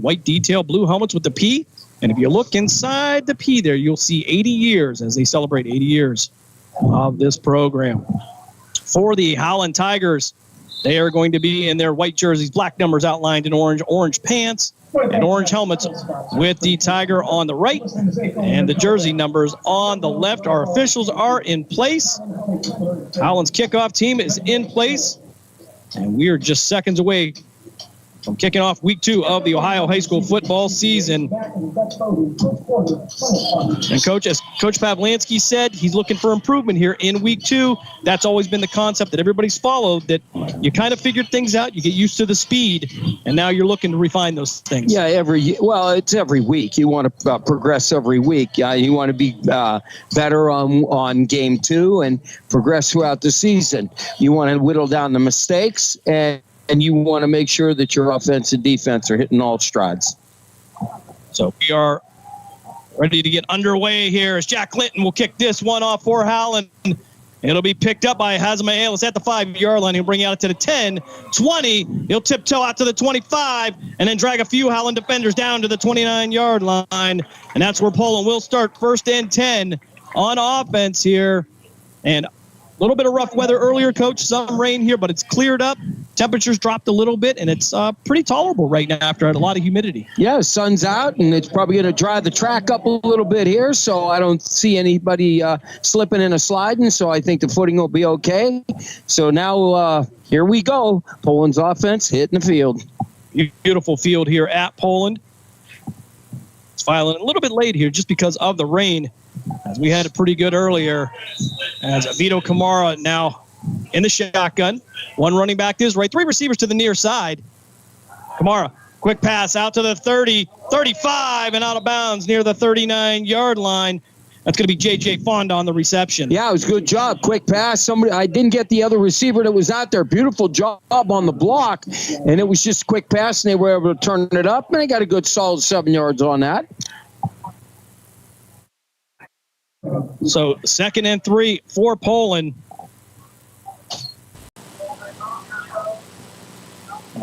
white detail, blue helmets with the P. And if you look inside the P there, you'll see 80 years as they celebrate 80 years of this program. For the Howland Tigers, they are going to be in their white jerseys, black numbers outlined in orange pants, and orange helmets with the Tiger on the right and the jersey numbers on the left. Our officials are in place. Howland's kickoff team is in place, and we are just seconds away from kicking off week 2 of the Ohio high school football season. And Coach, as Coach Pavlansky said, he's looking for improvement here in week 2. That's always been the concept that everybody's followed, that you kind of figured things out, you get used to the speed, and now you're looking to refine those things. Yeah, it's every week. You want to progress every week. You want to be better on game 2 and progress throughout the season. You want to whittle down the mistakes, and you want to make sure that your offense and defense are hitting all strides. So we are ready to get underway here as Jack Clinton will kick this one off for Howland. It'll be picked up by Hazma Ailes at the 5-yard line. He'll bring out it to the 10, 20. He'll tiptoe out to the 25 and then drag a few Howland defenders down to the 29-yard line. And that's where Poland will start 1st and 10 on offense here. And a little bit of rough weather earlier, Coach. Some rain here, but it's cleared up. Temperatures dropped a little bit, and it's pretty tolerable right now after a lot of humidity. Yeah, the sun's out, and it's probably going to dry the track up a little bit here, so I don't see anybody slipping and sliding, so I think the footing will be okay. So now here we go. Poland's offense hitting the field. Beautiful field here at Poland. It's filing a little bit late here just because of the rain, as we had it pretty good earlier, as Vito Kamara now in the shotgun. One running back to his right, 3 receivers to the near side. Kamara, quick pass out to the 30, 35, and out of bounds near the 39-yard line. That's going to be J.J. Fonda on the reception. Yeah, it was a good job. Quick pass. I didn't get the other receiver that was out there. Beautiful job on the block. And it was just a quick pass, and they were able to turn it up. And they got a good solid 7 yards on that. So 2nd and 3 for Poland.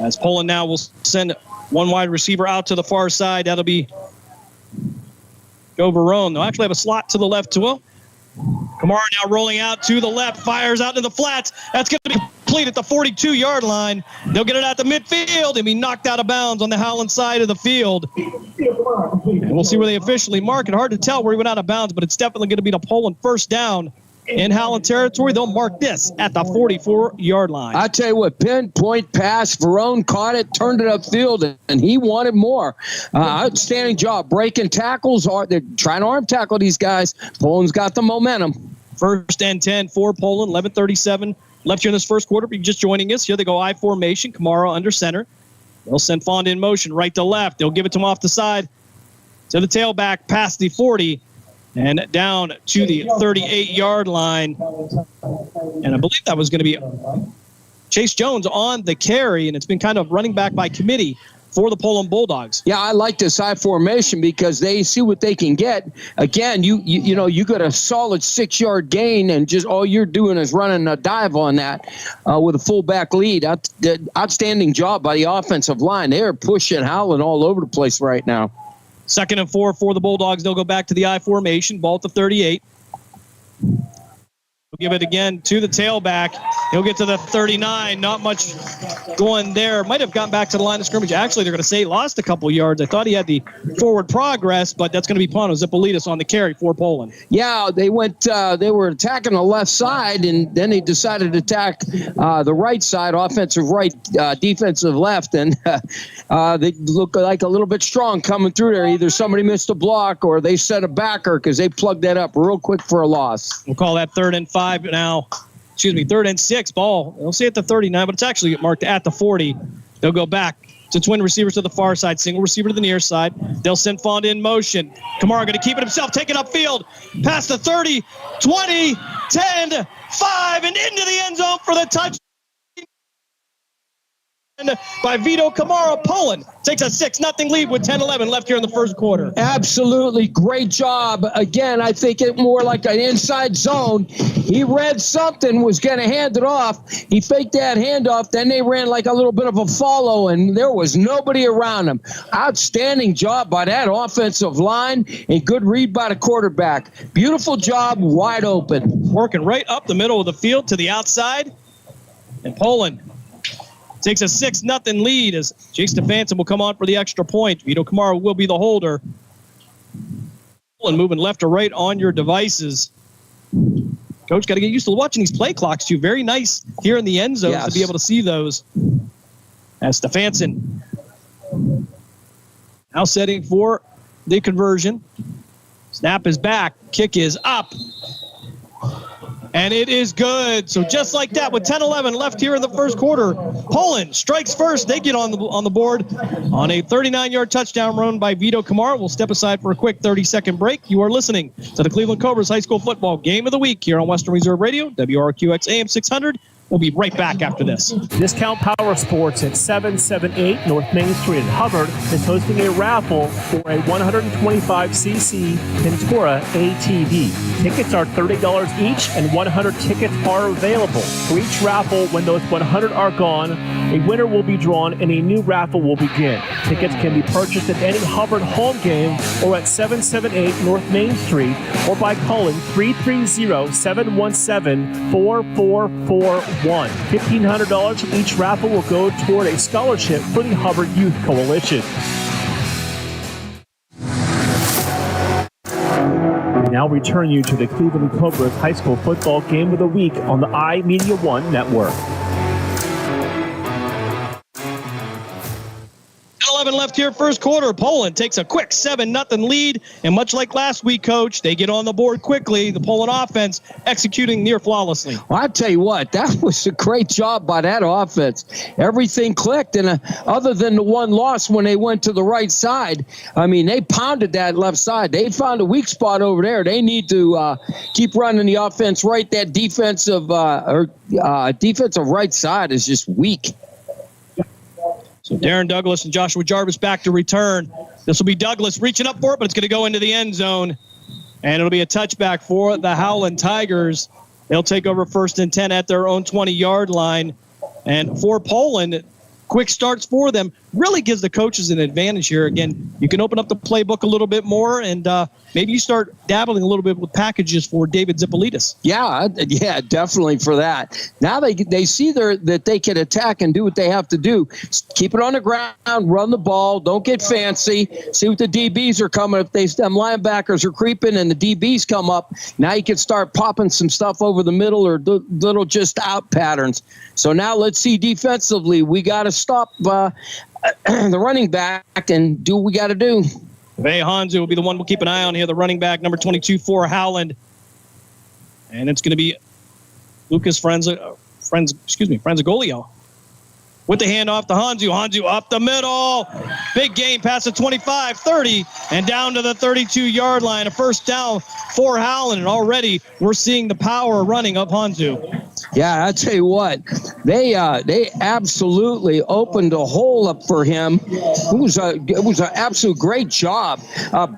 As Poland now will send one wide receiver out to the far side. That'll be Joe Verone. They'll actually have a slot to the left to him. Kamara now rolling out to the left, fires out into the flats. That's going to be complete at the 42-yard line. They'll get it out to midfield and be knocked out of bounds on the Howland side of the field. And we'll see where they officially mark it. Hard to tell where he went out of bounds, but it's definitely going to be the Poland 1st down. In Howland territory, they'll mark this at the 44-yard line. I tell you what, pinpoint pass. Verone caught it, turned it upfield, and he wanted more. Outstanding job. Breaking tackles. They're trying to arm tackle these guys. Poland's got the momentum. 1st and 10 for Poland. 11:37 left here in this first quarter. If you're just joining us, here they go I formation. Kamara under center. They'll send Fonda in motion right to left. They'll give it to him off the side to the tailback past the 40. And down to the 38-yard line. And I believe that was going to be Chase Jones on the carry, and it's been kind of running back by committee for the Poland Bulldogs. Yeah, I like this high formation because they see what they can get. Again, you got a solid 6-yard gain, and just all you're doing is running a dive on that with a fullback lead. Outstanding job by the offensive line. They're pushing Howland all over the place right now. 2nd and 4 for the Bulldogs. They'll go back to the I formation. Ball at the 38. We'll give it again to the tailback. He'll get to the 39. Not much going there. Might have gotten back to the line of scrimmage. Actually, they're going to say he lost a couple yards. I thought he had the forward progress, but that's going to be Pano Zipolitis on the carry for Poland. Yeah, they were attacking the left side, and then they decided to attack the right side, offensive right, defensive left, and they look like a little bit strong coming through there. Either somebody missed a block or they set a backer because they plugged that up real quick for a loss. We'll call that 3rd and 5 now. 3rd and 6 ball. They'll say at the 39, but it's actually marked at the 40. They'll go back to twin receivers to the far side, single receiver to the near side. They'll send Fonda in motion. Kamara going to keep it himself, take it upfield, past the 30, 20, 10, 5, and into the end zone for the touchdown. by Vito Kamara. Poland takes a 6-0 lead with 10-11 left here in the first quarter. Absolutely great job. Again, I think it more like an inside zone. He read something, was going to hand it off. He faked that handoff. Then they ran like a little bit of a follow, and there was nobody around him. Outstanding job by that offensive line, and good read by the quarterback. Beautiful job, wide open. Working right up the middle of the field to the outside. And Poland takes a 6-0 lead as Jake Stefanson will come on for the extra point. Vito Kamara will be the holder. And moving left to right on your devices. Coach, got to get used to watching these play clocks, too. Very nice here in the end zone to be able to see those. As Stefanson now setting for the conversion. Snap is back. Kick is up. And it is good. So just like that, with 10-11 left here in the first quarter, Poland strikes first. They get on the board on a 39-yard touchdown run by Vito Kamara. We'll step aside for a quick 30-second break. You are listening to the Cleveland Cobras High School Football Game of the Week here on Western Reserve Radio, WRQX AM 600. We'll be right back after this. Discount Power Sports at 778 North Main Street in Hubbard is hosting a raffle for a 125cc Ventura ATV. Tickets are $30 each, and 100 tickets are available. For each raffle, when those 100 are gone, a winner will be drawn and a new raffle will begin. Tickets can be purchased at any Hubbard home game or at 778 North Main Street or by calling 330-717-4441. $1,500 from each raffle will go toward a scholarship for the Hubbard Youth Coalition. We now return you to the Cleveland Cobras High School Football Game of the Week on the iMeda1 Network. 11 left here, first quarter. Poland takes a quick 7-0 lead, and much like last week, Coach, they get on the board quickly. The Poland offense executing near flawlessly. Well, I tell you what, that was a great job by that offense. Everything clicked, and other than the one loss when they went to the right side, I mean, they pounded that left side. They found a weak spot over there. They need to keep running the offense right. That defensive right side is just weak. So Darren Douglas and Joshua Jarvis back to return. This will be Douglas reaching up for it, but it's going to go into the end zone. And it'll be a touchback for the Howland Tigers. They'll take over 1st and 10 at their own 20-yard line. And for Poland, quick starts for them really gives the coaches an advantage here. Again, you can open up the playbook a little bit more, and maybe you start dabbling a little bit with packages for David Zippolitis. Yeah, definitely for that. Now they see that they can attack and do what they have to do. Keep it on the ground, run the ball, don't get fancy. See what the DBs are coming. If them linebackers are creeping and the DBs come up, now you can start popping some stuff over the middle or little just out patterns. So now let's see defensively. We got to stop the running back and do what we got to do. Vay Hanzu will be the one we'll keep an eye on here, the running back, number 22 Howland. And it's going to be Lucas Franzagolio with the handoff to Hanzu. Hanzu up the middle. Big gain past the 25, 30, and down to the 32-yard line. A first down for Howland, and already we're seeing the power running of Hanzu. Yeah, I tell you what, they absolutely opened a hole up for him. It was an absolute great job.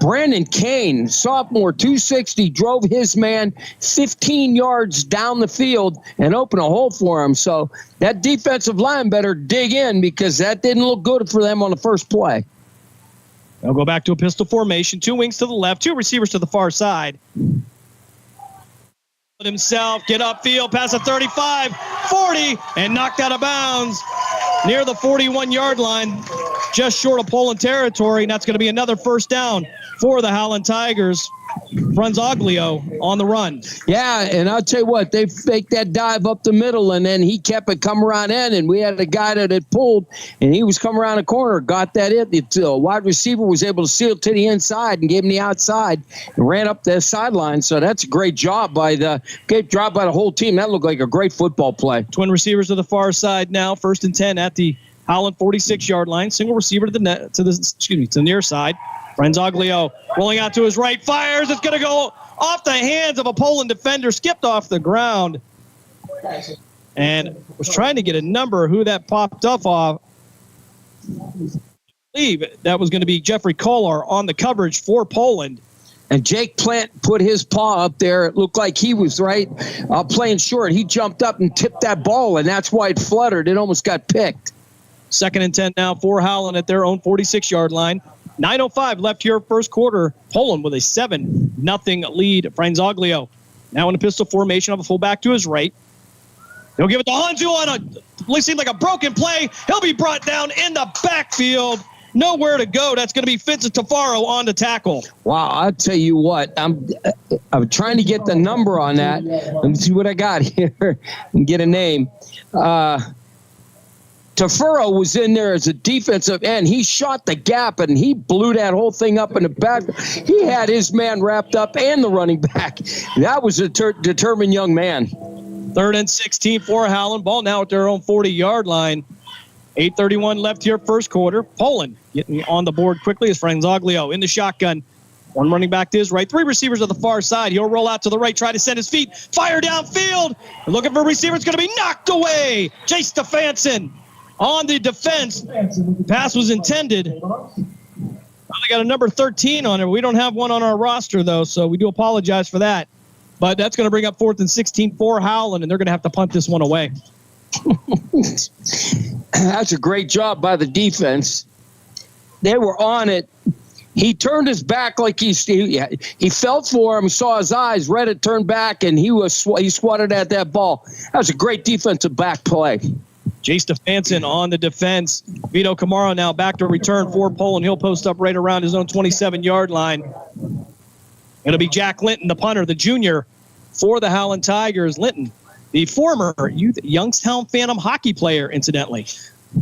Brandon Kane, sophomore, 260, drove his man 15 yards down the field and opened a hole for him. So that defensive line better dig in because that didn't look good for them on the first play. They'll go back to a pistol formation, 2 wings to the left, 2 receivers to the far side. Himself, get upfield, pass a 35, 40, and knocked out of bounds near the 41-yard line, just short of Poland territory. And that's going to be another first down for the Howland Tigers. Franzoglio on the run. Yeah, and I'll tell you what, they faked that dive up the middle, and then he kept it come around in, and we had a guy that had pulled, and he was coming around the corner, got that in. The wide receiver was able to seal to the inside and gave him the outside and ran up the sideline. So that's a great job by the whole team. That looked like a great football play. Twin receivers to the far side now, 1st and 10 at the Howland 46-yard line. Single receiver to the near side. Franzoglio rolling out to his right, fires. It's going to go off the hands of a Poland defender, skipped off the ground, and was trying to get a number who that popped up off believe that was going to be Jeffrey Kolar on the coverage for Poland. And Jake Plant put his paw up there. It looked like he was playing short. He jumped up and tipped that ball, and that's why it fluttered. It almost got picked. 2nd and 10 now for Howland at their own 46-yard line. 9:05 left here first quarter. Poland with a 7-0 lead. Franzoglio now in a pistol formation of a fullback to his right. He'll give it to Hanzu on what seemed like a broken play. He'll be brought down in the backfield. Nowhere to go. That's going to be Vincent Tafaro on the tackle. Wow, I'll tell you what. I'm trying to get the number on that. Let me see what I got here and get a name. Tafaro was in there as a defensive end. He shot the gap, and he blew that whole thing up in the back. He had his man wrapped up and the running back. That was a determined young man. 3rd and 16 for Howland. Ball now at their own 40-yard line. 8:31 left here first quarter. Poland getting on the board quickly as Franzoglio in the shotgun. One running back to his right. 3 receivers on the far side. He'll roll out to the right, try to send his feet. Fire downfield. Looking for a receiver. It's going to be knocked away. Jay Stefanson on the defense. Pass was intended. They got a number 13 on it. We don't have one on our roster, though, so we do apologize for that. But that's going to bring up 4th and 16 for Howland, and they're going to have to punt this one away. That's a great job by the defense. They were on it. He turned his back like he felt for him, saw his eyes, read it, turned back, and he swatted at that ball. That was a great defensive back play. Jay Stefanson on the defense. Vito Camaro now back to return for Poland. He'll post up right around his own 27-yard line. It'll be Jack Linton, the punter, the junior for the Howland Tigers. Linton, the former Youngstown Phantom hockey player, incidentally.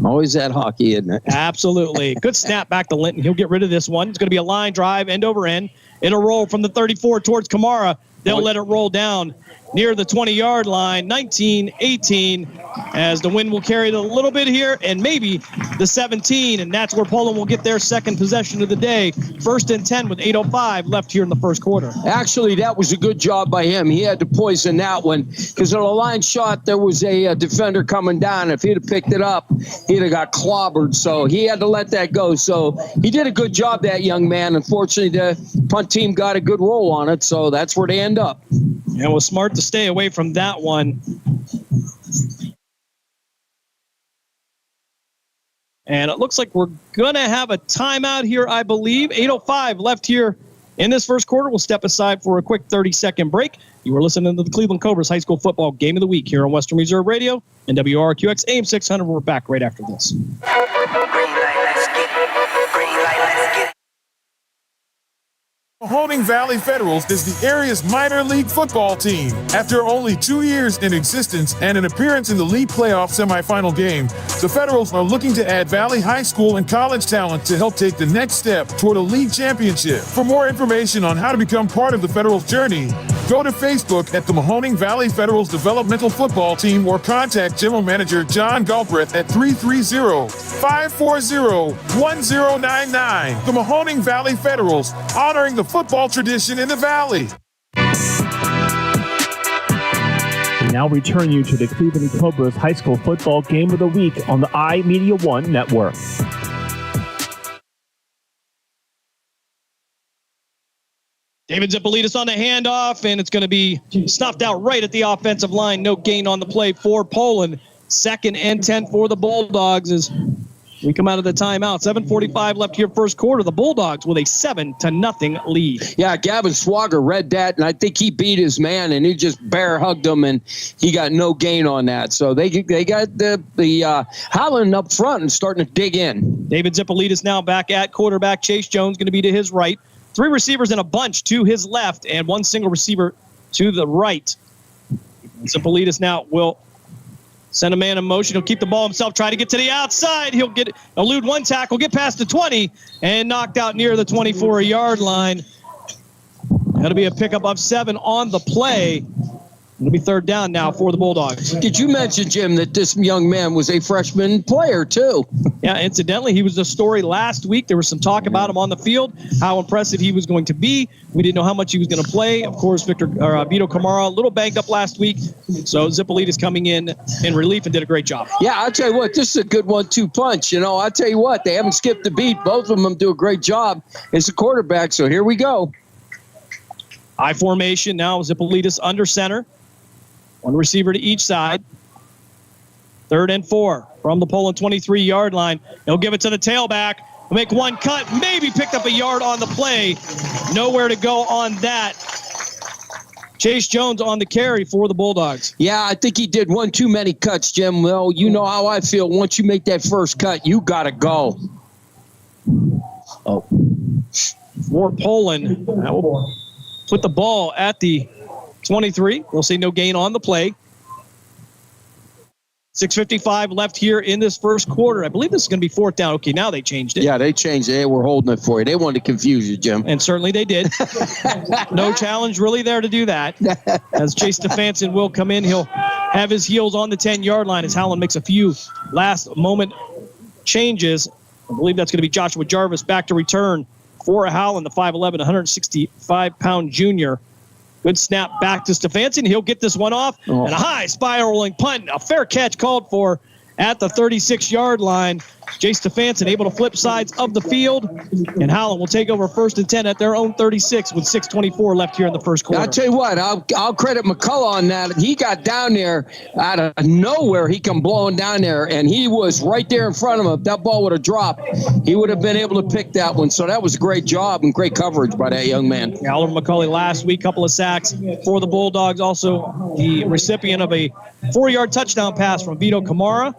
Always that hockey, isn't it? Absolutely. Good snap back to Linton. He'll get rid of this one. It's going to be a line drive, end over end. It'll roll from the 34 towards Kamara. They'll let it roll down near the 20-yard line, 19-18, as the wind will carry it a little bit here, and maybe the 17, and that's where Poland will get their second possession of the day. 1st and 10 with 8:05 left here in the first quarter. Actually, that was a good job by him. He had to poison that one because on a line shot, there was a defender coming down. If he'd have picked it up, he'd have got clobbered, so he had to let that go. So he did a good job, that young man. Unfortunately, the punt team got a good roll on it, so that's where they end up. And it was smart to stay away from that one. And it looks like we're going to have a timeout here, I believe. 8:05 left here in this first quarter. We'll step aside for a quick 30-second break. You were listening to the Cleveland Cobras High School Football Game of the Week here on Western Reserve Radio and WRQX AM 600. We're back right after this. Mahoning Valley Federals is the area's minor league football team. After only 2 years in existence and an appearance in the league playoff semifinal game, the Federals are looking to add Valley High School and college talent to help take the next step toward a league championship. For more information on how to become part of the Federals' journey, go to Facebook at the Mahoning Valley Federals Developmental Football Team or contact General Manager John Galbraith at 330-540-1099. The Mahoning Valley Federals, honoring the football tradition in the Valley. We now return you to the Cleveland Cobras High School Football Game of the Week on the iMedia1 Network. David Zippolitis on the handoff, and it's going to be snuffed out right at the offensive line. No gain on the play for Poland. 2nd and 10 for the Bulldogs as we come out of the timeout. 7:45 left here first quarter. The Bulldogs with a 7-0 lead. Yeah, Gavin Swagger read that, and I think he beat his man, and he just bear hugged him, and he got no gain on that. So they got the Howland up front and starting to dig in. David Zippolitis now back at quarterback. Chase Jones going to be to his right. 3 receivers in a bunch to his left, and 1 single receiver to the right. Zippolitis now will send a man in motion. He'll keep the ball himself, try to get to the outside. He'll elude 1 tackle, get past the 20, and knocked out near the 24-yard line. That'll be a pickup of 7 on the play. It'll be third down now for the Bulldogs. Did you mention, Jim, that this young man was a freshman player, too? Yeah, incidentally, he was the story last week. There was some talk about him on the field, how impressive he was going to be. We didn't know how much he was going to play. Of course, Vito Kamara, a little banged up last week. So Zipolitis coming in relief and did a great job. Yeah, I'll tell you what, this is a good 1-2 punch. You know, I'll tell you what, they haven't skipped a beat. Both of them do a great job as a quarterback. So here we go. I formation now, Zipolitis under center. One receiver to each side. 3rd and 4 from the Poland 23-yard line. He'll give it to the tailback. He'll make one cut. Maybe picked up a yard on the play. Nowhere to go on that. Chase Jones on the carry for the Bulldogs. Yeah, I think he did one too many cuts, Jim. Well, you know how I feel. Once you make that first cut, you got to go. Oh. For Poland, that will put the ball at the 23. We'll see no gain on the play. 6:55 left here in this first quarter. I believe this is going to be 4th down. Okay, now they changed it. Yeah, they changed it. They were holding it for you. They wanted to confuse you, Jim. And certainly they did. No challenge really there to do that. As Chase Stefanson will come in, he'll have his heels on the 10-yard line as Howland makes a few last-moment changes. I believe that's going to be Joshua Jarvis back to return for Howland, the 5'11", 165-pound junior. Good snap back to Stefanson. He'll get this one off. And a high spiraling punt. A fair catch called for at the 36-yard line. Jay Stefanson able to flip sides of the field. And Howland will take over 1st and 10 at their own 36 with 6:24 left here in the first quarter. I'll tell you what, I'll credit McCullough on that. He got down there out of nowhere. He come blowing down there, and he was right there in front of him. If that ball would have dropped, he would have been able to pick that one. So that was a great job and great coverage by that young man. Oliver McCulley last week, couple of sacks for the Bulldogs. Also the recipient of a 4-yard touchdown pass from Vito Kamara.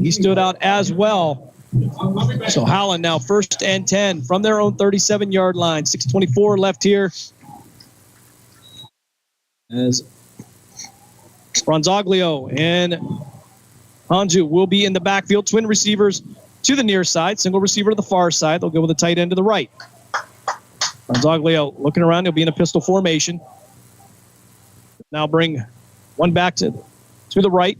He stood out as well. So Howland now 1st and 10 from their own 37-yard line. 6:24 left here. As Franzoglio and Hanju will be in the backfield. Twin receivers to the near side. Single receiver to the far side. They'll go with a tight end to the right. Franzoglio looking around. He'll be in a pistol formation. Now bring one back to the right.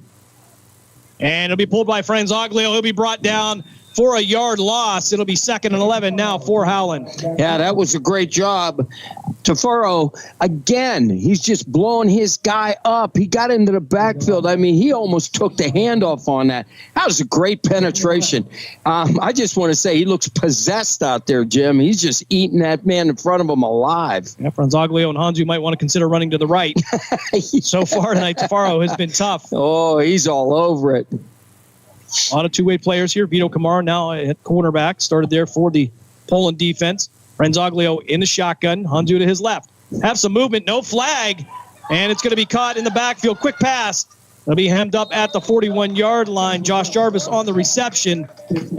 And it'll be pulled by Franzoglio. He'll be brought down for a yard loss. It'll be 2nd and 11 now for Howland. Yeah, that was a great job. Tafaro, again, he's just blowing his guy up. He got into the backfield. I mean, he almost took the handoff on that. That was a great penetration. I just want to say he looks possessed out there, Jim. He's just eating that man in front of him alive. Yeah, Franzoglio and Hanju might want to consider running to the right. So far tonight, Tafaro has been tough. Oh, he's all over it. A lot of two-way players here. Vito Kamara now at cornerback. Started there for the Poland defense. Franzoglio in the shotgun. Hanju to his left. Have some movement. No flag. And it's going to be caught in the backfield. Quick pass. It'll be hemmed up at the 41-yard line. Josh Jarvis on the reception.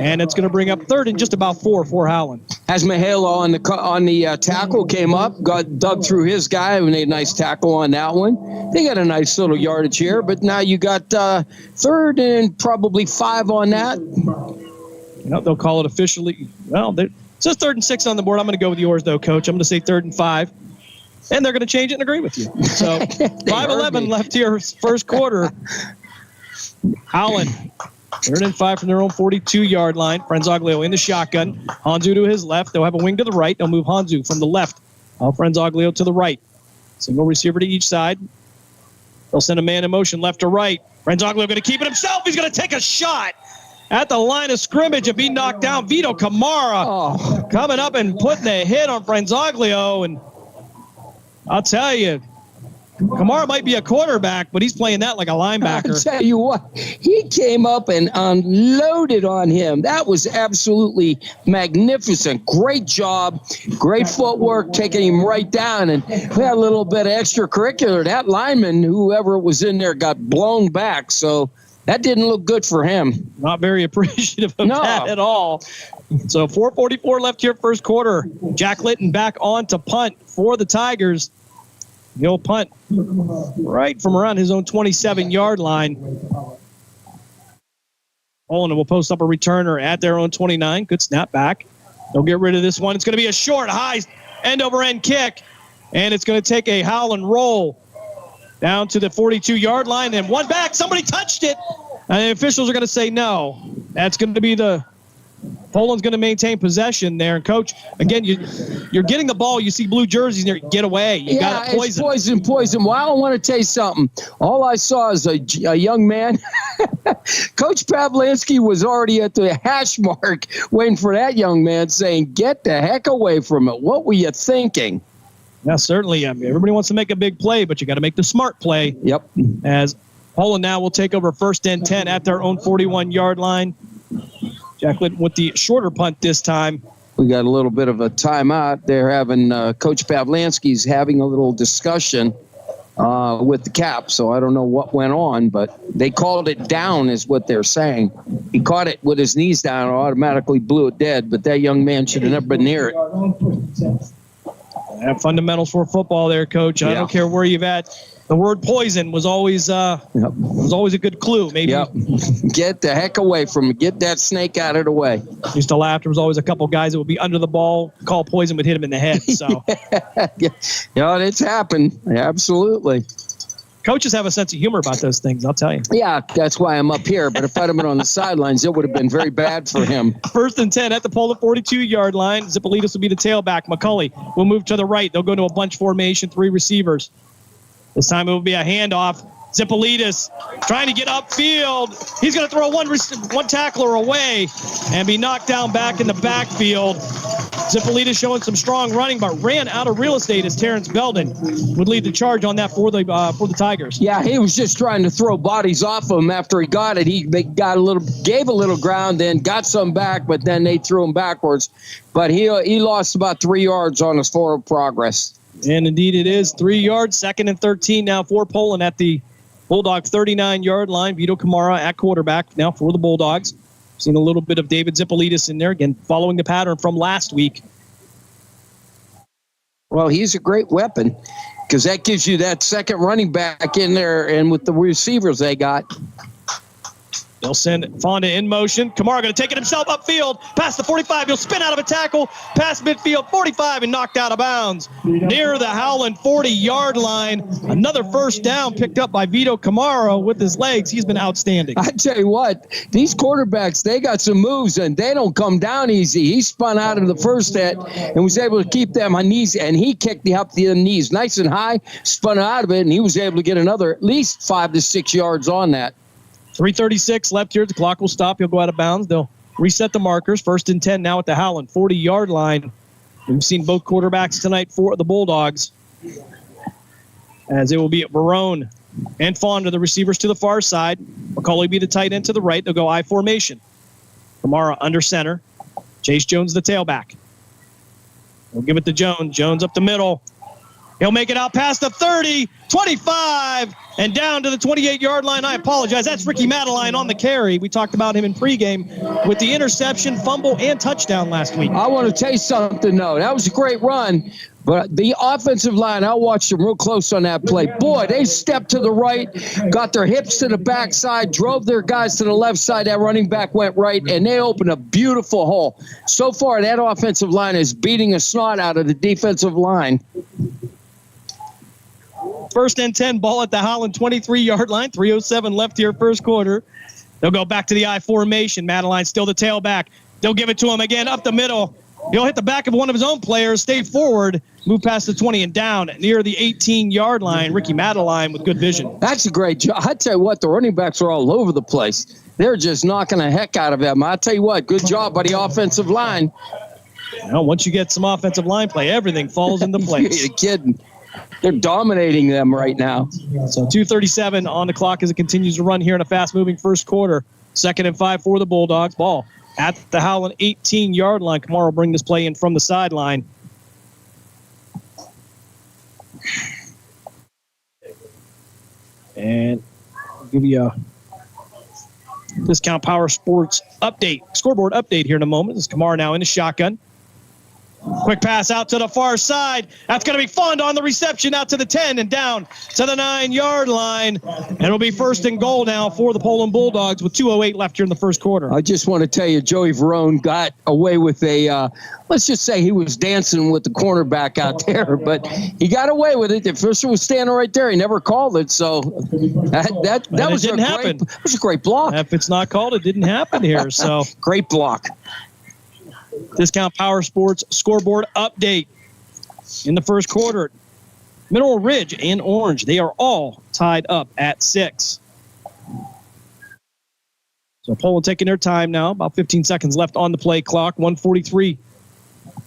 And it's going to bring up 3rd and just about 4 for Howland. As Mahalo on the tackle came up, got dug through his guy and made a nice tackle on that one. They got a nice little yardage here, but now you got 3rd and probably 5 on that. You know, they'll call it officially. Well, it says 3rd and 6 on the board. I'm going to go with yours, though, Coach. I'm going to say 3rd and 5. And they're going to change it and agree with you. So 5:11 left here, first quarter. Howland, 3rd and 5 from their own 42-yard line. Franzoglio in the shotgun. Hanju to his left. They'll have a wing to the right. They'll move Hanju from the left. Franzoglio to the right. Single receiver to each side. They'll send a man in motion left to right. Franzoglio going to keep it himself. He's going to take a shot at the line of scrimmage and be knocked down. Vito Kamara coming up and putting a hit on Franzoglio. And I'll tell you, Kamara might be a quarterback, but he's playing that like a linebacker. I'll tell you what, he came up and unloaded on him. That was absolutely magnificent. Great job, great footwork, taking him right down. And we had a little bit of extracurricular. That lineman, whoever was in there, got blown back. So that didn't look good for him. Not very appreciative of that at all. So 4:44 left here, first quarter. Jack Litton back on to punt for the Tigers. He'll punt right from around his own 27-yard line. Poland will post up a returner at their own 29. Good snap back. They'll get rid of this one. It's going to be a short, high, end-over-end kick, and it's going to take a Howland roll. down to the 42-yard line, and one back. Somebody touched it, and the officials are going to say no. That's going to be Poland's going to maintain possession there. And, Coach, again, you're getting the ball. You see blue jerseys there. Get away. You got it poisoned. It's poison. Well, I want to tell you something. All I saw is a young man. Coach Pavlansky was already at the hash mark waiting for that young man saying, get the heck away from it. What were you thinking? Yeah, certainly. I mean, everybody wants to make a big play, but you got to make the smart play. Yep. As Poland now will take over 1st and 10 at their own 41-yard line. Jacqueline with the shorter punt this time. We got a little bit of a timeout. They're having Coach Pavlansky's having a little discussion with the cap, so I don't know what went on, but they called it down is what they're saying. He caught it with his knees down and automatically blew it dead, but that young man should have never been near it. Fundamentals for football there, Coach. I don't care where you've at. The word poison was always a good clue. Maybe get the heck away from it. Get that snake out of the way. Used to laugh. There was always a couple guys that would be under the ball, call poison, would hit him in the head. So, it's happened. Absolutely. Coaches have a sense of humor about those things, I'll tell you. Yeah, that's why I'm up here. But if I'd have been on the sidelines, it would have been very bad for him. 1st and 10 at the Poland 42-yard line. Zipolitis will be the tailback. McCulley will move to the right. They'll go to a bunch formation, 3 receivers. This time it will be a handoff. Zipolitis trying to get upfield. He's going to throw one tackler away and be knocked down back in the backfield. Zipolitis showing some strong running, but ran out of real estate as Terrence Belden would lead the charge on that for the Tigers. Yeah, he was just trying to throw bodies off him after he got it. He gave a little ground, then got some back, but then they threw him backwards. But he lost about 3 yards on his forward progress. And indeed it is 3 yards, 2nd and 13 now for Poland at the Bulldog 39-yard line. Vito Kamara at quarterback now for the Bulldogs. Seen a little bit of David Zipolitis in there, again, following the pattern from last week. Well, he's a great weapon because that gives you that second running back in there, and with the receivers they got. They'll send Fonda in motion. Kamara going to take it himself upfield. Past the 45. He'll spin out of a tackle. Past midfield, 45, and knocked out of bounds. Near the Howland 40-yard line. Another first down picked up by Vito Kamara with his legs. He's been outstanding. I tell you what, these quarterbacks, they got some moves, and they don't come down easy. He spun out of the first set and was able to keep them on knees, and he kicked up the knees nice and high, spun out of it, and he was able to get another at least 5 to 6 yards on that. 3:36 left here. The clock will stop. He'll go out of bounds. They'll reset the markers. 1st and 10 now at the Howland 40-yard line. We've seen both quarterbacks tonight for the Bulldogs. As it will be Barone and Fonda, the receivers to the far side. McCulley be the tight end to the right. They'll go I formation. Kamara under center. Chase Jones the tailback. We'll give it to Jones. Jones up the middle. He'll make it out past the 30, 25, and down to the 28-yard line. I apologize. That's Ricky Madeline on the carry. We talked about him in pregame with the interception, fumble, and touchdown last week. I want to tell you something, though. That was a great run. But the offensive line, I watched them real close on that play. Boy, they stepped to the right, got their hips to the backside, drove their guys to the left side. That running back went right, and they opened a beautiful hole. So far, that offensive line is beating a snot out of the defensive line. 1st and 10, ball at the Howland 23-yard line. 3:07 left here, first quarter. They'll go back to the I formation. Madeline still the tailback. They'll give it to him again up the middle. He'll hit the back of one of his own players, stay forward, move past the 20 and down near the 18-yard line. Ricky Madeline with good vision. That's a great job. I tell you what, the running backs are all over the place. They're just knocking the heck out of him. I tell you what, good job by the offensive line. You know, once you get some offensive line play, everything falls into place. You're kidding. They're dominating them right now. So 2:37 on the clock as it continues to run here in a fast-moving first quarter. 2nd and 5 for the Bulldogs. Ball at the Howland 18-yard line. Kamara will bring this play in from the sideline. And I'll give you a Discount Power Sports update, scoreboard update here in a moment. This is Kamara now in the shotgun. Quick Quick pass out to the far side. That's going to be fun on the reception out to the 10 and down to the 9-yard line. And it'll be first and goal now for the Poland Bulldogs with 2:08 left here in the first quarter. I just want to tell you, Joey Verone got away with let's just say he was dancing with the cornerback out there, but he got away with it. The official was standing right there. He never called it, so that was a great block. If it's not called, it didn't happen here. So great block. Discount Power Sports scoreboard update in the first quarter. Mineral Ridge and Orange, they are all tied up at 6. So Poland taking their time now. About 15 seconds left on the play clock. 1:43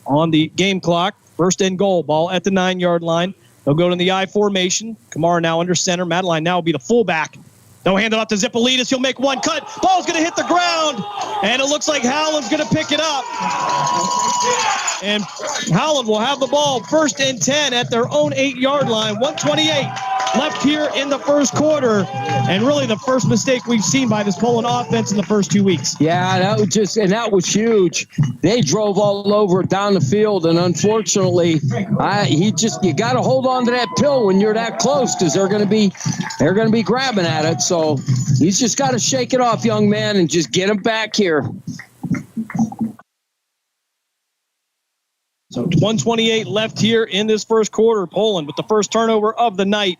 on the game clock. First and goal. Ball at the 9-yard line. They'll go to the I formation. Kamara now under center. Madeline now will be the fullback. They'll hand it off to Zipolidis. He'll make one cut. Ball's going to hit the ground. And it looks like Howland's going to pick it up. And Howland will have the ball first and 10 at their own 8-yard line. 1:28 left here in the first quarter. And really the first mistake we've seen by this Poland offense in the first 2 weeks. Yeah, that was huge. They drove all over down the field. And unfortunately, you got to hold on to that pill when you're that close because they're going to be grabbing at it. So he's just got to shake it off, young man, and just get him back here. So 1:28 left here in this first quarter. Poland with the first turnover of the night.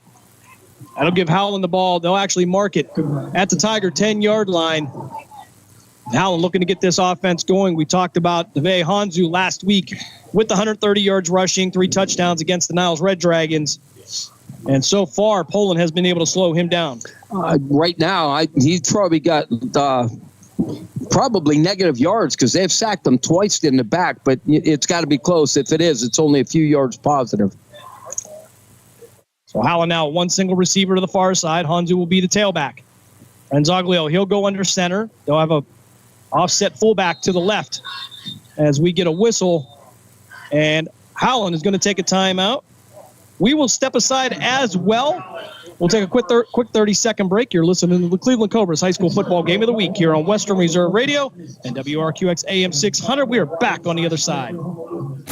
That'll give Howland the ball. They'll actually mark it at the Tiger 10-yard line. Howland looking to get this offense going. We talked about Dave Hanzu last week with the 130 yards rushing, 3 touchdowns against the Niles Red Dragons. And so far, Poland has been able to slow him down. Right now, he's probably got probably negative yards because they've sacked him twice in the back, but it's got to be close. If it is, it's only a few yards positive. So Howland now one single receiver to the far side. Hanzu will be the tailback. Ranzaglio, he'll go under center. They'll have a offset fullback to the left as we get a whistle. And Howland is going to take a timeout. We will step aside as well. We'll take a quick 30-second break. You're listening to the Cleveland Cobras High School Football Game of the Week here on Western Reserve Radio and WRQX AM 600. We are back on the other side.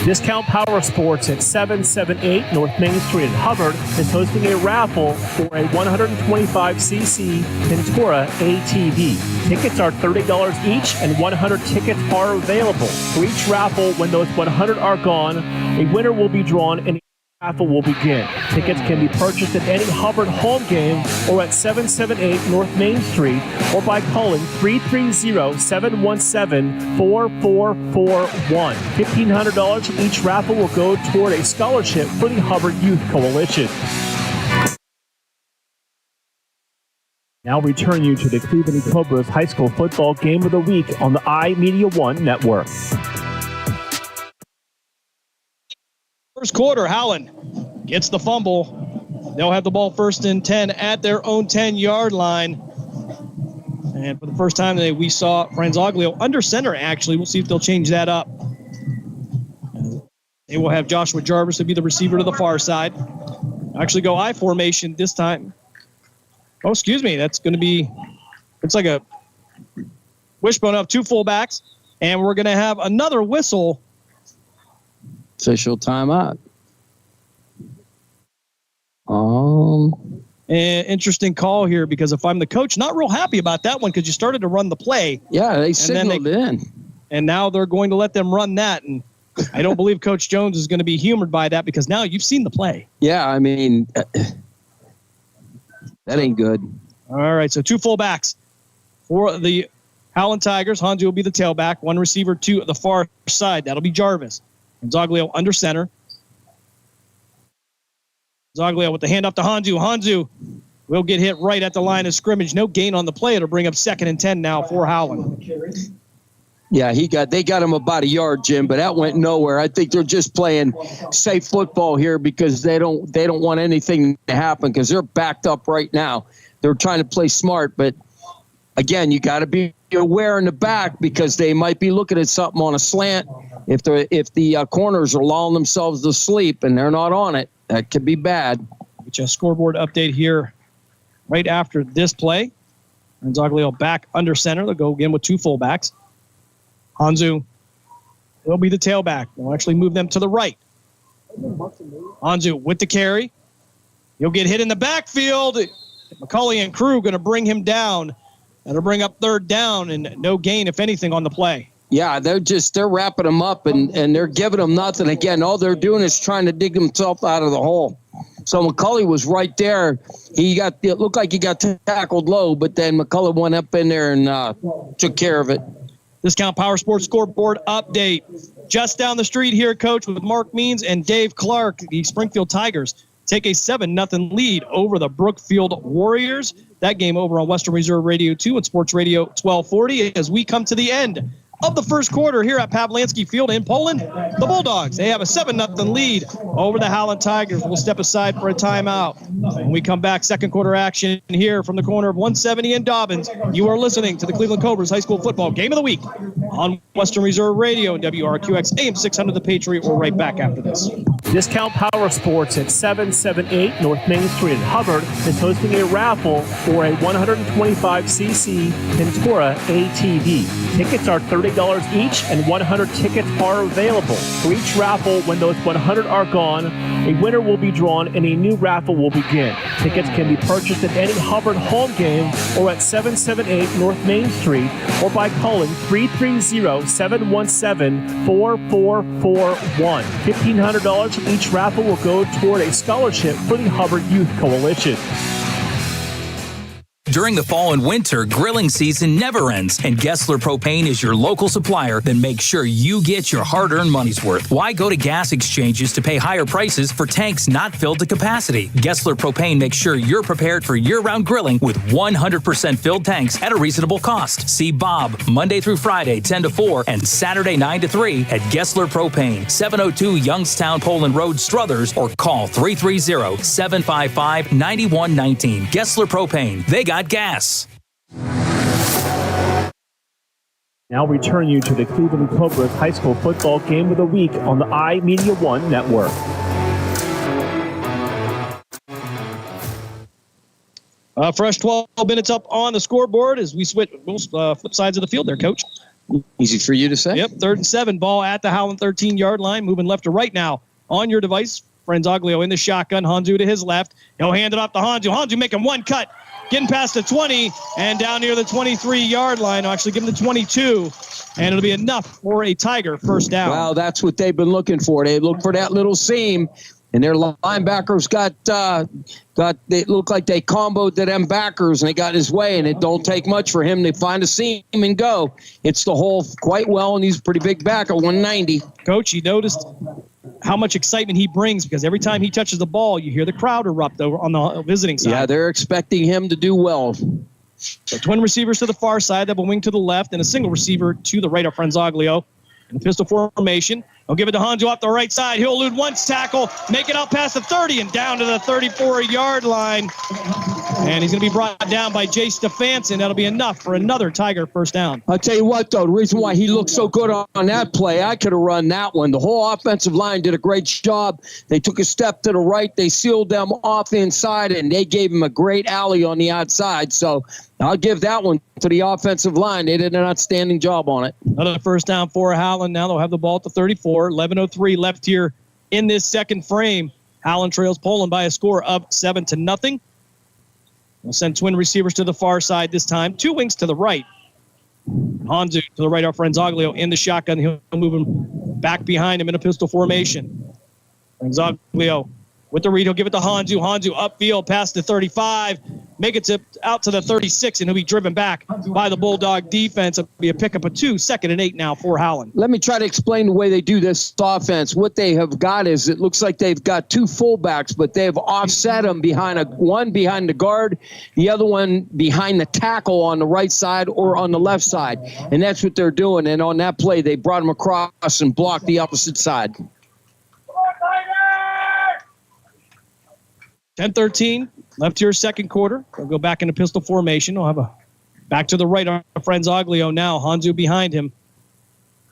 Discount Power Sports at 778 North Main Street in Hubbard is hosting a raffle for a 125cc Ventura ATV. Tickets are $30 each, and 100 tickets are available. For each raffle, when those 100 are gone, a winner will be drawn and raffle will begin. Tickets can be purchased at any Hubbard home game or at 778 North Main Street or by calling 330-717-4441. $1,500 each raffle will go toward a scholarship for the Hubbard Youth Coalition. Now return you to the Cleveland Cobras High School Football Game of the Week on the iMeda1 Network. First quarter, Howland gets the fumble. They'll have the ball first and 10 at their own 10-yard line. And for the first time today, we saw Franzoglio under center, actually. We'll see if they'll change that up. They will have Joshua Jarvis to be the receiver to the far side. Actually go I formation this time. Oh, excuse me. That's going to be, it's like a wishbone of 2 fullbacks. And we're going to have another whistle. Official timeout. Interesting call here because if I'm the coach, not real happy about that one because you started to run the play. Yeah, they signaled in. And now they're going to let them run that. And I don't believe Coach Jones is going to be humored by that because now you've seen the play. Yeah, I mean, that ain't good. All right, so 2 fullbacks for the Howland Tigers. Hanzu will be the tailback. 1 receiver to the far side. That'll be Jarvis. And Zoglio under center. Zoglio with the handoff to Hanzu. Hanzu will get hit right at the line of scrimmage. No gain on the play. It'll bring up 2nd and 10 now for Howland. Yeah, they got him about a yard, Jim, but that went nowhere. I think they're just playing safe football here because they don't want anything to happen because they're backed up right now. They're trying to play smart, but again, you got to be aware in the back because they might be looking at something on a slant. If the corners are lulling themselves to sleep and they're not on it, that could be bad. Get you a scoreboard update here right after this play. And Zoglio back under center. They'll go again with 2 fullbacks. Hanzu will be the tailback. We'll actually move them to the right. Hanzu with the carry. He'll get hit in the backfield. McCauley and crew going to bring him down. That'll bring up third down and no gain, if anything, on the play. Yeah, they're wrapping him up and they're giving him nothing. Again, all they're doing is trying to dig himself out of the hole. So McCauley was right there. It looked like he got tackled low, but then McCullough went up in there and took care of it. Discount Power Sports scoreboard update. Just down the street here, Coach, with Mark Means and Dave Clark, the Springfield Tigers take a 7-0 lead over the Brookfield Warriors. That game over on Western Reserve Radio 2 and Sports Radio 1240 as we come to the end of the first quarter here at Pavlansky Field in Poland. The Bulldogs, they have a 7-0 lead over the Howland Tigers. We'll step aside for a timeout. When we come back, second quarter action here from the corner of 170 and Dobbins. You are listening to the Cleveland Cobras High School Football Game of the Week on Western Reserve Radio and WRQX AM 600 The Patriot. We're right back after this. Discount Power Sports at 778 North Main Street in Hubbard is hosting a raffle for a 125cc Ventura ATV. Tickets are $30 each and 100 tickets are available. For each raffle, when those 100 are gone, a winner will be drawn and a new raffle will begin. Tickets can be purchased at any Hubbard home game or at 778 North Main Street or by calling 330-717-4441. $1,500 from each raffle will go toward a scholarship for the Hubbard Youth Coalition. During the fall and winter, grilling season never ends, and Gessler Propane is your local supplier that makes sure you get your hard-earned money's worth. Why go to gas exchanges to pay higher prices for tanks not filled to capacity? Gessler Propane makes sure you're prepared for year-round grilling with 100% filled tanks at a reasonable cost. See Bob Monday through Friday, 10 to 4, and Saturday, 9 to 3 at Gessler Propane, 702 Youngstown Poland Road, Struthers, or call 330-755-9119. Gessler Propane. They got gas. Now return you to the Cleveland Cobras High School Football Game of the Week on the iMeda1 Network. Fresh 12 minutes up on the scoreboard as we switch flip sides of the field there, Coach. Easy for you to say? Yep, 3rd and 7, ball at the Howland 13-yard line, moving left to right now on your device. Franzoglio in the shotgun, Hanzu to his left. He'll hand it off to Hanzu. Hanzu making one cut. Getting past the 20 and down near the 23-yard line. I'll actually give him the 22, and it'll be enough for a Tiger first down. Well, that's what they've been looking for. They look for that little seam, and their linebackers they look like they comboed to them backers, and they got his way, and it don't take much for him to find a seam and go. It's the hole quite well, and he's a pretty big back at 190. Coach, you noticed how much excitement he brings because every time he touches the ball, you hear the crowd erupt over on the visiting side. Yeah, they're expecting him to do well. So twin receivers to the far side, double wing to the left, and a single receiver to the right of Franzoglio. In the pistol formation, he'll give it to Hanzu off the right side. He'll elude one tackle, make it out past the 30 and down to the 34-yard line. And he's going to be brought down by Jay Stefanson. That'll be enough for another Tiger first down. I'll tell you what, though, the reason why he looked so good on that play, I could have run that one. The whole offensive line did a great job. They took a step to the right. They sealed them off inside, and they gave him a great alley on the outside. So I'll give that one to the offensive line. They did an outstanding job on it. Another first down for Howland. Now they'll have the ball at the 34. 11:03 left here in this second frame. Howland trails Poland by a score of 7-0. We'll send twin receivers to the far side this time. Two wings to the right. Hanzu to the right of Franzoglio in the shotgun. He'll move him back behind him in a pistol formation. Franzoglio with the read. He'll give it to Hanzu. Hanzu upfield past the 35. Make it out to the 36, and he'll be driven back by the Bulldog defense. It'll be a pickup of 2, 2nd and 8 now for Howland. Let me try to explain the way they do this offense. What they have got is it looks like they've got 2 fullbacks, but they've offset them one behind the guard, the other one behind the tackle on the right side or on the left side. And that's what they're doing. And on that play, they brought them across and blocked the opposite side. 10-13 left here, second quarter. They'll go back into pistol formation. We'll have a back to the right of Franzoglio now. Hanzu behind him.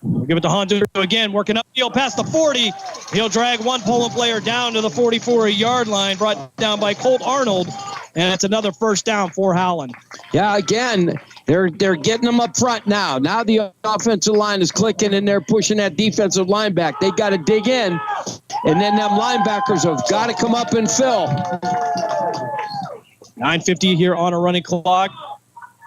We'll give it to Hanzu again, working upfield past the 40. He'll drag one Poland player down to the 44-yard line, brought down by Colt Arnold. And it's another first down for Howland. Yeah, again, they're getting them up front now. Now the offensive line is clicking and they're pushing that defensive line back. They got to dig in, and then them linebackers have got to come up and fill. 9:50 here on a running clock.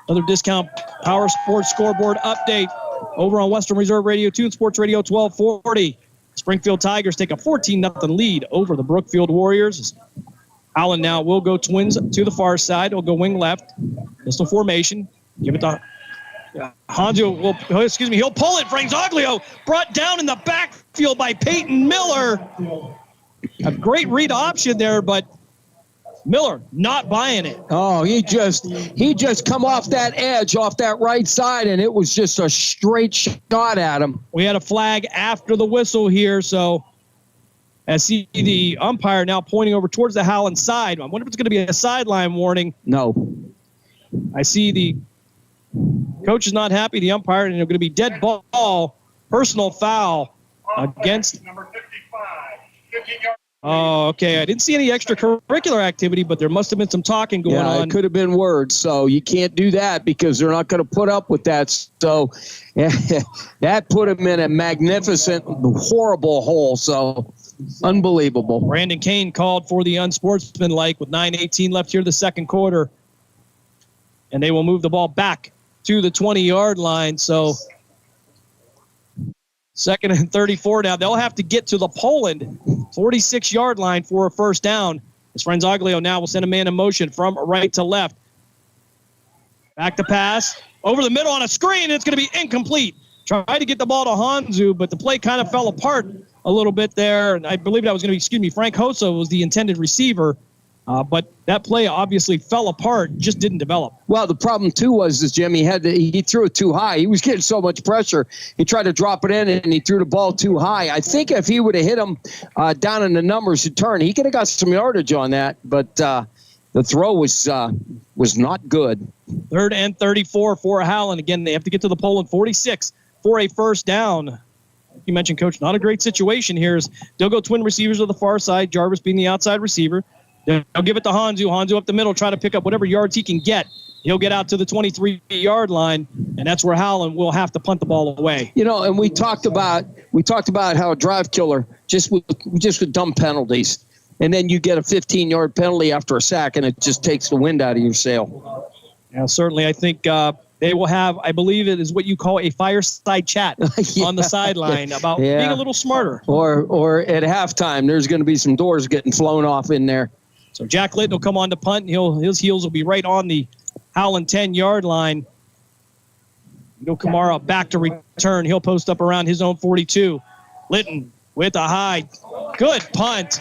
Another Discount Power Sports scoreboard update over on Western Reserve Radio, Tune Sports Radio 1240. Springfield Tigers take a 14-0 lead over the Brookfield Warriors. Howland now will go twins to the far side. He'll go wing left. Pistol formation. Give it to Hanjo. He'll pull it. Franzoglio brought down in the backfield by Peyton Miller. A great read option there, but Miller not buying it. Oh, he just come off that edge, off that right side, and it was just a straight shot at him. We had a flag after the whistle here, so I see the umpire now pointing over towards the Howland side. I wonder if it's going to be a sideline warning. No. I see the coach is not happy, the umpire, and it's going to be dead ball, personal foul against number 55. 15 yards. Oh, okay. I didn't see any extracurricular activity, but there must have been some talking going on. It could have been words, so you can't do that because they're not going to put up with that. So that put him in a magnificent, horrible hole. So unbelievable. Brandon Kane called for the unsportsmanlike with 9:18 left here in the second quarter. And they will move the ball back to the 20-yard line. So second and 34 now. They'll have to get to the Poland 46-yard line for a first down. As Franzoglio now will send a man in motion from right to left. Back to pass. Over the middle on a screen. It's going to be incomplete. Tried to get the ball to Hanzu, but the play kind of fell apart a little bit there. And I believe that was going to be, Frank Hosa was the intended receiver. But that play obviously fell apart, just didn't develop. Well, the problem, too, was Jim, he threw it too high. He was getting so much pressure. He tried to drop it in, and he threw the ball too high. I think if he would have hit him down in the numbers return, he could have got some yardage on that. But the throw was not good. Third and 34 for Howland. Again, they have to get to the Poland 46 for a first down. You mentioned, Coach, not a great situation here. They'll go twin receivers to the far side, Jarvis being the outside receiver. They'll give it to Hanzu. Hanzu up the middle, try to pick up whatever yards he can get. He'll get out to the 23-yard line, and that's where Howland will have to punt the ball away. And we talked about how a drive killer just with dumb penalties, and then you get a 15-yard penalty after a sack, and it just takes the wind out of your sail. Yeah, certainly. I think they will have, I believe it is what you call a fireside chat on the sideline about being a little smarter. Or at halftime, there's going to be some doors getting flown off in there. So Jack Litton will come on to punt. His heels will be right on the Howland 10-yard line. Kamara back to return. He'll post up around his own 42. Litton with a high. Good punt.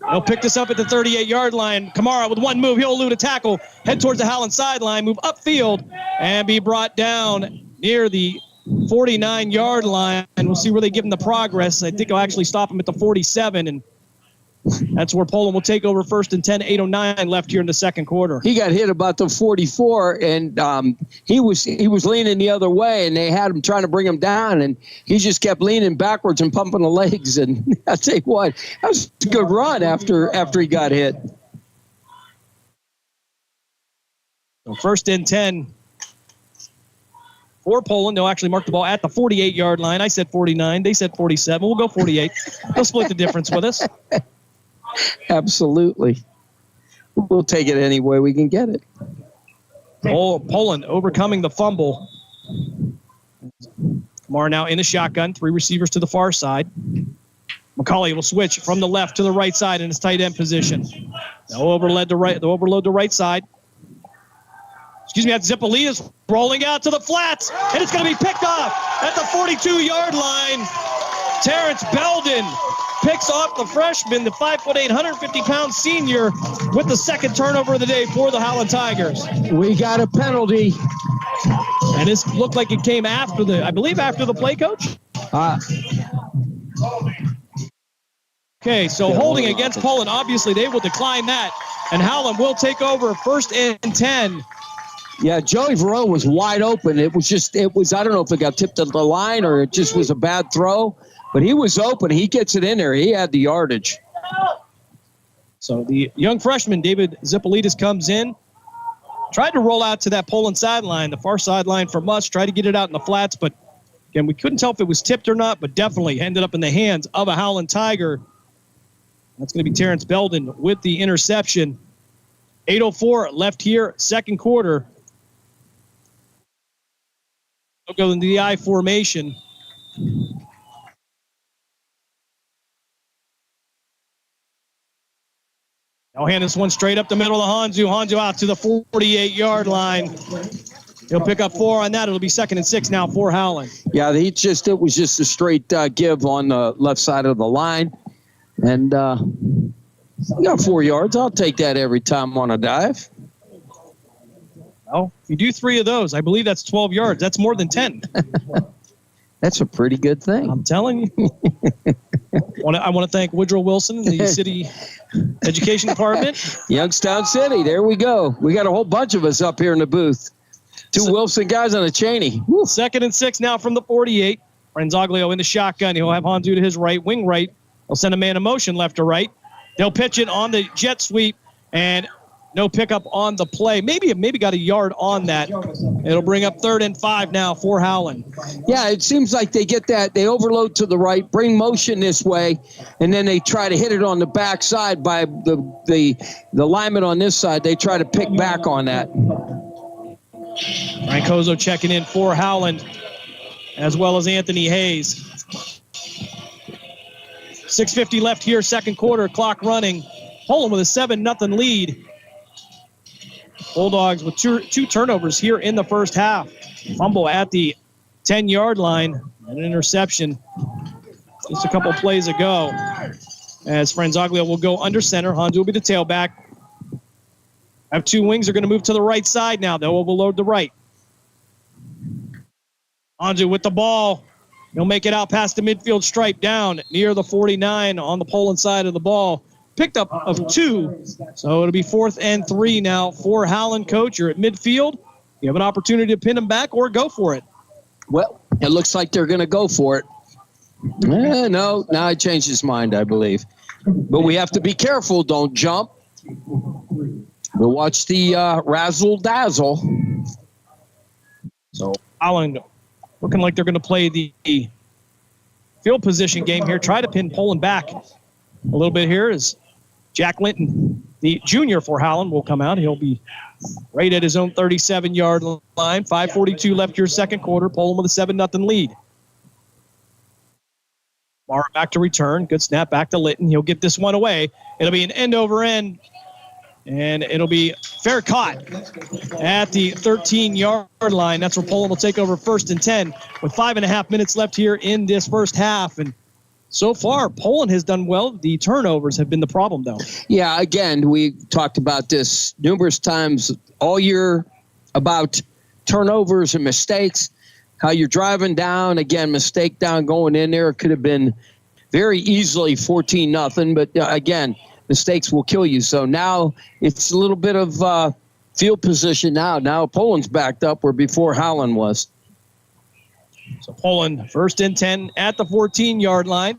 He'll pick this up at the 38-yard line. Kamara with one move. He'll elude a tackle. Head towards the Howland sideline. Move upfield and be brought down near the 49-yard line. And we'll see where they give him the progress. I think he'll actually stop him at the 47. And that's where Poland will take over first and 10, 8:09 left here in the second quarter. He got hit about the 44, and he was leaning the other way, and they had him trying to bring him down, and he just kept leaning backwards and pumping the legs. And I'll tell you what, that was a good run after he got hit. So first and 10 for Poland. They'll actually mark the ball at the 48-yard line. I said 49. They said 47. We'll go 48. They'll split the difference with us. Absolutely. We'll take it any way we can get it. Poland overcoming the fumble. Kamara now in the shotgun. Three receivers to the far side. McCauley will switch from the left to the right side in his tight end position. They'll overload the right side. That Zippolita's rolling out to the flats, and it's going to be picked off at the 42-yard line. Terrence Belden picks off the freshman, the 5'8", 150-pound senior, with the second turnover of the day for the Howland Tigers. We got a penalty. And this looked like it came after the play, Coach? Okay, so holding against Poland, obviously they will decline that, and Howland will take over first and 10. Yeah, Joey Verreau was wide open. It was I don't know if it got tipped to the line or it just was a bad throw, but he was open. He gets it in there. He had the yardage. So the young freshman, David Zippolitis, comes in. Tried to roll out to that Poland sideline, the far sideline from us. Tried to get it out in the flats, but again, we couldn't tell if it was tipped or not, but definitely ended up in the hands of a Howland Tiger. That's going to be Terrence Belden with the interception. 8:04 left here, second quarter. We'll go into the I formation. I'll hand this one straight up the middle of Hanzu. Hanzu out to the 48-yard line. He'll pick up 4 on that. It'll be 2nd and 6 now for Howland. Yeah, it was just a straight give on the left side of the line. And you got 4 yards. I'll take that every time on a dive. Well, if you do 3 of those, I believe that's 12 yards. That's more than 10. That's a pretty good thing. I'm telling you. I want to thank Woodrow Wilson, the city education department. Youngstown City, there we go. We got a whole bunch of us up here in the booth. 2 Wilson guys on a Cheney. Woo. 2nd and 6 now from the 48. Franzoglio in the shotgun. He'll have Hanzu to his right, wing right. He'll send a man in motion left to right. They'll pitch it on the jet sweep, and no pickup on the play. Maybe got a yard on that. It'll bring up 3rd and 5 now for Howland. Yeah, it seems like they get that. They overload to the right, bring motion this way, and then they try to hit it on the backside by the lineman on this side. They try to pick back on that. Francozo checking in for Howland, as well as Anthony Hayes. 6:50 left here, second quarter, clock running. Poland with a 7-0 lead. Bulldogs with two turnovers here in the first half. Fumble at the 10-yard line, an interception just a couple plays ago. As Franzoglio will go under center, Hanzu will be the tailback. Have 2 wings are going to move to the right side now. They'll overload the right. Hanzu with the ball. He'll make it out past the midfield stripe down near the 49 on the Poland side of the ball. Picked up of 2, so it'll be 4th and 3 now for Howland. Coach, you're at midfield. You have an opportunity to pin him back or go for it. Well, it looks like they're going to go for it. No, now he changed his mind, I believe. But we have to be careful. Don't jump. We'll watch the razzle-dazzle. So Howland looking like they're going to play the field position game here. Try to pin Poland back a little bit here as Jack Linton, the junior for Howland, will come out. He'll be right at his own 37-yard line. 5:42 left here, second quarter. Poland with a 7-0 lead. Mara back to return. Good snap back to Linton. He'll get this one away. It'll be an end-over-end, and it'll be fair caught at the 13-yard line. That's where Poland will take over 1st and 10 with 5.5 minutes left here in this first half. And so far, Poland has done well. The turnovers have been the problem, though. Yeah, again, we talked about this numerous times all year about turnovers and mistakes, how you're driving down. Again, mistake down going in there. It could have been very easily 14-0, but again, mistakes will kill you. So now it's a little bit of field position now. Now Poland's backed up where before Howland was. So Poland 1st and 10 at the 14-yard line.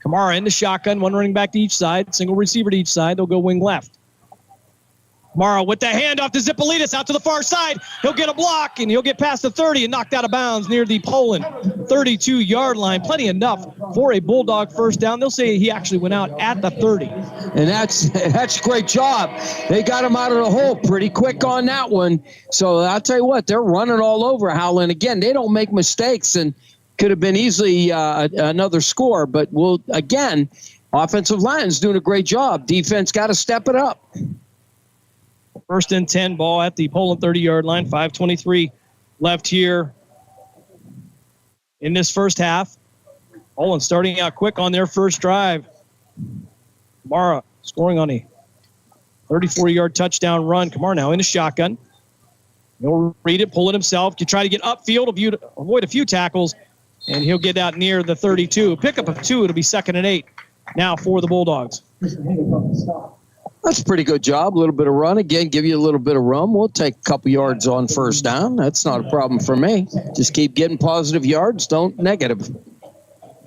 Kamara in the shotgun, 1 running back to each side, single receiver to each side. They'll go wing left. Kamara with the handoff to Zippolitis out to the far side. He'll get a block, and he'll get past the 30 and knocked out of bounds near the Poland 32-yard line. Plenty enough for a Bulldog first down. They'll say he actually went out at the 30. And that's a great job. They got him out of the hole pretty quick on that one. So I'll tell you what, they're running all over Howland. Again, they don't make mistakes, and could have been easily another score. But again, offensive line's doing a great job. Defense got to step it up. 1st and 10, ball at the Poland 30-yard line. 5:23 left here in this first half. Poland starting out quick on their first drive. Kamara scoring on a 34-yard touchdown run. Kamara now in a shotgun. He'll read it, pull it himself. You try to get upfield, avoid a few tackles, and he'll get out near the 32. Pickup of 2, it'll be 2nd and 8 now for the Bulldogs. That's a pretty good job. A little bit of run. Again, give you a little bit of room. We'll take a couple yards on first down. That's not a problem for me. Just keep getting positive yards. Don't negative.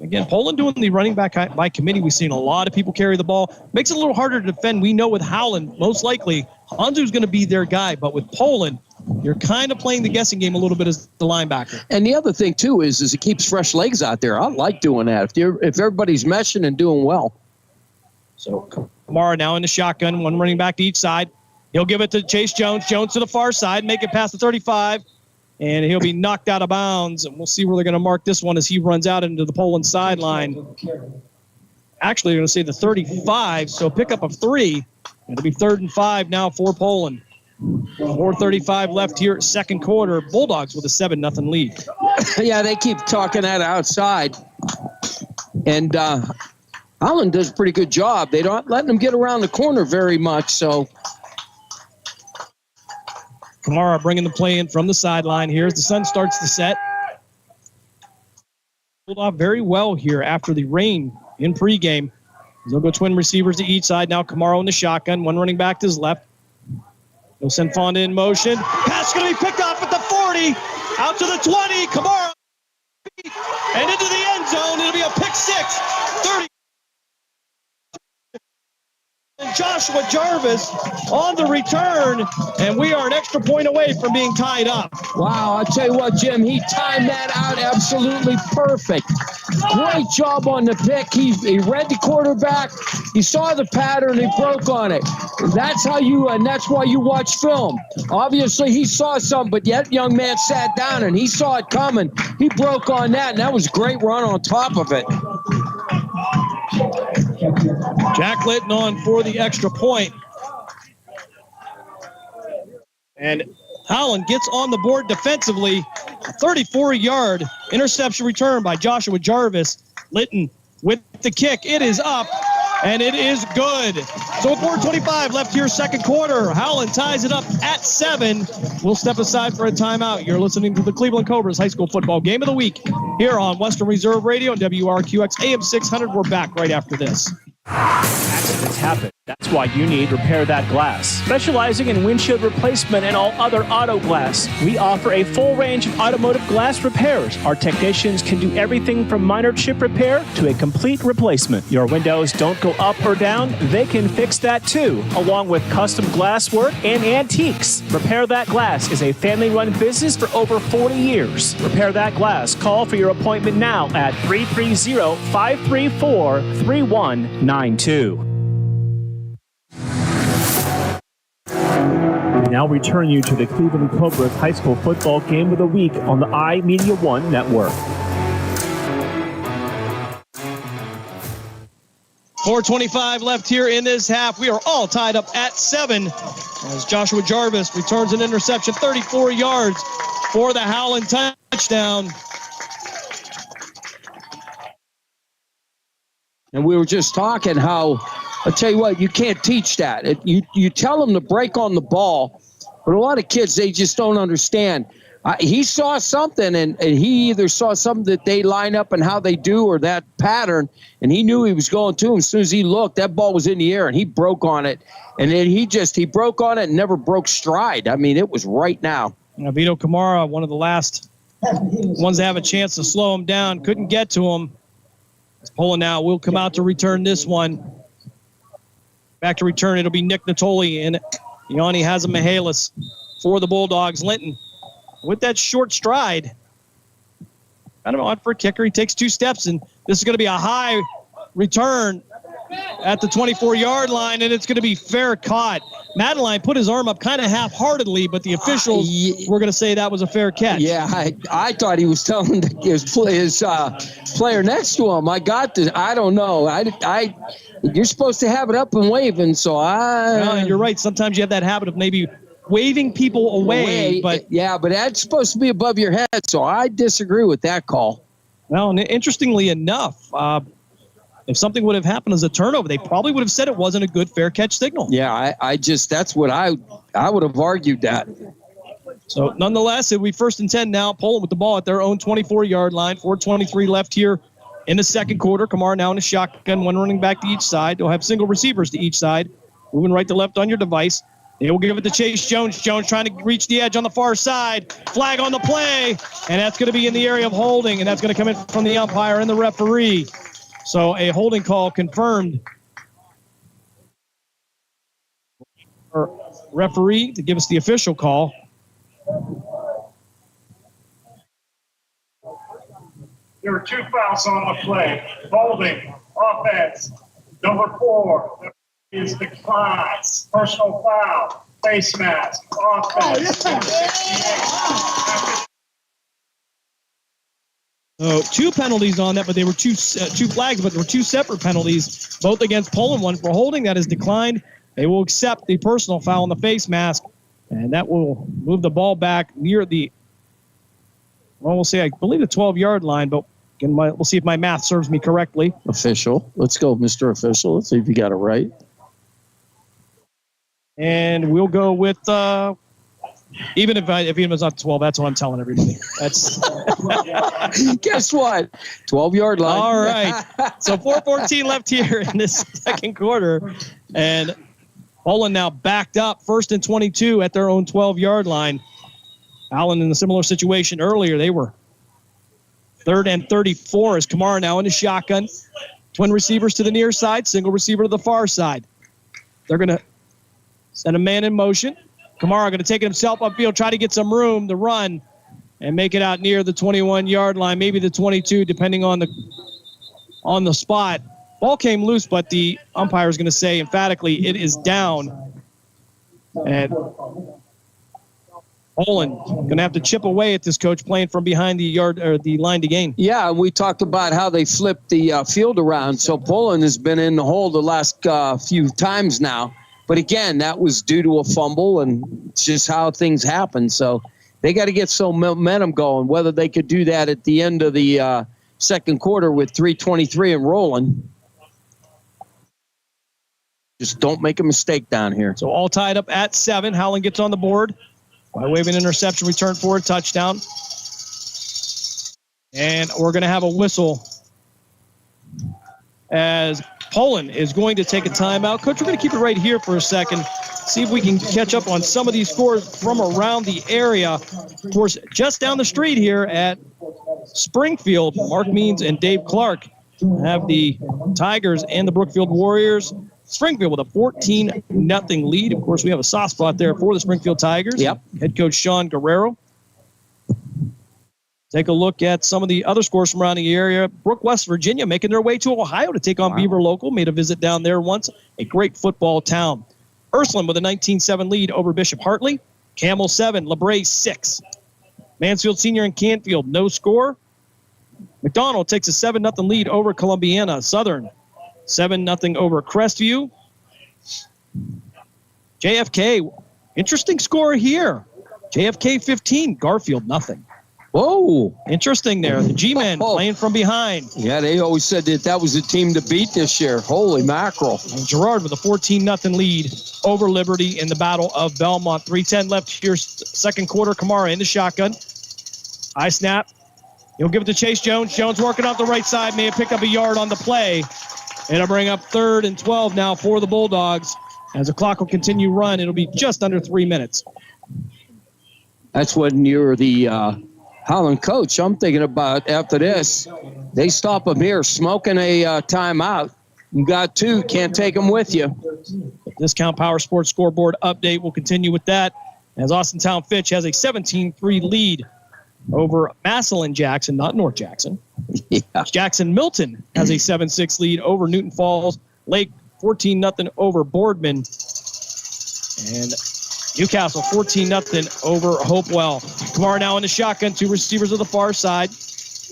Again, Poland doing the running back by committee. We've seen a lot of people carry the ball. Makes it a little harder to defend. We know with Howland, most likely, Hanzu's going to be their guy. But with Poland, you're kind of playing the guessing game a little bit as the linebacker. And the other thing, too, is it keeps fresh legs out there. I like doing that if everybody's meshing and doing well. So Kamara now in the shotgun, one running back to each side. He'll give it to Chase Jones. Jones to the far side, make it past the 35. And he'll be knocked out of bounds. And we'll see where they're going to mark this one as he runs out into the Poland sideline. Actually, they're going to say the 35, so pick up of 3. It'll be 3rd and 5 now for Poland. 4:35 left here, second quarter. Bulldogs with a 7-0 lead. Yeah, they keep talking that outside. And Holland does a pretty good job. They don't let them get around the corner very much, so... Kamara bringing the play in from the sideline here as the sun starts to set. Pulled off very well here after the rain in pregame. They'll go twin receivers to each side. Now Kamara in the shotgun. One running back to his left. They'll send Fonda in motion. Pass going to be picked off at the 40. Out to the 20. Kamara. And into the end zone. It'll be a pick 6. 30. And Joshua Jarvis on the return, and we are an extra point away from being tied up. Wow, I'll tell you what, Jim, he timed that out absolutely perfect. Great job on the pick. He read the quarterback. He saw the pattern. He broke on it. That's how and that's why you watch film. Obviously, he saw something, but that young man sat down and he saw it coming. He broke on that, and that was a great run on top of it. Jack Litton on for the extra point. And Howland gets on the board defensively. A 34-yard interception return by Joshua Jarvis. Litton with the kick. It is up, and it is good. So with 4:25 left here, second quarter, Howland ties it up at 7. We'll step aside for a timeout. You're listening to the Cleveland Cobras High School Football Game of the Week here on Western Reserve Radio and WRQX AM 600. We're back right after this. Accidents happen. That's why you need Repair That Glass. Specializing in windshield replacement and all other auto glass, we offer a full range of automotive glass repairs. Our technicians can do everything from minor chip repair to a complete replacement. Your windows don't go up or down, they can fix that too, along with custom glass work and antiques. Repair That Glass is a family-run business for over 40 years. Repair That Glass. Call for your appointment now at 330-534-3192. We now return you to the Cleveland Cobras High School Football Game of the Week on the iMedia1 Network. 4:25 left here in this half. We are all tied up at 7 as Joshua Jarvis returns an interception, 34 yards for the Howland touchdown. And we were just talking how, I'll tell you what, you can't teach that. You tell them to break on the ball, but a lot of kids, they just don't understand. He saw something, and he either saw something that they line up and how they do or that pattern, and he knew he was going to him. As soon as he looked, that ball was in the air, and he broke on it. And then he broke on it and never broke stride. I mean, it was right now. Vito Kamara, one of the last ones to have a chance to slow him down, couldn't get to him. Poland now will come out to return this one. Back to return, it'll be Nick Natoli and Yanni Hazemihalis for the Bulldogs. Linton with that short stride. Kind of odd for a kicker. He takes 2 steps, and this is going to be a high return at the 24-yard line, and it's going to be fair caught. Madeline put his arm up kind of half-heartedly, but the officials were going to say that was a fair catch. Yeah, I thought he was telling his player next to him, I got this. I don't know. You're supposed to have it up and waving, so you're right. Sometimes you have that habit of maybe waving people away. But that's supposed to be above your head, so I disagree with that call. Well, and interestingly enough, if something would have happened as a turnover, they probably would have said it wasn't a good fair catch signal. Yeah, that's what I would have argued that. So nonetheless, it'll be 1st and 10 now. Poland with the ball at their own 24-yard line. 4:23 left here in the second quarter. Kamara now in a shotgun, one running back to each side. They'll have single receivers to each side. Moving right to left on your device. They will give it to Chase Jones. Jones trying to reach the edge on the far side. Flag on the play, and that's going to be in the area of holding, and that's going to come in from the umpire and the referee. So a holding call confirmed. Our referee to give us the official call. There were 2 fouls on the play. Holding, offense. Number 4 is declined. Personal foul, face mask, offense. So 2 penalties on that, but they were two flags, but there were 2 separate penalties, both against Poland. One for holding, that is declined. They will accept the personal foul on the face mask, and that will move the ball back near the, well, we'll say, I believe the 12-yard line, but again, we'll see if my math serves me correctly. Official. Let's go, Mr. Official. Let's see if you got it right. And we'll go with, even if it's not 12, that's what I'm telling everybody. That's Guess what? 12-yard line. all right. So 4:14 left here in this second quarter, and Poland now backed up, 1st and 22 at their own 12-yard line. Allen in a similar situation earlier. They were 3rd and 34 as Kamara now in the shotgun. Twin receivers to the near side, single receiver to the far side. They're going to send a man in motion. Kamara going to take it himself upfield, try to get some room to run and make it out near the 21-yard line, maybe the 22, depending on the spot. Ball came loose, but the umpire is going to say emphatically it is down. And Poland going to have to chip away at this, coach, playing from behind the yard or the line to gain. Yeah, we talked about how they flipped the field around. So Poland has been in the hole the last few times now. But again, that was due to a fumble, and it's just how things happen. So they got to get some momentum going. Whether they could do that at the end of the second quarter with 3:23 and rolling. Just don't make a mistake down here. So all tied up at 7. Howland gets on the board by way of an interception, return for a touchdown. And we're going to have a whistle as Poland is going to take a timeout. Coach, we're going to keep it right here for a second, see if we can catch up on some of these scores from around the area. Of course, just down the street here at Springfield, Mark Means and Dave Clark have the Tigers and the Brookfield Warriors. Springfield with a 14-0 lead. Of course, we have a soft spot there for the Springfield Tigers. Yep. Head coach Sean Guerrero. Take a look at some of the other scores from around the area. Brook, West Virginia, making their way to Ohio to take on Beaver Local. Made a visit down there once. A great football town. Ursuline with a 19-7 lead over Bishop Hartley. Camel 7, LeBray 6. Mansfield Senior and Canfield, no score. McDonald takes a 7-0 lead over Columbiana. Southern 7-0 over Crestview. JFK, interesting score here. JFK 15, Garfield nothing. Whoa. Interesting there. The G-Men playing from behind. Yeah, they always said that was the team to beat this year. Holy mackerel. And Girard with a 14-0 lead over Liberty in the Battle of Belmont. 3:10 left here, second quarter. Kamara in the shotgun. High snap. He'll give it to Chase Jones. Jones working off the right side. May have picked up a yard on the play. It'll bring up 3rd and 12 now for the Bulldogs. As the clock will continue run, it'll be just under 3 minutes. That's when you're the Holland coach. I'm thinking about after this, they stop them here smoking a timeout. You got 2, can't take them with you. Discount Power Sports scoreboard update will continue with that as Austintown Fitch has a 17-3 lead over Massillon Jackson, not North Jackson. Yeah. Jackson Milton has a 7-6 lead over Newton Falls. Lake 14-0 over Boardman. And Newcastle 14-0 over Hopewell. Kamara now in the shotgun, 2 receivers to the far side.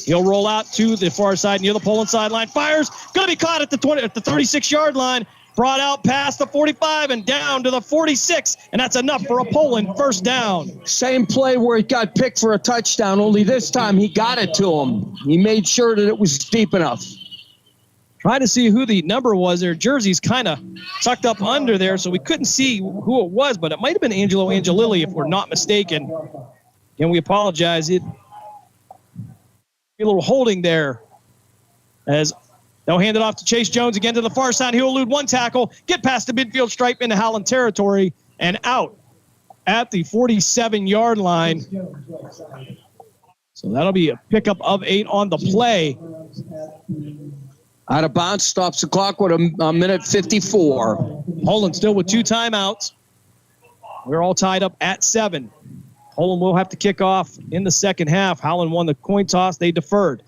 He'll roll out to the far side near the Poland sideline. Fires, going to be caught at the 36-yard line. Brought out past the 45 and down to the 46, and that's enough for a Poland first down. Same play where he got picked for a touchdown, only this time he got it to him. He made sure that it was deep enough. Trying to see who the number was. Their jersey's kind of tucked up under there, so we couldn't see who it was, but it might have been Angelo Angelilli if we're not mistaken. And we apologize. It a little holding there as they'll hand it off to Chase Jones again to the far side. He'll elude one tackle, get past the midfield stripe into Howland territory, and out at the 47-yard line. So that'll be a pickup of 8 on the play. Out of bounds, stops the clock with a minute 54. Poland still with 2 timeouts. We're all tied up at 7. Poland will have to kick off in the second half. Howland won the coin toss. They deferred.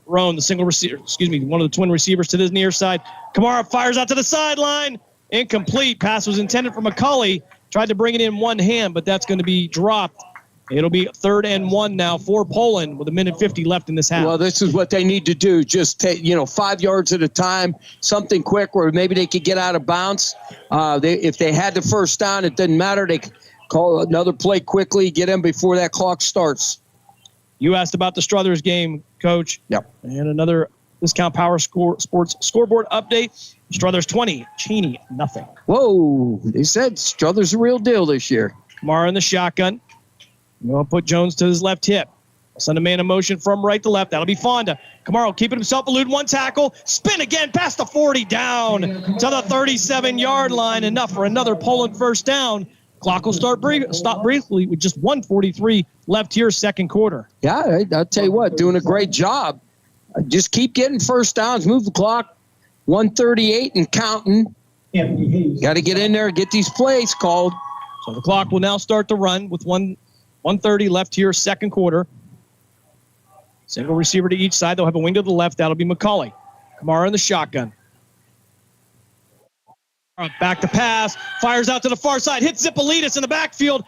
Roan, the single receiver, one of the twin receivers to the near side. Kamara fires out to the sideline. Incomplete. Pass was intended for McCulley. Tried to bring it in one hand, but that's going to be dropped. It'll be 3rd and 1 now for Poland with a minute 50 left in this half. Well, this is what they need to do. Just take, 5 yards at a time, something quick where maybe they could get out of bounds. If they had the first down, it didn't matter. They could call another play quickly, get in before that clock starts. You asked about the Struthers game, Coach. Yep. And another Discount Power Sports scoreboard update. Struthers 20, Cheney nothing. Whoa, they said Struthers the real deal this year. Kamara in the shotgun. We'll put Jones to his left hip. Send a man in motion from right to left. That'll be Fonda. Kamara keeping himself elude, 1 tackle. Spin again past the 40, down to the 37-yard line. Enough for another Poland first down. Clock will stop briefly with just 1:43 left here, second quarter. Yeah, I'll tell you what, doing a great job. Just keep getting first downs, move the clock. 138 and counting. Got to get in there and get these plays called. So the clock will now start to run with 1:30 left here, second quarter. Single receiver to each side. They'll have a wing to the left. That'll be McCulley. Kamara in the shotgun. Back to pass. Fires out to the far side. Hits Zipolidis in the backfield.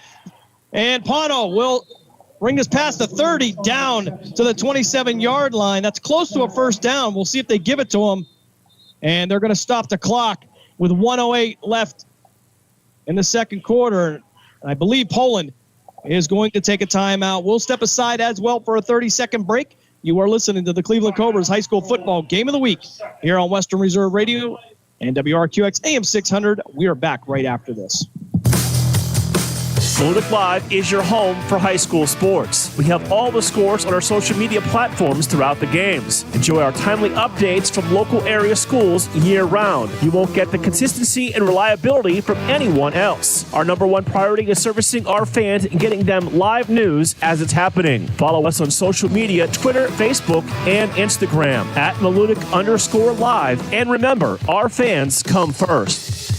And Pano will bring this past the 30 down to the 27-yard line. That's close to a first down. We'll see if they give it to him. And they're going to stop the clock with 1:08 left in the second quarter. I believe Poland is going to take a timeout. We'll step aside as well for a 30-second break. You are listening to the Cleveland Cobras High School Football Game of the Week here on Western Reserve Radio and WRQX AM 600. We are back right after this. Meludic Live is your home for high school sports. We have all the scores on our social media platforms throughout the games. Enjoy our timely updates from local area schools year-round. You won't get the consistency and reliability from anyone else. Our number one priority is servicing our fans and getting them live news as it's happening. Follow us on social media, Twitter, Facebook, and Instagram at Meludic_Live. And remember, our fans come first.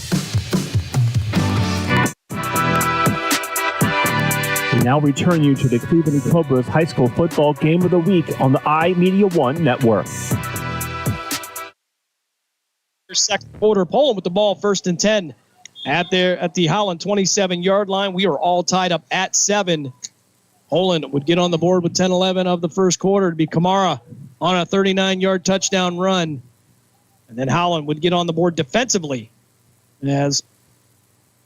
We now return you to the Cleveland Cobras High School Football Game of the Week on the iMeda1 Network. Second quarter, Poland with the ball, 1st and 10 at the Howland 27-yard line. We are all tied up at 7. Poland would get on the board with 10-11 of the first quarter to be Kamara on a 39-yard touchdown run. And then Howland would get on the board defensively as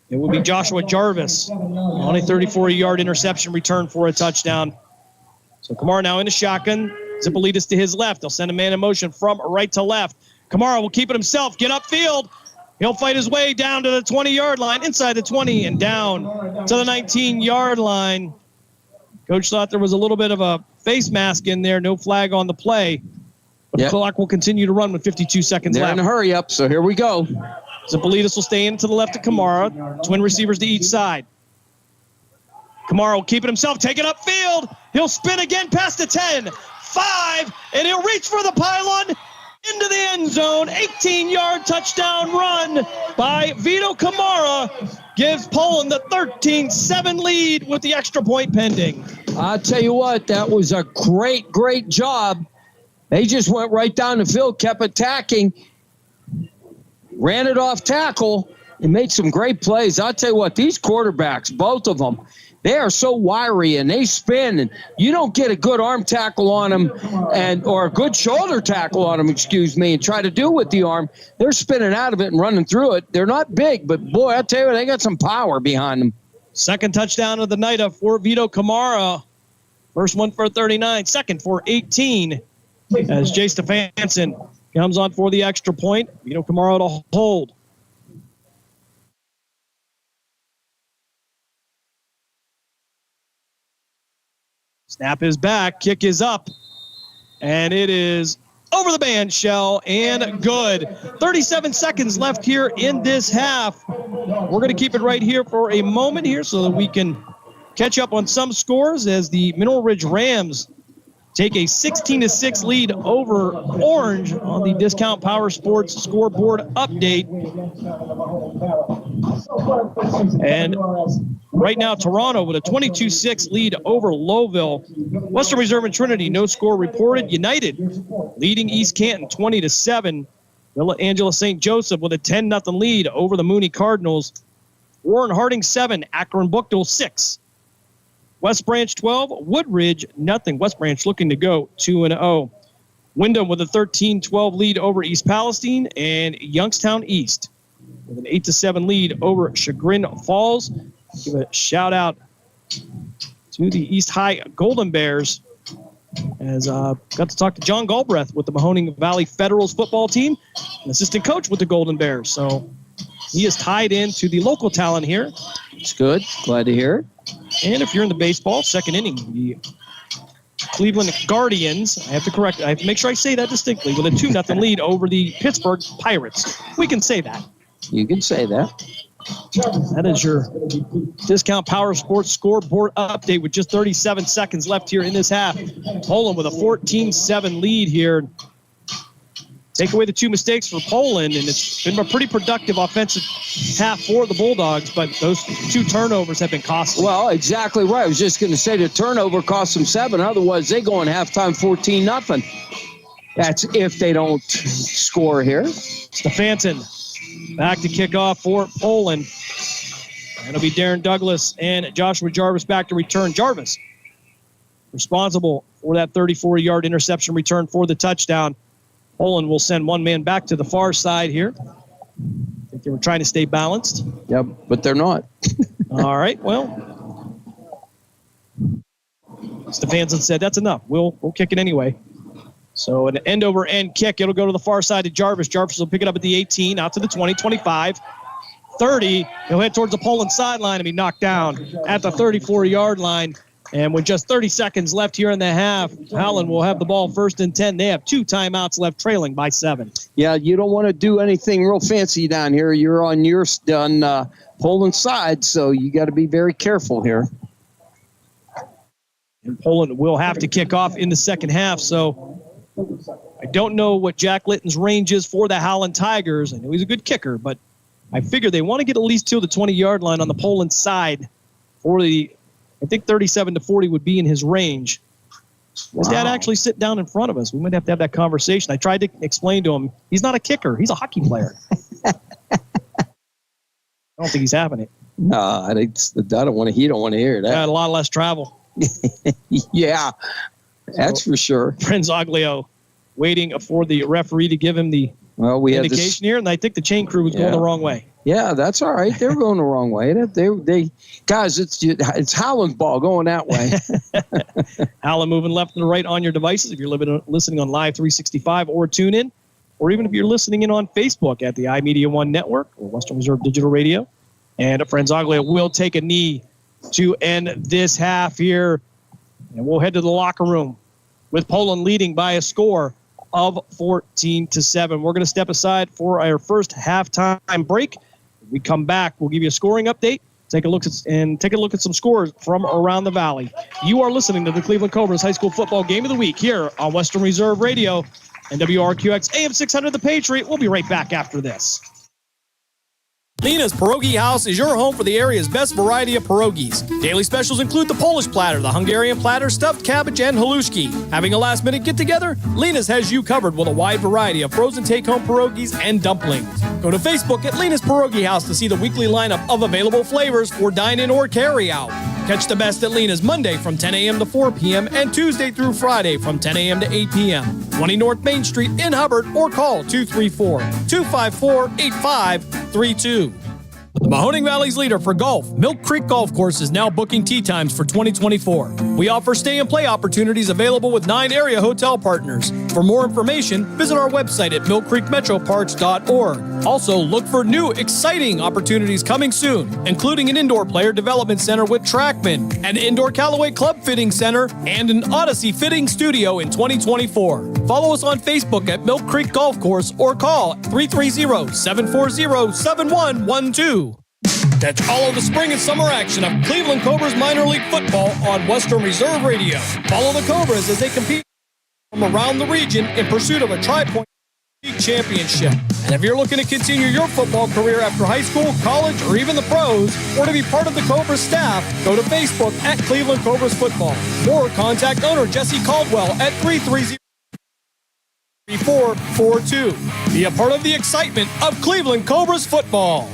it would be Joshua Jarvis on a 34-yard interception return for a touchdown. So Kamara now in the shotgun. Zipolidis to his left. They'll send a man in motion from right to left. Kamara will keep it himself, get upfield. He'll fight his way down to the 20-yard line, inside the 20 and down to the 19-yard line. Coach thought there was a little bit of a face mask in there. No flag on the play. But the clock will continue to run with 52 seconds left. They're in a hurry up, so here we go. Zipolidis will stay in to the left of Kamara. Twin receivers to each side. Kamara will keep it himself, take it upfield. He'll spin again past the 10, 5, and he'll reach for the pylon into the end zone. 18-yard touchdown run by Vito Kamara gives Poland the 13-7 lead with the extra point pending. I'll tell you what, that was a great job. They just went right down the field, kept attacking, ran it off tackle, and made some great plays. I'll tell you what, these quarterbacks, both of them, they are so wiry and they spin, and you don't get a good arm tackle on them or a good shoulder tackle on them, and try to do with the arm. They're spinning out of it and running through it. They're not big, but boy, I tell you what, they got some power behind them. Second touchdown of the night for Vito Kamara. First one for 39, second for 18 as Jay Stefanson comes on for the extra point. Vito Kamara to hold. Snap is back, kick is up, and it is over the band shell, and good. 37 seconds left here in this half. We're going to keep it right here for a moment here so that we can catch up on some scores as the Mineral Ridge Rams take a 16-6 lead over Orange on the Discount Power Sports scoreboard update. And right now, Toronto with a 22-6 lead over Lowville. Western Reserve and Trinity, no score reported. United leading East Canton 20-7. Villa Angela St. Joseph with a 10-0 lead over the Mooney Cardinals. Warren Harding 7, Akron Bookdale 6. West Branch 12, Woodridge nothing. West Branch looking to go 2-0. Wyndham with a 13-12 lead over East Palestine, and Youngstown East with an 8-7 lead over Chagrin Falls. Give a shout out to the East High Golden Bears, as got to talk to John Galbraith with the Mahoning Valley Federals football team, an assistant coach with the Golden Bears. So he is tied into the local talent here. It's good. Glad to hear it. And if you're in the baseball, second inning, the Cleveland Guardians, I have to make sure I say that distinctly, with a 2-0 lead over the Pittsburgh Pirates. We can say that. You can say that. That is your Discount Power Sports scoreboard update with just 37 seconds left here in this half. Poland with a 14-7 lead here. Take away the 2 mistakes for Poland, and it's been a pretty productive offensive half for the Bulldogs, but those 2 turnovers have been costly. Well, exactly right. I was just going to say the turnover cost them 7. Otherwise, they go in halftime 14-0. That's if they don't score here. Stefanson back to kick off for Poland. It'll be Darren Douglas and Joshua Jarvis back to return. Jarvis responsible for that 34-yard interception return for the touchdown. Poland will send one man back to the far side here. I think they were trying to stay balanced. Yep, but they're not. All right, well, Stefanson said that's enough. We'll kick it anyway. So an end-over-end kick. It'll go to the far side to Jarvis. Jarvis will pick it up at the 18, out to the 20, 25, 30. He'll head towards the Poland sideline and be knocked down at the 34-yard line. And with just 30 seconds left here in the half, Howland will have the ball 1st and 10. They have 2 timeouts left, trailing by 7. Yeah, you don't want to do anything real fancy down here. You're on Poland side, so you got to be very careful here. And Poland will have to kick off in the second half, so I don't know what Jack Litton's range is for the Howland Tigers. I know he's a good kicker, but I figure they want to get at least to the 20-yard line on the Poland side for the, I think 37-40 would be in his range. His dad actually sit down in front of us. We might have to have that conversation. I tried to explain to him, he's not a kicker. He's a hockey player. I don't think he's having it. No, I don't want to. He don't want to hear that. Got a lot less travel. Yeah, that's for sure. Franzoglio waiting for the referee to give him the indication here, and I think the chain crew was going the wrong way. Yeah, that's all right. They're going the wrong way. They guys, it's Howland's ball going that way. Howland moving left and right on your devices if you're listening on Live 365 or TuneIn, or even if you're listening in on Facebook at the iMedia1 Network or Western Reserve Digital Radio. And Franzoglio will take a knee to end this half here. And we'll head to the locker room with Poland leading by a score of 14-7. We're going to step aside for our first halftime break. When we come back, we'll give you a scoring update. Take a look at some scores from around the valley. You are listening to the Cleveland Cobras High School Football Game of the Week here on Western Reserve Radio and WRQX AM 600 The Patriot. We'll be right back after this. Lena's Pierogi House is your home for the area's best variety of pierogies. Daily specials include the Polish platter, the Hungarian platter, stuffed cabbage, and halushki. Having a last-minute get-together? Lena's has you covered with a wide variety of frozen take-home pierogies and dumplings. Go to Facebook at Lena's Pierogi House to see the weekly lineup of available flavors for dine-in or carry-out. Catch the best at Lena's Monday from 10 a.m. to 4 p.m. and Tuesday through Friday from 10 a.m. to 8 p.m. 20 North Main Street in Hubbard, or call 234-254-8532. Mahoning Valley's leader for golf, Milk Creek Golf Course is now booking tee times for 2024. We offer stay and play opportunities available with 9 area hotel partners. For more information, visit our website at millcreekmetroparks.org. Also, look for new, exciting opportunities coming soon, including an indoor player development center with Trackman, an indoor Callaway Club Fitting Center, and an Odyssey Fitting Studio in 2024. Follow us on Facebook at Milk Creek Golf Course or call 330-740-7112. Catch all of the spring and summer action of Cleveland Cobras minor league football on Western Reserve Radio. Follow the Cobras as they compete from around the region in pursuit of a Tri-Point League championship. And if you're looking to continue your football career after high school, college, or even the pros, or to be part of the Cobras staff, go to Facebook at Cleveland Cobras Football or contact owner Jesse Caldwell at 330-3442. Be a part of the excitement of Cleveland Cobras football.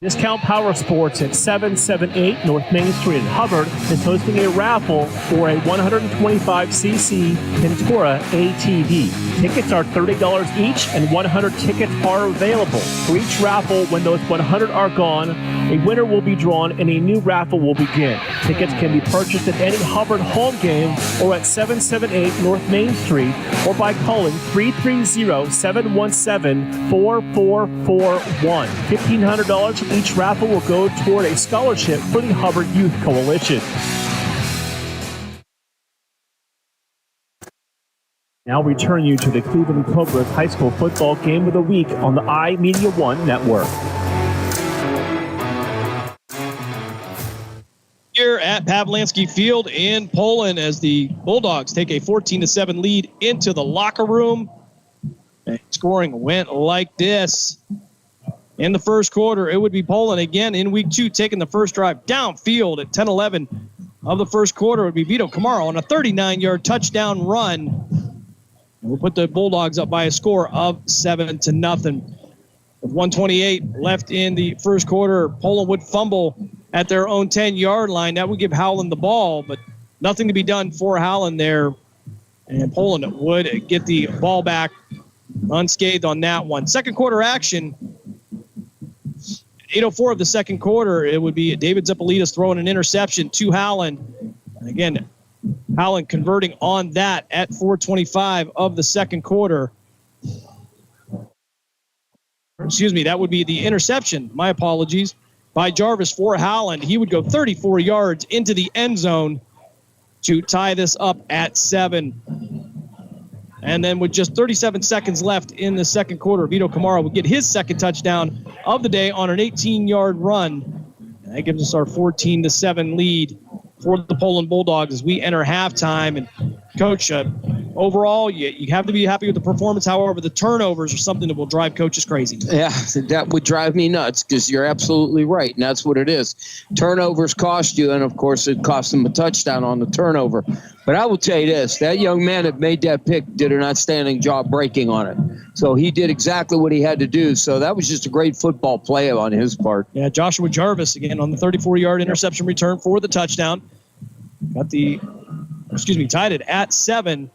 Discount Power Sports at 778 North Main Street in Hubbard is hosting a raffle for a 125cc Pintura ATV. Tickets are $30 each and 100 tickets are available. For each raffle, when those 100 are gone, a winner will be drawn and a new raffle will begin. Tickets can be purchased at any Hubbard home game or at 778 North Main Street or by calling 330-717-4441. $1,500 from each raffle will go toward a scholarship for the Hubbard Youth Coalition. Now return you to the Cleveland Cobras High School Football Game of the Week on the iMeda1 Network. Here at Pavlansky Field in Poland as the Bulldogs take a 14-7 lead into the locker room. And scoring went like this. In the first quarter, it would be Poland again in week 2 taking the first drive downfield at 10-11 of the first quarter. It would be Vito Camaro on a 39-yard touchdown run. We'll put the Bulldogs up by a score of 7-0. With 1:28 left in the first quarter, Poland would fumble at their own 10-yard line. That would give Howland the ball, but nothing to be done for Howland there. And Poland would get the ball back unscathed on that one. Second quarter action. 8:04 of the second quarter, it would be David Zippolitas throwing an interception to Howland. And again, Howland converting on that at 4:25 of the second quarter. Excuse me, that would be the interception. My apologies. By Jarvis for Howland. He would go 34 yards into the end zone to tie this up at 7. And then with just 37 seconds left in the second quarter, Vito Camaro would get his second touchdown of the day on an 18-yard run. And that gives us our 14-7 lead for the Poland Bulldogs as we enter halftime. And Coach, overall, you have to be happy with the performance. However, the turnovers are something that will drive coaches crazy. Yeah, that would drive me nuts because you're absolutely right, and that's what it is. Turnovers cost you, and, of course, it cost them a touchdown on the turnover. But I will tell you this, that young man that made that pick did an outstanding job breaking on it. So he did exactly what he had to do. So that was just a great football play on his part. Yeah, Joshua Jarvis, again, on the 34-yard interception return for the touchdown. Tied it at 7.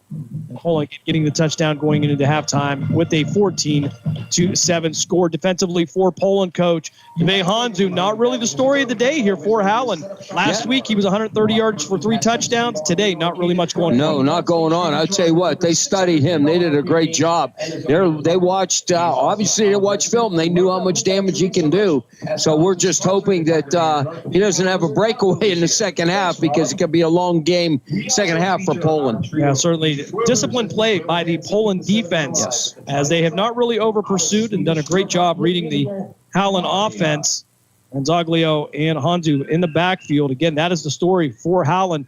And Poland getting the touchdown going into the halftime with a 14-7 score defensively for Poland coach. Dave Hanzu, not really the story of the day here for Howland. Last week, he was 130 yards for 3 touchdowns. Today, not really much going on. No, not going on. I'll tell you what, they studied him. They did a great job. They watched, obviously, they watched film. They knew how much damage he can do. So we're just hoping that he doesn't have a breakaway in the second half because it could be a long game second half for Poland. Yeah, certainly. Disciplined play by the Poland defense, as they have not really over-pursued and done a great job reading the Howland offense. And Zaglio and Hanzu in the backfield. Again, that is the story for Howland.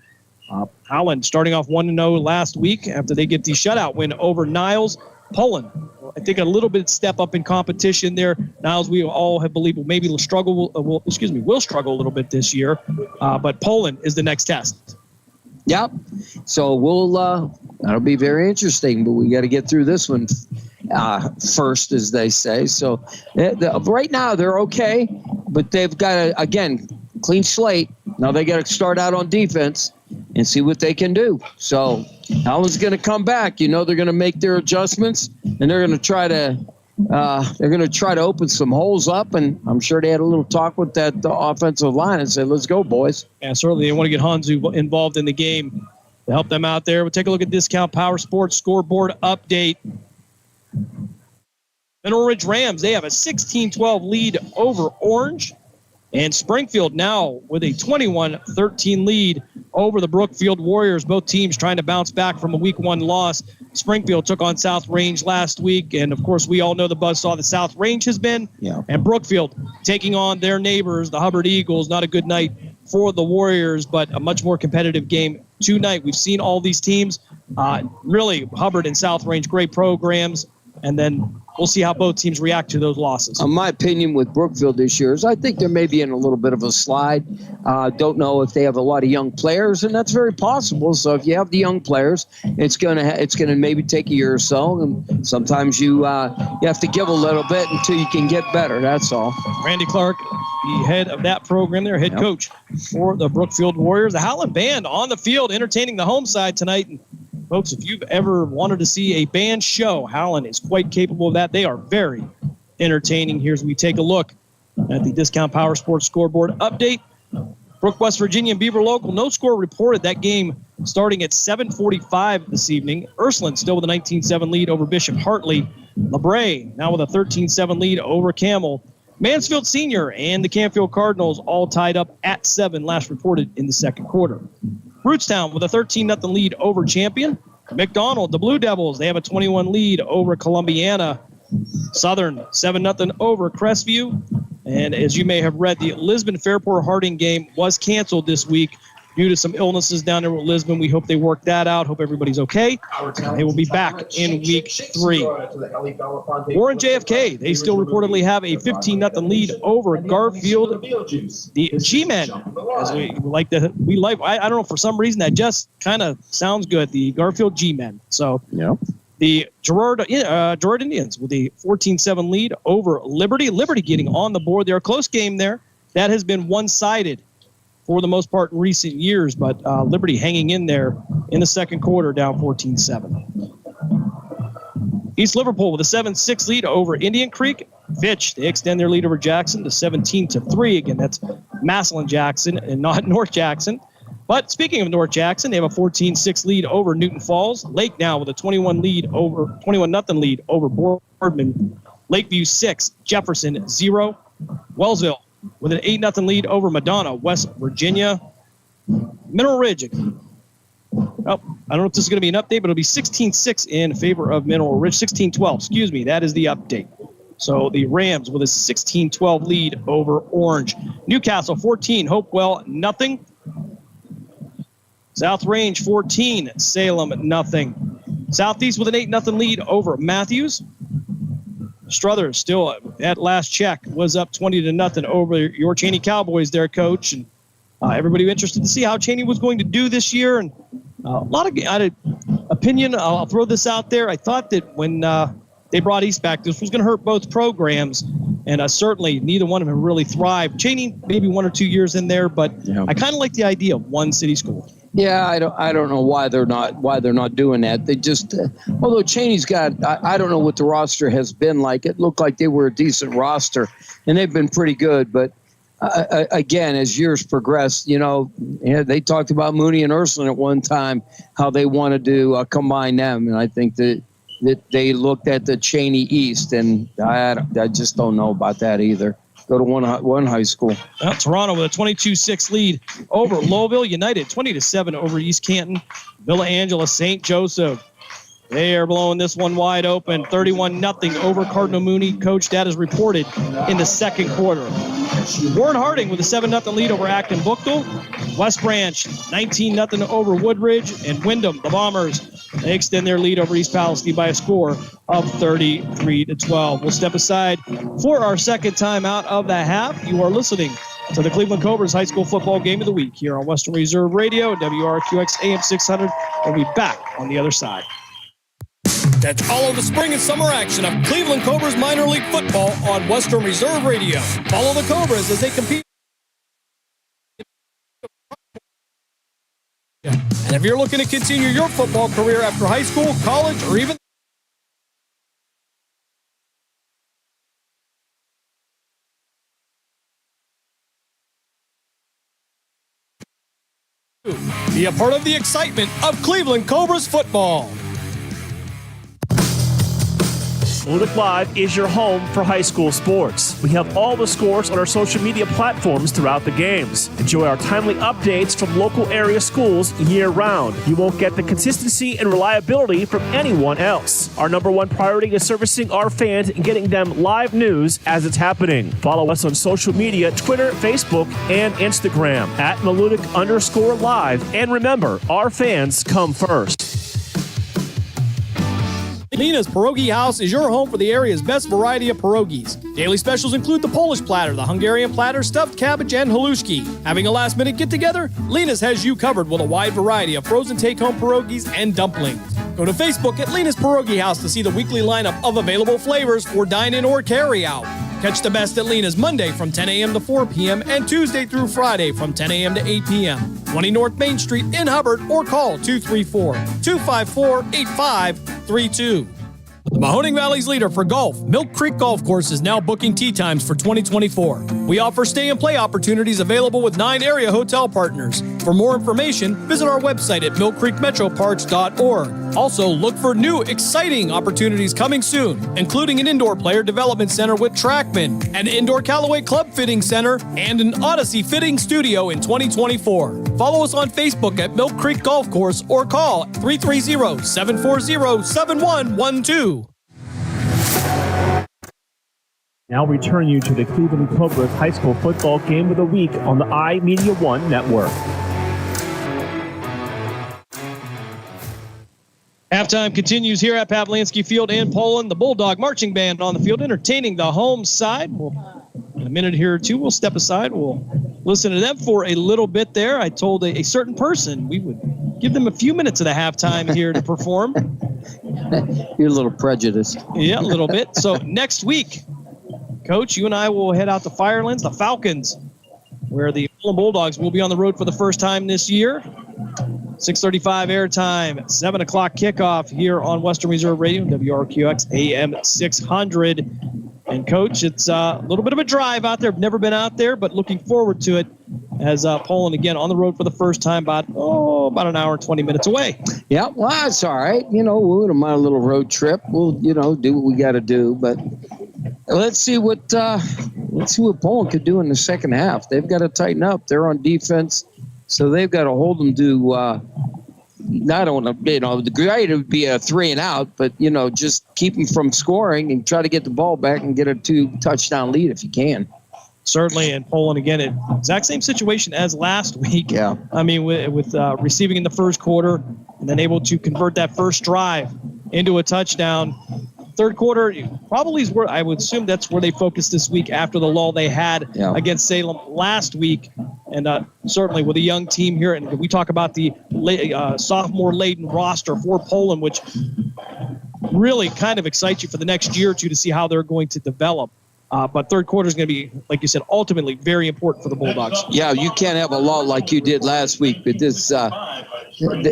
Howland starting off 1-0 last week after they get the shutout win over Niles. Poland, I think a little bit step up in competition there. Niles, we all have believed will struggle a little bit this year. But Poland is the next test. Yep. So that'll be very interesting, but we got to get through this one first, as they say. So right now they're okay, but they've got again, clean slate. Now they got to start out on defense and see what they can do. So Howland's going to come back. They're going to make their adjustments, and they're going to try to they're going to try to open some holes up, and I'm sure they had a little talk with that offensive line and said, let's go, boys. Yeah, certainly they want to get Hanzu involved in the game to help them out there. We'll take a look at Discount Power Sports scoreboard update. Mineral Ridge Rams, they have a 16-12 lead over Orange. And Springfield now with a 21-13 lead over the Brookfield Warriors. Both teams trying to bounce back from a week 1 loss. Springfield took on South Range last week. And, of course, we all know the buzzsaw that South Range has been. Yeah. And Brookfield taking on their neighbors, the Hubbard Eagles. Not a good night for the Warriors, but a much more competitive game tonight. We've seen all these teams. Really, Hubbard and South Range, great programs. And then we'll see how both teams react to those losses. My opinion with Brookfield this year is I think they're maybe in a little bit of a slide. Don't know if they have a lot of young players, and that's very possible. So if you have the young players, it's gonna maybe take a year or so, and sometimes you have to give a little bit until you can get better. That's all. Randy Clark, the head of that program there, head coach for the Brookfield Warriors. The Howland Band on the field entertaining the home side tonight. And folks, if you've ever wanted to see a band show, Howland is quite capable of that. They are very entertaining. Here's we take a look at the Discount Power Sports scoreboard update. Brook, West Virginia and Beaver Local, no score reported. That game starting at 7:45 this evening. Ursuline still with a 19-7 lead over Bishop Hartley. LeBray now with a 13-7 lead over Camel. Mansfield Senior and the Canfield Cardinals all tied up at 7, last reported in the second quarter. Rootstown with a 13-0 lead over Champion. McDonald, the Blue Devils, they have a 21 lead over Columbiana. Southern, 7-0 over Crestview. And as you may have read, the Lisbon Fairport Harding game was canceled this week due to some illnesses down there with Lisbon. We hope they work that out. Hope everybody's okay. They will be back in week 3. Warren JFK, they still reportedly have a 15-0 lead over Garfield. The G-Men, as we like, I don't know, for some reason that just kind of sounds good. The Garfield G-Men. So the Girard Indians with a 14-7 lead over Liberty. Liberty getting on the board. They're a close game there. That has been one-sided for the most part in recent years, but Liberty hanging in there in the second quarter, down 14-7. East Liverpool with a 7-6 lead over Indian Creek. Fitch, they extend their lead over Jackson to 17-3. Again, that's Massillon Jackson and not North Jackson. But speaking of North Jackson, they have a 14-6 lead over Newton Falls. Lake now with a 21-0 lead over Boardman. Lakeview 6, Jefferson 0. Wellsville with an 8-0 lead over Madonna, West Virginia. Mineral Ridge. I don't know if this is going to be an update, but it'll be 16-6 in favor of Mineral Ridge. 16-12, excuse me. That is the update. So the Rams with a 16-12 lead over Orange. Newcastle 14, Hopewell nothing. South Range 14, Salem nothing. Southeast with an 8-0 lead over Matthews. Struthers still at last check was up 20-0 over your Cheney Cowboys there, Coach. And everybody interested to see how Cheney was going to do this year. And a lot of opinion. I'll throw this out there. I thought that when they brought East back, this was going to hurt both programs. And certainly neither one of them really thrived. Cheney maybe 1 or 2 years in there, but I kind of like the idea of one city school. Yeah, I don't know why they're not doing that. They just although Cheney's got I don't know what the roster has been like. It looked like they were a decent roster, and they've been pretty good. But again, as years progress, they talked about Mooney and Ursuline at one time how they wanted to combine them, and I think that they looked at the Cheney East, and I just don't know about that either. Go to one high school. Well, Toronto with a 22-6 lead over Lowville United, 20-7 over East Canton. Villa Angela St. Joseph, they are blowing this one wide open, 31-0 over Cardinal Mooney. Coach, that is reported in the second quarter. Warren Harding with a 7-0 lead over Acton Bookville. West Branch 19-0 over Woodridge, and Wyndham, the Bombers, they extend their lead over East Palestine by a score of 33-12. We'll step aside for our second time out of the half. You are listening to the Cleveland Cobras High School Football Game of the Week here on Western Reserve Radio, WRQX AM 600. We'll be back on the other side. Catch all of the spring and summer action of Cleveland Cobras minor league football on Western Reserve Radio. Follow the Cobras as they compete. And if you're looking to continue your football career after high school, college, or even Be a part of the excitement of Cleveland Cobras football. Ludic Live is your home for high school sports. We have all the scores on our social media platforms throughout the games. Enjoy our timely updates from local area schools year-round. You won't get the consistency and reliability from anyone else. Our number one priority is servicing our fans and getting them live news as it's happening. Follow us on social media, Twitter, Facebook, and Instagram at Maludic_live. And remember, our fans come first. Lena's Pierogi House is your home for the area's best variety of pierogies. Daily specials include the Polish platter, the Hungarian platter, stuffed cabbage, and halushki. Having a last-minute get-together? Lena's has you covered with a wide variety of frozen take-home pierogies and dumplings. Go to Facebook at Lena's Pierogi House to see the weekly lineup of available flavors for dine-in or carry-out. Catch the best at Lena's Monday from 10 a.m. to 4 p.m. and Tuesday through Friday from 10 a.m. to 8 p.m. 20 North Main Street in Hubbard, or call 234-254-8532. The Mahoning Valley's leader for golf, Milk Creek Golf Course, is now booking tee times for 2024. We offer stay and play opportunities available with 9 area hotel partners. For more information, visit our website at millcreekmetroparks.org. Also, look for new, exciting opportunities coming soon, including an indoor player development center with Trackman, an indoor Callaway club fitting center, and an Odyssey fitting studio in 2024. Follow us on Facebook at Milk Creek Golf Course or call 330-740-7112. Now return you to the Cleveland Cobras high school football game of the week on the iMeda1 network. Halftime continues here at Pavlansky Field in Poland. The Bulldog Marching Band on the field entertaining the home side. In a minute here or two, we'll step aside. We'll listen to them for a little bit there. I told a certain person we would give them a few minutes of the halftime here to perform. You're a little prejudiced. Yeah, a little bit. So next week, Coach, you and I will head out to Firelands, the Falcons, where the Bulldogs will be on the road for the first time this year. 6:35 airtime, 7 o'clock kickoff here on Western Reserve Radio, WRQX AM 600. And, Coach, it's a little bit of a drive out there. I've never been out there, but looking forward to it as Poland, again, on the road for the first time, about an hour and 20 minutes away. Yeah, well, that's all right. We wouldn't mind a little road trip. We'll, do what we got to do. But let's see what Poland could do in the second half. They've got to tighten up. They're on defense, so they've got to hold them to not on the great would be a 3 and out, but just keep them from scoring and try to get the ball back and get a 2-touchdown lead if you can. Certainly, and Poland again, exact same situation as last week. Yeah, I mean with receiving in the first quarter and then able to convert that first drive into a touchdown. Third quarter probably is where I would assume that's where they focused this week after the lull they had against Salem last week. And certainly with a young team here, and we talk about the sophomore-laden roster for Poland, which really kind of excites you for the next year or two to see how they're going to develop. But third quarter is going to be, like you said, ultimately very important for the Bulldogs. Yeah, you can't have a lull like you did last week, but this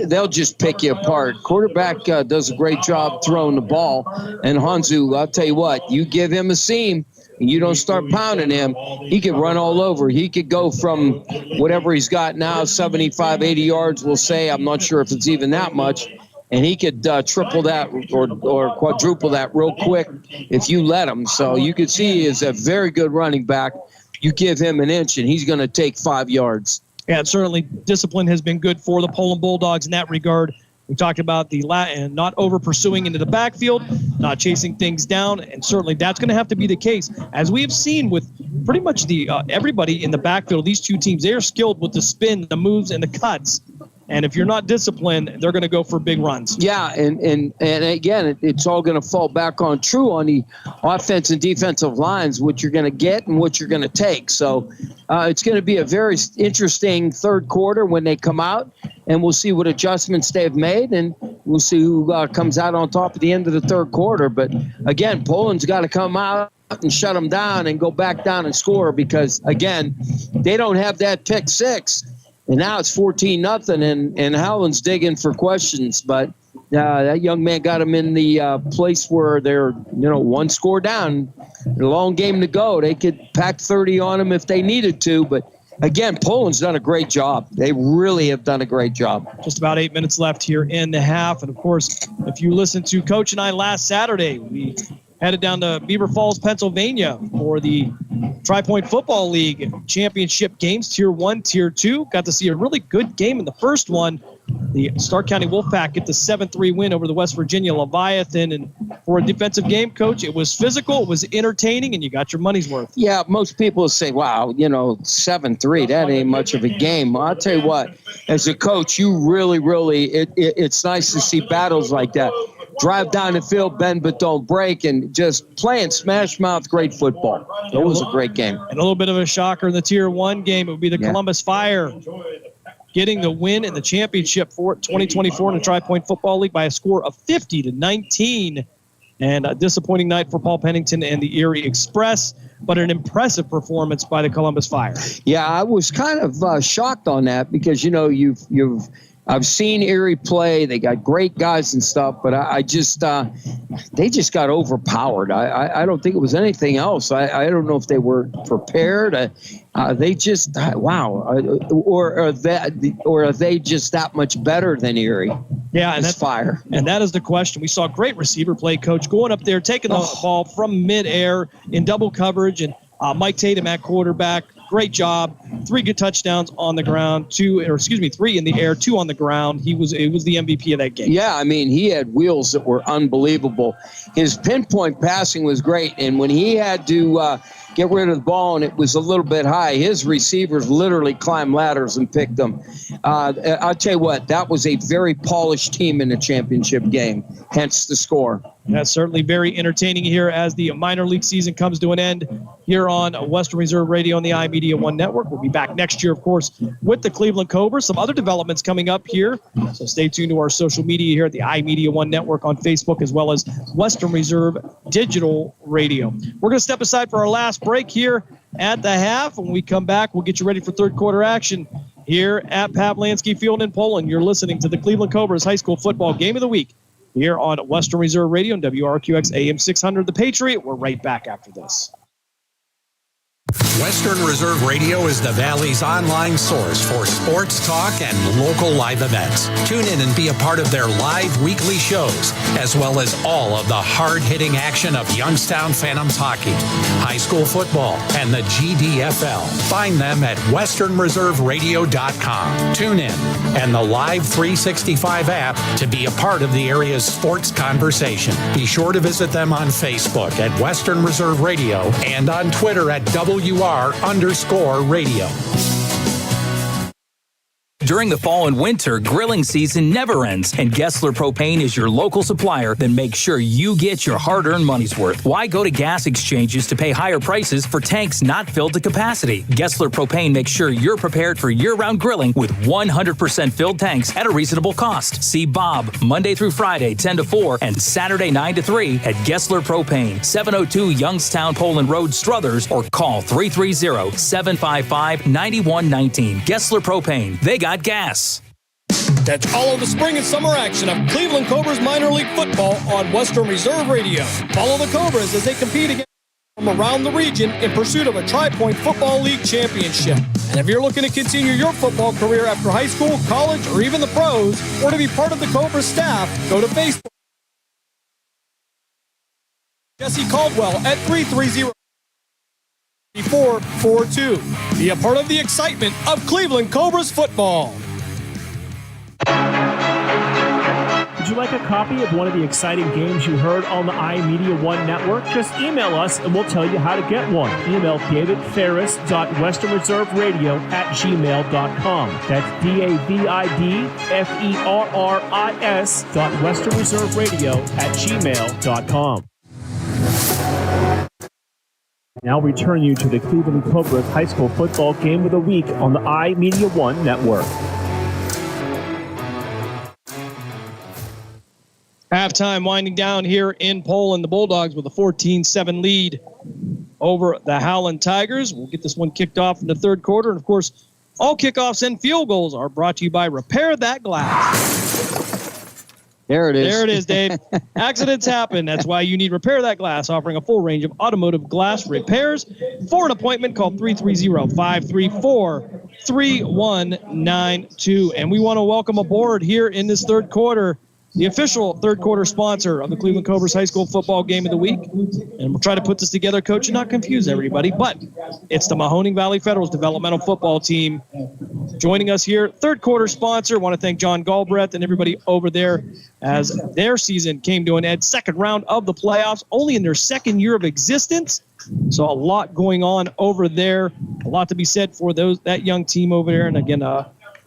they'll just pick you apart. Quarterback does a great job throwing the ball, and Hanzu, I'll tell you what, you give him a seam, and you don't start pounding him, he could run all over. He could go from whatever he's got now, 75, 80 yards, we'll say. I'm not sure if it's even that much. And he could triple that or quadruple that real quick if you let him. So you could see he is a very good running back. You give him an inch, and he's going to take 5 yards. Yeah, and certainly discipline has been good for the Poland Bulldogs in that regard. We talked about and not over-pursuing into the backfield, not chasing things down, and certainly that's going to have to be the case. As we have seen with pretty much everybody in the backfield, these two teams, they are skilled with the spin, the moves, and the cuts. And if you're not disciplined, they're going to go for big runs. Yeah, and again, it's all going to fall back on the offense and defensive lines, what you're going to get and what you're going to take. So it's going to be a very interesting third quarter when they come out, and we'll see what adjustments they've made, and we'll see who comes out on top at the end of the third quarter. But, again, Poland's got to come out and shut them down and go back down and score because, again, they don't have that pick six. And now it's 14-0, and Howland's digging for questions. But that young man got him in the place where they're, one score down. A long game to go. They could pack 30 on him if they needed to, but again, Poland's done a great job. They really have done a great job. Just about 8 minutes left here in the half. And, of course, if you listened to Coach and I last Saturday, we headed down to Beaver Falls, Pennsylvania for the Tri-Point Football League championship games, Tier 1, Tier 2. Got to see a really good game in the first one. The Stark County Wolfpack get the 7-3 win over the West Virginia Leviathan. And for a defensive game, Coach, it was physical, it was entertaining, and you got your money's worth. Yeah, most people say, wow, 7-3, that ain't much of a game. I'll tell you what, as a coach, you really, it's nice to see battles like that. Drive down the field, bend but don't break, and just playing smash mouth great football. It was a great game. And a little bit of a shocker in the Tier 1 game, it would be the Columbus Fire getting the win in the championship for 2024 in the Tri-Point Football League by a score of 50-19. And a disappointing night for Paul Pennington and the Erie Express, but an impressive performance by the Columbus Fire. Yeah, I was kind of shocked on that because, I've seen Erie play. They got great guys and stuff, but they just got overpowered. I don't think it was anything else. I don't know if they were prepared. They just, wow. Or are they just that much better than Erie? Yeah, and that's Fire. And that is the question. We saw great receiver play, Coach, going up there, taking the ball from midair in double coverage, and Mike Tatum at quarterback. Great job. 3 good touchdowns on the ground, 3 in the air, 2 on the ground. It was the MVP of that game. Yeah, I mean, he had wheels that were unbelievable. His pinpoint passing was great, and when he had to get rid of the ball and it was a little bit high, his receivers literally climbed ladders and picked them. I'll tell you what, that was a very polished team in the championship game, hence the score. That's certainly very entertaining here as the minor league season comes to an end here on Western Reserve Radio on the iMedia1 network. We'll be back next year, of course, with the Cleveland Cobras. Some other developments coming up here, so stay tuned to our social media here at the iMedia1 network on Facebook, as well as Western Reserve Digital Radio. We're going to step aside for our last break here at the half. When we come back, we'll get you ready for third quarter action here at Pavlansky Field in Poland. You're listening to the Cleveland Cobras High School Football Game of the Week here on Western Reserve Radio and WRQX AM 600 The Patriot. We're right back after this. Western Reserve Radio is the Valley's online source for sports talk and local live events. Tune in and be a part of their live weekly shows, as well as all of the hard-hitting action of Youngstown Phantoms hockey, high school football, and the GDFL. Find them at westernreserveradio.com. Tune in and the Live 365 app to be a part of the area's sports conversation. Be sure to visit them on Facebook at Western Reserve Radio and on Twitter at WR_radio. During the fall and winter, grilling season never ends, and Gessler Propane is your local supplier that makes sure you get your hard-earned money's worth. Why go to gas exchanges to pay higher prices for tanks not filled to capacity? Gessler Propane makes sure you're prepared for year-round grilling with 100% filled tanks at a reasonable cost. See Bob Monday through Friday, 10 to 4, and Saturday, 9 to 3 at Gessler Propane, 702 Youngstown Poland Road, Struthers, or call 330-755-9119. Gessler Propane. They got gas. Catch all of the spring and summer action of Cleveland Cobras minor league football on Western Reserve Radio. Follow the Cobras as they compete against from around the region in pursuit of a Tri-Point Football League championship. And if you're looking to continue your football career after high school, college, or even the pros, or to be part of the Cobras staff, go to Facebook. Jesse Caldwell at 330-442. Be a part of the excitement of Cleveland Cobras football. Would you like a copy of one of the exciting games you heard on the iMedia1 network? Just email us and we'll tell you how to get one. Email davidferris.westernreserveradio@gmail.com. That's davidferris.westernreserveradio@gmail.com. Now return you to the Cleveland Cobras High School Football Game of the Week on the iMedia1 network. Halftime winding down here in Poland. The Bulldogs with a 14-7 lead over the Howland Tigers. We'll get this one kicked off in the third quarter. And, of course, all kickoffs and field goals are brought to you by Repair That Glass. There it is. There it is, Dave. Accidents happen. That's why you need Repair That Glass, offering a full range of automotive glass repairs. For an appointment, call 330-534-3192. And we want to welcome aboard here in this third quarter the official third quarter sponsor of the Cleveland Cobras High School football game of the week. And we'll try to put this together, Coach, and not confuse everybody, but it's the Mahoning Valley Federals developmental football team joining us here. Third quarter sponsor. I want to thank John Galbraith and everybody over there as their season came to an end. Second round of the playoffs, only in their second year of existence. So a lot going on over there. A lot to be said for that young team over there. And again,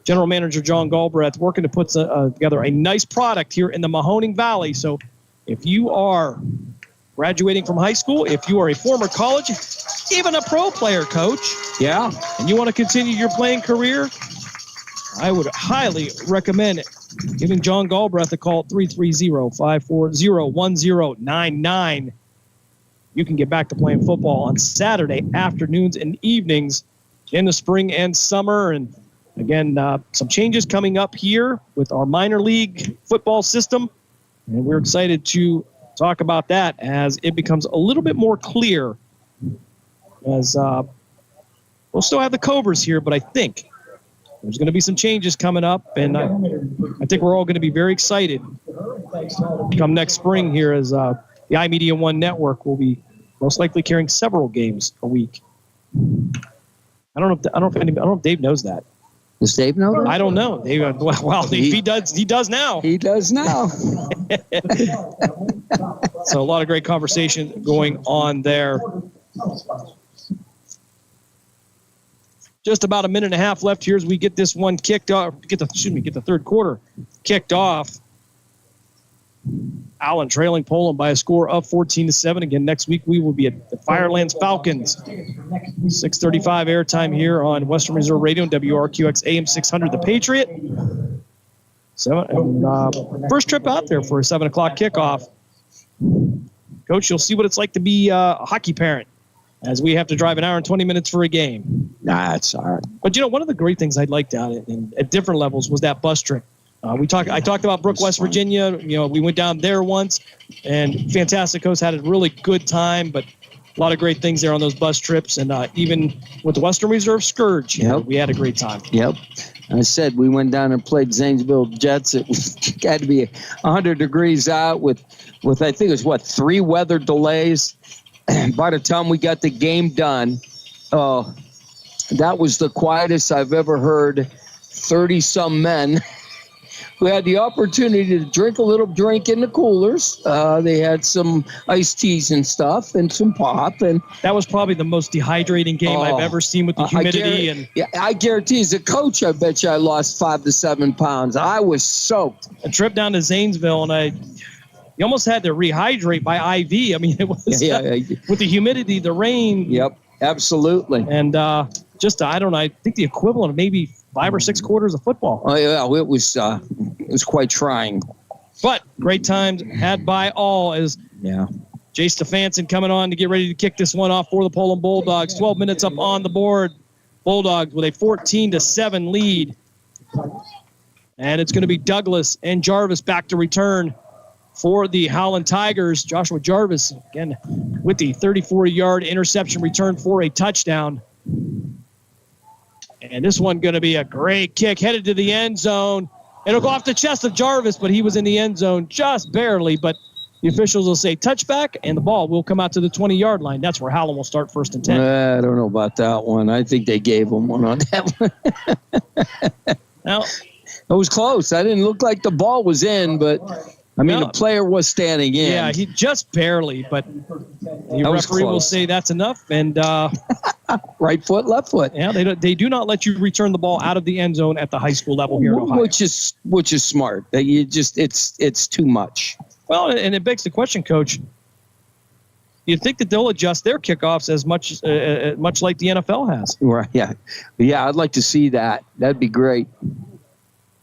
General Manager John Galbraith working to put together a nice product here in the Mahoning Valley. So if you are graduating from high school, if you are a former college, even a pro player, Coach, Yeah. and you want to continue your playing career, I would highly recommend giving John Galbraith a call at 330-540-1099. You can get back to playing football on Saturday afternoons and evenings in the spring and summer. And again, some changes coming up here with our minor league football system. And we're excited to talk about that as it becomes a little bit more clear. As we'll still have the Cobras here, but I think there's going to be some changes coming up. And I think we're all going to be very excited come next spring here as the iMeda1 network will be most likely carrying several games a week. I don't know if Dave knows that. Does Dave know that? I don't know. Dave, well, he does. He does now. He does now. So a lot of great conversation going on there. Just about a minute and a half left here as we get this one kicked off. Get the third quarter kicked off. Allen trailing Poland by a score of 14-7. Again, next week we will be at the Firelands Falcons. 6:35 airtime here on Western Reserve Radio and WRQX AM 600, The Patriot. First trip out there for a 7 o'clock kickoff. Coach, you'll see what it's like to be a hockey parent as we have to drive an hour and 20 minutes for a game. Nah, it's all right. But, one of the great things I liked out at different levels was that bus trip. I talked about Brook, West Virginia. We went down there once, and fantastic host, had a really good time, but a lot of great things there on those bus trips. And even with the Western Reserve Scourge, we had a great time. Yep. I said we went down and played Zanesville Jets. It had to be 100 degrees out with I think it was, 3 weather delays. By the time we got the game done, that was the quietest I've ever heard 30-some men who had the opportunity to drink a little drink in the coolers. They had some iced teas and stuff and some pop. And that was probably the most dehydrating game I've ever seen with the humidity. I guarantee as a coach, I bet you I lost 5 to 7 pounds. I was soaked. A trip down to Zanesville, and you almost had to rehydrate by IV. I mean, it was with the humidity, the rain. Yep, absolutely. And I think the equivalent of maybe 5 or 6 quarters of football. Oh yeah, it was quite trying. But great times had by all as Jay Stefanson coming on to get ready to kick this one off for the Poland Bulldogs. 12 minutes up on the board. Bulldogs with a 14-7 lead. And it's going to be Douglas and Jarvis back to return for the Howland Tigers. Joshua Jarvis, again, with the 34-yard interception return for a touchdown. And this one going to be a great kick, headed to the end zone. It'll go off the chest of Jarvis, but he was in the end zone just barely. But the officials will say touchback, and the ball will come out to the 20-yard line. That's where Howland will start 1st and 10. I don't know about that one. I think they gave him one on that one. Now, it was close. I didn't look like the ball was in, but the player was standing in. Yeah, he just barely, but the referee will say that's enough. And right foot, left foot. Yeah, they do not let you return the ball out of the end zone at the high school level here in Ohio. Which is smart. It's too much. Well, and it begs the question, Coach. You'd think that they'll adjust their kickoffs as much like the NFL has. Right. Yeah. I'd like to see that. That'd be great.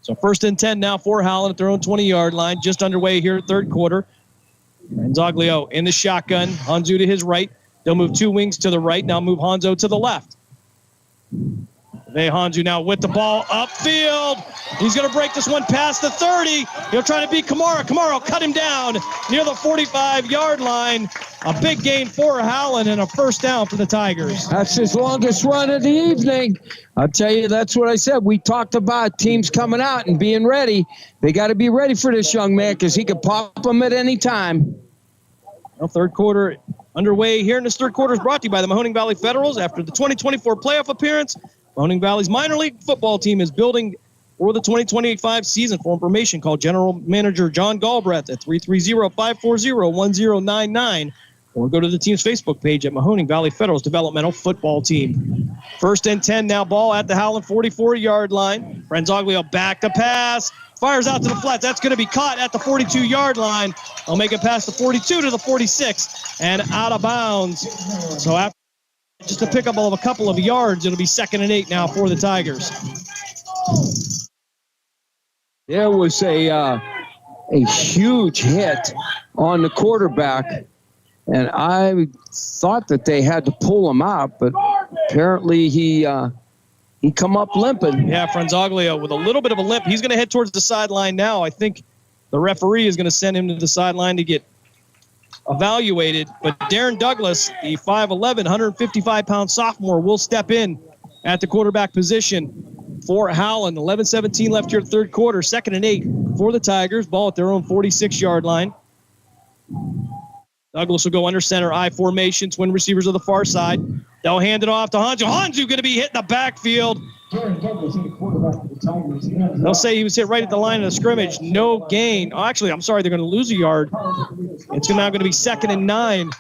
So 1st and 10 now for Howland at their own 20-yard line, just underway here, third quarter. Ranzoglio in the shotgun. Hanzu to his right. They'll move 2 wings to the right. Now move Hanzo to the left. Hanju now with the ball upfield. He's going to break this one past the 30. He'll try to beat Kamara. Kamara will cut him down near the 45-yard line. A big gain for Howland and a first down for the Tigers. That's his longest run of the evening. I'll tell you, that's what I said. We talked about teams coming out and being ready. They got to be ready for this young man because he could pop them at any time. Well, third quarter underway here in this third quarter is brought to you by the Mahoning Valley Federals. After the 2024 playoff appearance, Mahoning Valley's minor league football team is building for the 2025 season. For information, call General Manager John Galbraith at 330-540-1099 or go to the team's Facebook page at Mahoning Valley Federal's Developmental Football Team. First and 10 now, ball at the Howland 44-yard line. Franzoglio back to pass. Fires out to the flats. That's going to be caught at the 42-yard line. They'll make it past the 42 to the 46 and out of bounds. So after just a pickup of a couple of yards, it'll be 2nd and 8 now for the Tigers. There was a huge hit on the quarterback, and I thought that they had to pull him out, but apparently he come up limping. Yeah, Franzoglio with a little bit of a limp. He's going to head towards the sideline now. I think the referee is going to send him to the sideline to get evaluated. But Darren Douglas, the 5'11", 155-pound sophomore, will step in at the quarterback position for Howland. 11-17 left here, third quarter. 2nd and 8 for the Tigers. Ball at their own 46-yard line. Douglas will go under center, I formation. Twin receivers to the far side. They'll hand it off to Hanju. Hanju going to be hit in the backfield. They'll say he was hit right at the line of the scrimmage. No gain. Oh, actually, I'm sorry, they're going to lose a yard. It's now going to be 2nd and 9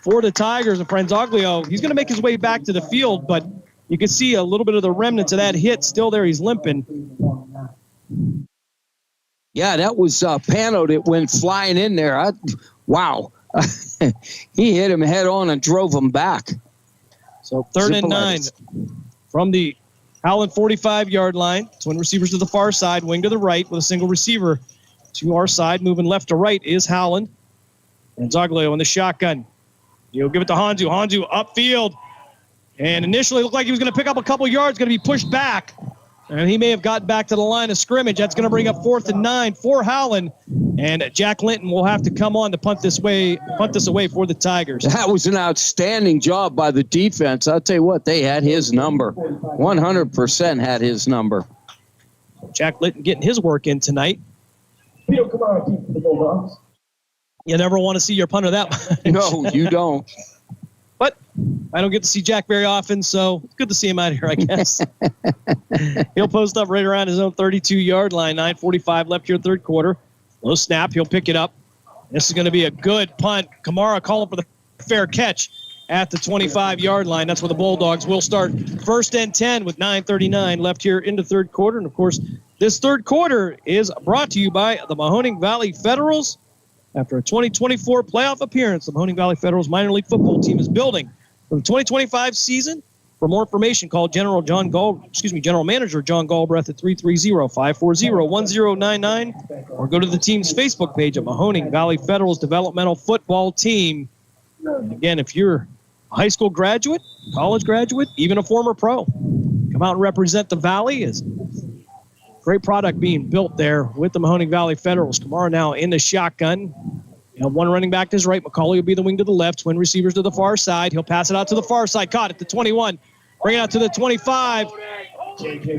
for the Tigers. And Franzoglio, he's going to make his way back to the field, but you can see a little bit of the remnants of that hit still there. He's limping. Yeah, that was Pano that went flying in there. Wow. He hit him head on and drove him back. So 3rd and 9 from the Howland 45-yard line. Twin receivers to the far side, wing to the right with a single receiver to our side. Moving left to right is Howland. And Zoglio in the shotgun. He'll give it to Hanju. Hanju upfield. And initially looked like he was going to pick up a couple yards, going to be pushed back. And he may have gotten back to the line of scrimmage. That's going to bring up 4th and 9 for Howland. And Jack Linton will have to come on to punt this away for the Tigers. That was an outstanding job by the defense. I'll tell you what, they had his number. 100% had his number. Jack Linton getting his work in tonight. You never want to see your punter that much. No, you don't. But I don't get to see Jack very often, so it's good to see him out here, I guess. He'll post up right around his own 32-yard line. 9:45 left here, third quarter. Low snap. He'll pick it up. This is going to be a good punt. Kamara calling for the fair catch at the 25-yard line. That's where the Bulldogs will start. 1st and 10 with 9:39 left here in the third quarter. And, of course, this third quarter is brought to you by the Mahoning Valley Federals. After a 2024 playoff appearance, the Mahoning Valley Federals minor league football team is building for the 2025 season. For more information, call General Manager John Galbraith at 330-540-1099 or go to the team's Facebook page at Mahoning Valley Federal's Developmental Football Team. And again, if you're a high school graduate, college graduate, even a former pro, come out and represent the Valley. Is great product being built there with the Mahoning Valley Federals. Kamara now in the shotgun. One running back to his right. McCauley will be the wing to the left. Twin receivers to the far side. He'll pass it out to the far side. Caught at the 21. Bring it out to the 25.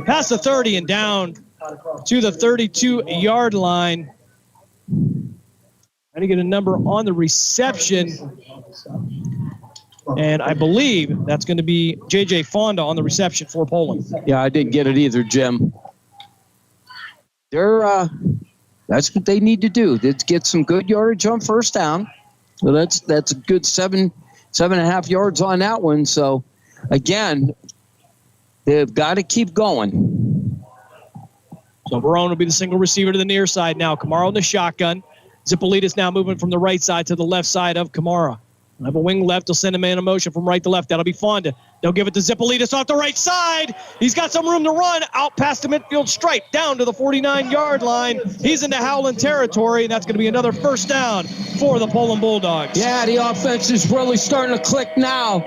Past the 30 and down to the 32-yard line. Trying to get a number on the reception. And I believe that's going to be J.J. Fonda on the reception for Poland. Yeah, I didn't get it either, Jim. That's what they need to do. Let's get some good yardage on first down. So that's a good 7.5 yards on that one. So, again, they've got to keep going. So Barone will be the single receiver to the near side now. Kamara on the shotgun. Zippolitas now moving from the right side to the left side of Kamara. Have a wing left. They'll send a man in motion from right to left. That'll be fun. They'll give it to Zipolitis off the right side. He's got some room to run out past the midfield stripe down to the 49-yard line. He's into Howland territory, and that's going to be another first down for the Poland Bulldogs. Yeah, the offense is really starting to click now.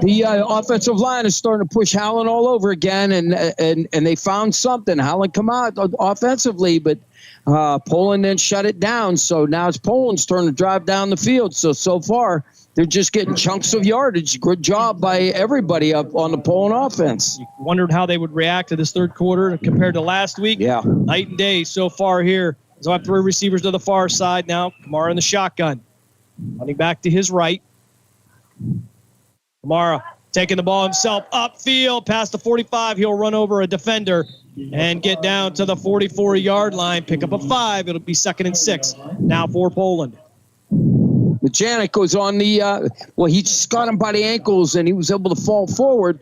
The offensive line is starting to push Howland all over again, and they found something. Howland come out offensively, but Poland then shut it down. So now it's Poland's turn to drive down the field. So far, they're just getting chunks of yardage. Good job by everybody up on the Poland offense. You wondered how they would react to this third quarter compared to last week. Yeah. Night and day so far here. So I have 3 receivers to the far side now. Kamara in the shotgun. Running back to his right. Kamara taking the ball himself upfield past the 45. He'll run over a defender and get down to the 44-yard line. Pick up a 5. It'll be 2nd and 6 now for Poland. Janik was on the, he just got him by the ankles and he was able to fall forward.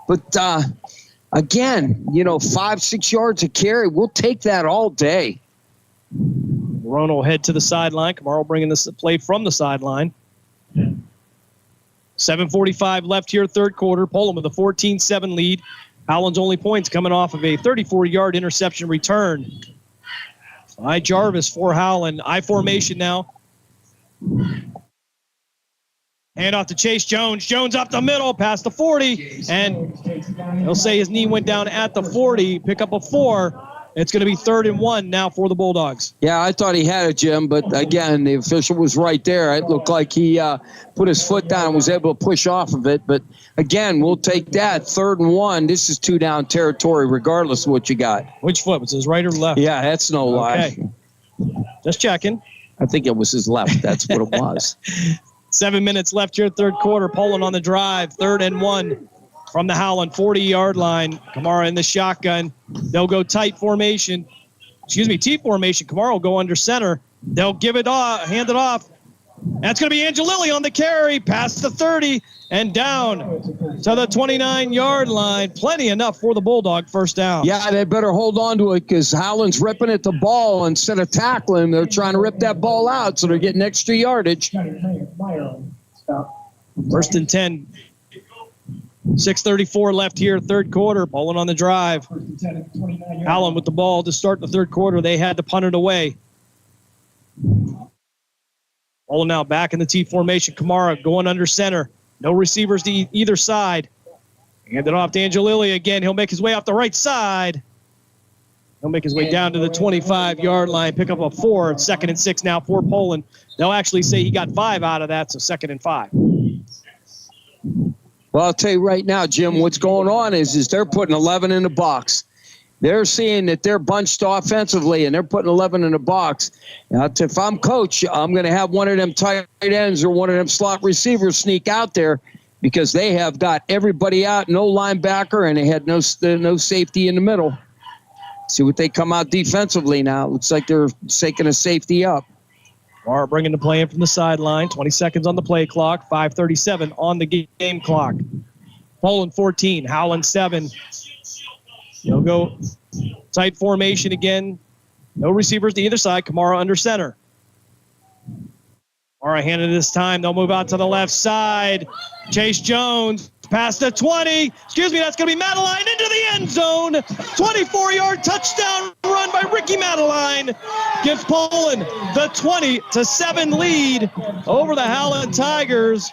But again, 5-6 yards of carry, we'll take that all day. Rono will head to the sideline. Kamara bringing this play from the sideline. 7:45 left here, third quarter. Poland with a 14-7 lead. Howland's only points coming off of a 34-yard interception return. I Jarvis for Howland. I formation now. Hand off to Chase Jones. Jones up the middle, past the 40, and he'll say his knee went down at the 40. Pick up a 4. It's going to be 3rd and 1 now for the Bulldogs. Yeah, I thought he had it, Jim, but again, the official was right there. It looked like he put his foot down and was able to push off of it. But again, we'll take that. 3rd and 1. This is 2-down territory, regardless of what you got. Which foot? Was his right or left? Yeah, that's no lie. Okay. Just checking. I think it was his left. That's what it was. 7 minutes left here, third quarter. Poland on the drive. 3rd and 1 from the Howland 40-yard line. Kamara in the shotgun. They'll go tight formation. T formation. Kamara will go under center. They'll give it off, hand it off. That's going to be Angelilli on the carry, past the 30 and down to the 29-yard line. Plenty enough for the Bulldog first down. Yeah, they better hold on to it because Howland's ripping at the ball instead of tackling. They're trying to rip that ball out, so they're getting extra yardage. 1st and 10. 6:34 left here, third quarter. Poland on the drive. Howland with the ball to start the third quarter. They had to punt it away. Poland now back in the T formation. Kamara going under center. No receivers to either side. Hand it off to Angelilli again. He'll make his way off the right side. He'll make his way down to the 25-yard line. Pick up a 4. It's 2nd and 6 now for Poland. They'll actually say he got 5 out of that, so 2nd and 5. Well, I'll tell you right now, Jim, what's going on is they're putting 11 in the box. They're seeing that they're bunched offensively, and they're putting 11 in the box. Now, if I'm coach, I'm going to have one of them tight ends or one of them slot receivers sneak out there because they have got everybody out, no linebacker, and they had no safety in the middle. See what they come out defensively now. Looks like they're taking a safety up. Kamara bringing the play in from the sideline. 20 seconds on the play clock. 5:37 on the game clock. Poland 14, Howland 7. They'll go tight formation again. No receivers to either side. Kamara under center. Kamara handed this time. They'll move out to the left side. Chase Jones past the 20. That's going to be Madeline into the end zone. 24-yard touchdown run by Ricky Madeline gives Poland the 20-7 lead over the Howland Tigers.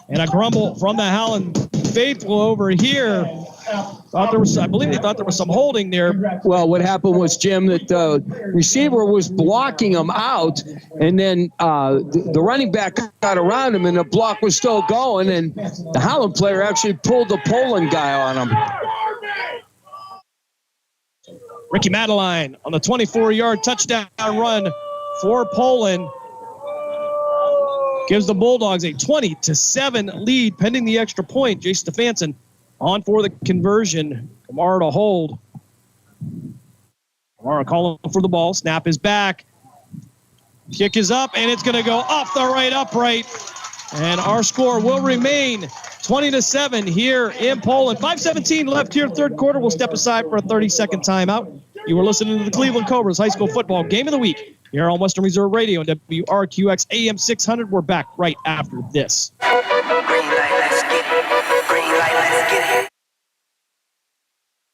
And a grumble from the Howland faithful over here. I believe they thought there was some holding there. Well, what happened was, Jim, that the receiver was blocking him out, and then the running back got around him, and the block was still going, and the Howland player actually pulled the Poland guy on him. Ricky Madeline on the 24-yard touchdown run for Poland gives the Bulldogs a 20-7 lead pending the extra point. Jay Stefanson on for the conversion. Kamara to hold. Kamara calling for the ball. Snap is back. Kick is up, and it's going to go off the right upright. And our score will remain 20-7 here in Poland. 5:17 left here, third quarter. We'll step aside for a 30-second timeout. You were listening to the Cleveland Cobras High School Football Game of the Week here on Western Reserve Radio and WRQX AM 600. We're back right after this. Green light, let's get it. Green light, let's get it.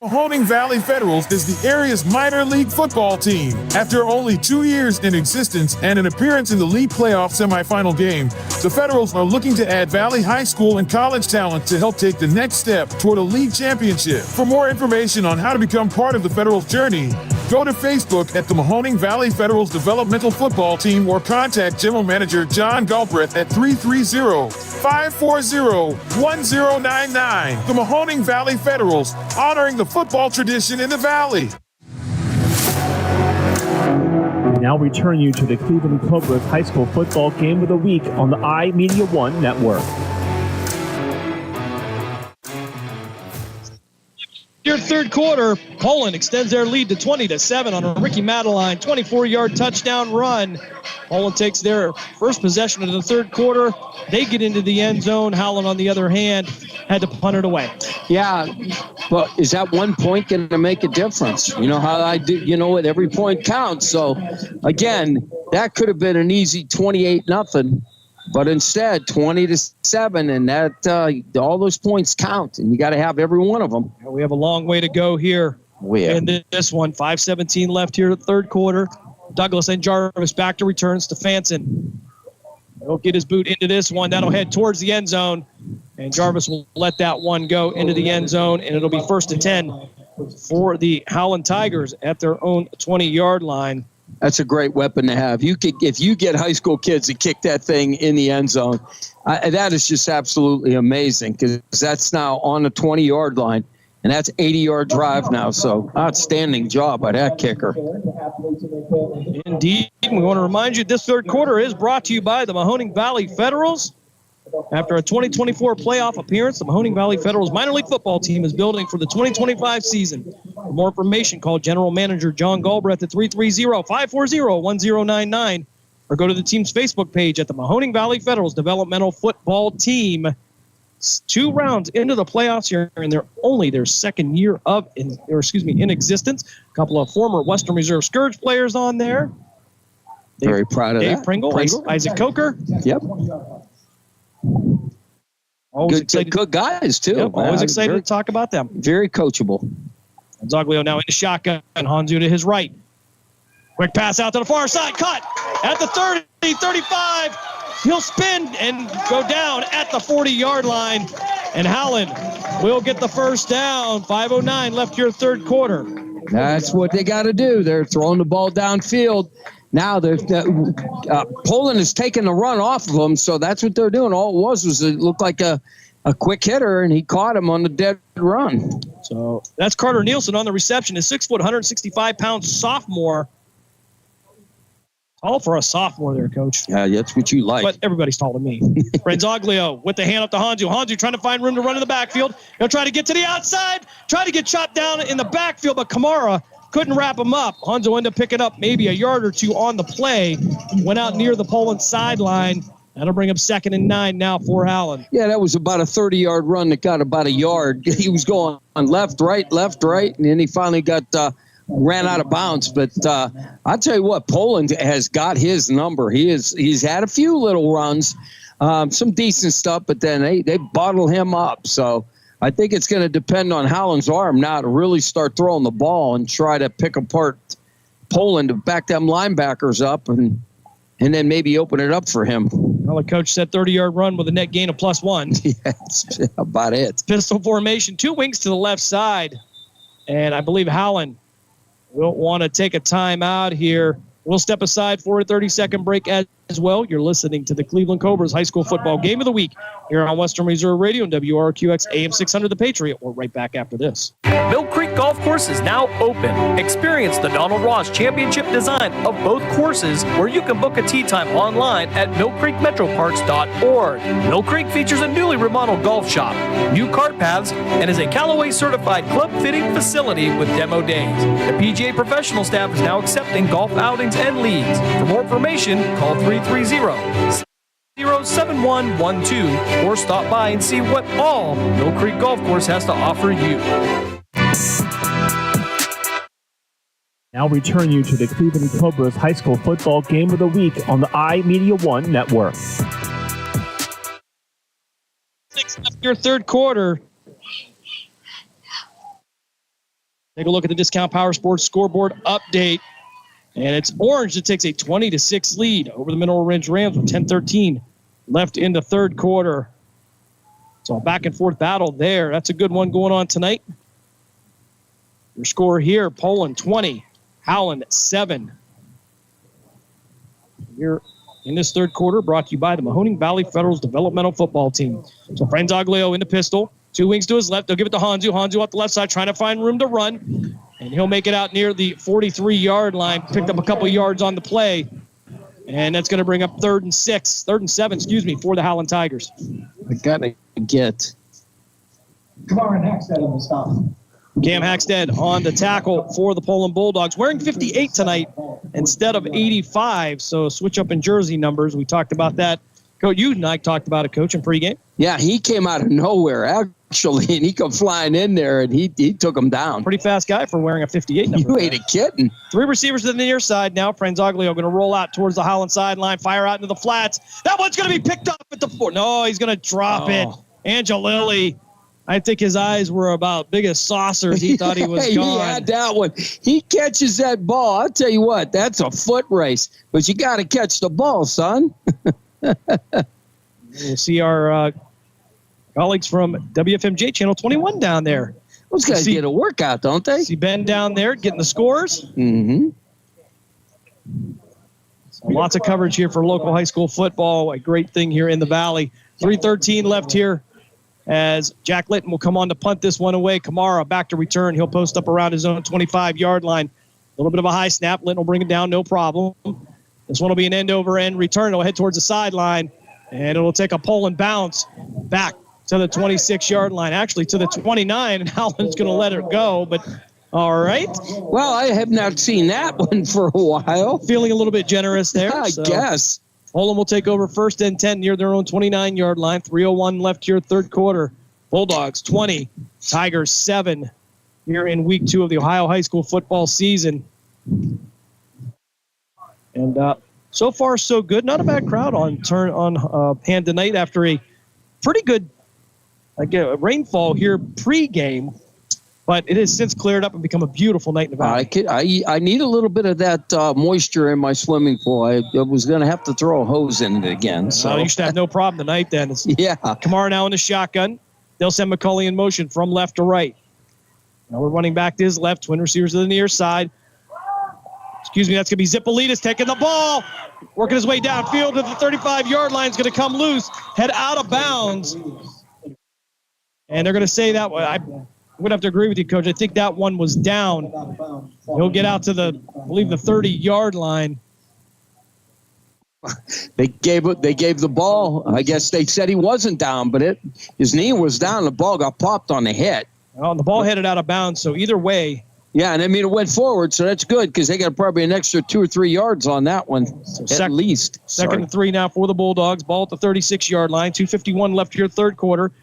Mahoning Valley Federals is the area's minor league football team. After only 2 years in existence and an appearance in the league playoff semifinal game, the Federals are looking to add Valley High School and college talent to help take the next step toward a league championship. For more information on how to become part of the Federals' journey, go to Facebook at the Mahoning Valley Federals Developmental Football Team or contact General Manager John Galbraith at 330-540-1099. The Mahoning Valley Federals, honoring the football tradition in the Valley. We now return you to the Cleveland Cobras High School Football Game of the Week on the iMedia1 Network. Your third quarter, Poland extends their lead to 20-7 on a Ricky iMeda1 24-yard touchdown run. Poland takes their first possession of the third quarter. They get into the end zone. Howland, on the other hand, had to punt it away. Yeah, but is that 1 point going to make a difference? You know how I do, you know what, every point counts. So, again, that could have been an easy 28-0. But instead, 20-7, and that all those points count, and you got to have every one of them. We have a long way to go here in this one. 5:17 left here in the third quarter. Douglas and Jarvis back to return. Stefanson will get his boot into this one. That'll head towards the end zone, and Jarvis will let that one go into the end zone, and it'll be 1st and 10 for the Howland Tigers at their own 20-yard line. That's a great weapon to have. If you get high school kids to kick that thing in the end zone, that is just absolutely amazing, because that's now on the 20-yard line, and that's 80-yard drive now. So outstanding job by that kicker. Indeed. We want to remind you this third quarter is brought to you by the Mahoning Valley Federals. After a 2024 playoff appearance, the Mahoning Valley Federals minor league football team is building for the 2025 season. For more information, call General Manager John Galbraith at 330-540-1099 or go to the team's Facebook page at the Mahoning Valley Federals Developmental Football Team. 2 rounds into the playoffs here, and they're only their second year in existence. A couple of former Western Reserve Scourge players on there. Very proud of Dave that. Pringle, Isaac Coker. Yep. Good guys, too. Yep, always excited to talk about them. Very coachable. Zoglio now in the shotgun. Hanzu to his right. Quick pass out to the far side. Cut at the 30, 35. He'll spin and go down at the 40-yard line. And Howland will get the first down. 5:09 left here third quarter. That's what they got to do. They're throwing the ball downfield. Now, Poland is taking the run off of them, so that's what they're doing. All it was it looked like a quick hitter, and he caught him on the dead run. So that's Carter Nielsen on the reception. A 6 foot, 165-pound sophomore. Tall for a sophomore there, Coach. Yeah, that's what you like. But everybody's taller than me. Renzoglio with the hand up to Hanzu. Hanzu trying to find room to run in the backfield. He'll try to get to the outside, try to get chopped down in the backfield, but Kamara couldn't wrap him up. Hanzo ended up picking up maybe a yard or two on the play. Went out near the Poland sideline. That'll bring up 2nd and 9 now for Howland. Yeah, that was about a 30-yard run that got about a yard. He was going on left, right, and then he finally ran out of bounds. But I'll tell you what, Poland has got his number. He's had a few little runs, some decent stuff, but then they bottle him up. So I think it's going to depend on Howland's arm now to really start throwing the ball and try to pick apart Poland to back them linebackers up and then maybe open it up for him. Well, the coach said 30-yard run with a net gain of +1. Yeah, that's about it. Pistol formation, 2 wings to the left side. And I believe Howland will want to take a timeout here. We'll step aside for a 30-second break as well. You're listening to the Cleveland Cobras High School Football Game of the Week here on Western Reserve Radio and WRQX AM 600 The Patriot. We're right back after this. Mill Creek Golf Course is now open. Experience the Donald Ross Championship design of both courses, where you can book a tee time online at millcreekmetroparks.org. Mill Creek features a newly remodeled golf shop, new cart paths, and is a Callaway certified club fitting facility with demo days. The PGA professional staff is now accepting golf outings and leagues. For more information, call 330-7112 or stop by and see what all Mill Creek Golf Course has to offer you. Now return you to the Cleveland Cobras High School Football Game of the Week on the iMedia1 Network. 6 left your third quarter. Take a look at the Discount Power Sports scoreboard update. And it's Orange that takes a 20-6 lead over the Mineral Ridge Rams with 10:13 left in the third quarter. So a back-and-forth battle there. That's a good one going on tonight. Your score here, Poland 20, Howland 7. Here in this third quarter, brought to you by the Mahoning Valley Federals Developmental Football Team. So Franzoglio in the pistol. 2 wings to his left. They'll give it to Hanzu. Hanzu off the left side trying to find room to run. And he'll make it out near the 43-yard line. Picked up a couple yards on the play. And that's going to bring up 3rd and 7, for the Howland Tigers. I got to get. Come on, Hackstead on the stop. Cam Hackstead on the tackle for the Poland Bulldogs. Wearing 58 tonight instead of 85. So switch up in jersey numbers. We talked about that. Coach, you and I talked about it, Coach, in pregame. Yeah, he came out of nowhere, actually, and he come flying in there, and he took him down. Pretty fast guy for wearing a 58 number. You ain't a kidding. 3 receivers to the near side now. Franzoglio going to roll out towards the Howland sideline, fire out into the flats. That one's going to be picked up at the 4. No, he's going to drop it. Angelilli, I think his eyes were about big as saucers. He thought he was gone. He had that one. He catches that ball. I'll tell you what, that's a foot race. But you got to catch the ball, son. We'll see our colleagues from WFMJ Channel 21 down there. Those guys get a workout, don't they? See Ben down there getting the scores. Mm-hmm. So lots of coverage here for local high school football. A great thing here in the Valley. 3:13 left here as Jack Litton will come on to punt this one away. Kamara back to return. He'll post up around his own 25-yard line. A little bit of a high snap. Litton will bring it down, no problem. This one will be an end-over-end return. It'll head towards the sideline, and it'll take a Poland bounce back to the 26-yard line, actually to the 29, and Howland's going to let it go, but all right. Well, I have not seen that one for a while. Feeling a little bit generous there. I guess. Poland will take over 1st and 10 near their own 29-yard line. 3:01 left here, third quarter. Bulldogs 20, Tigers 7 here in week 2 of the Ohio high school football season. And so far, so good. Not a bad crowd on hand tonight after a pretty good rainfall here pre-game. But it has since cleared up and become a beautiful night in the Valley. I need a little bit of that moisture in my swimming pool. I was going to have to throw a hose in it again. So you should have no problem tonight then. Yeah. Kamara now in the shotgun. They'll send McCulley in motion from left to right. Now we're running back to his left. Twin receivers to the near side. That's going to be Zipolitis taking the ball, working his way downfield to the 35-yard line. Is going to come loose, head out of bounds. And they're going to say that way. I would have to agree with you, Coach. I think that one was down. He'll get out to the 30-yard line. They gave the ball. I guess they said he wasn't down, but his knee was down. The ball got popped on the head. Well, the ball headed out of bounds, so either way. Yeah, and it went forward, so that's good because they got probably an extra 2 or 3 yards on that one, at least. Second and 3 now for the Bulldogs. Ball at the 36-yard line. 2:51 left here, third quarter.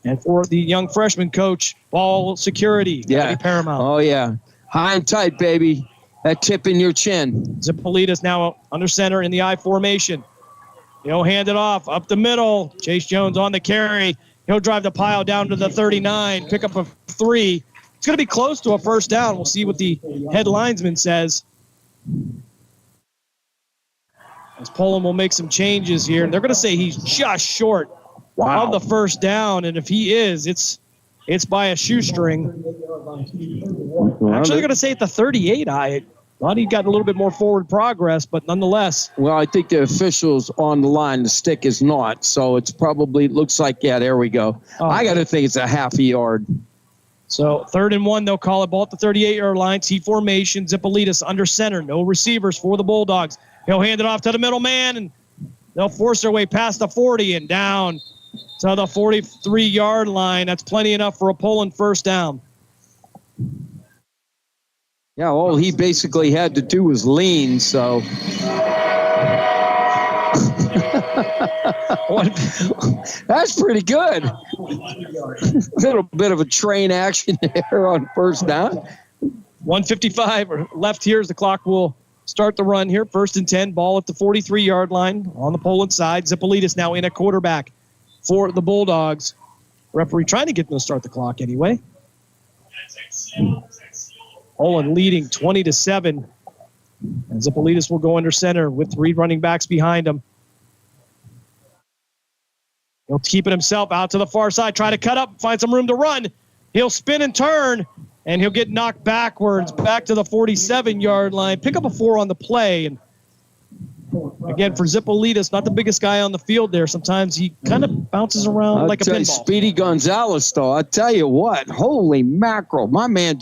And for the young freshman coach, ball security. Yeah. Paramount. Oh, yeah. High and tight, baby. That tip in your chin. Zipolitis now under center in the I formation. He'll hand it off up the middle. Chase Jones on the carry. He'll drive the pile down to the 39, pick up a 3. It's going to be close to a first down. We'll see what the head linesman says. As Poland will make some changes here. And they're going to say he's just short of the first down. And if he is, it's by a shoestring. Actually, they're going to say at the 38. I thought he'd gotten a little bit more forward progress, but nonetheless. Well, I think the official's on the line. The stick is not. So it's probably looks like, yeah, there we go. I got to think it's a half a yard. So 3rd and 1, they'll call it. Ball at the 38-yard line. T formation. Zipolitis under center. No receivers for the Bulldogs. He'll hand it off to the middle man, and they'll force their way past the 40 and down to the 43-yard line. That's plenty enough for a Poland first down. Yeah, all he basically had to do was lean, so. That's pretty good. A little bit of a train action there on first down. 1:55 left here as the clock will start the run here. 1st and 10, ball at the 43-yard line on the Poland side. Zipolitis now in at quarterback for the Bulldogs. Referee trying to get them to start the clock anyway. Poland leading 20-7. And Zipolitis will go under center with 3 running backs behind him. He'll keep it himself out to the far side, try to cut up, find some room to run. He'll spin and turn, and he'll get knocked backwards back to the 47-yard line. Pick up a 4 on the play. And again, for Zipolitis, not the biggest guy on the field there. Sometimes he kind of bounces around like a pinball. Speedy Gonzalez, though, I tell you what, holy mackerel. My man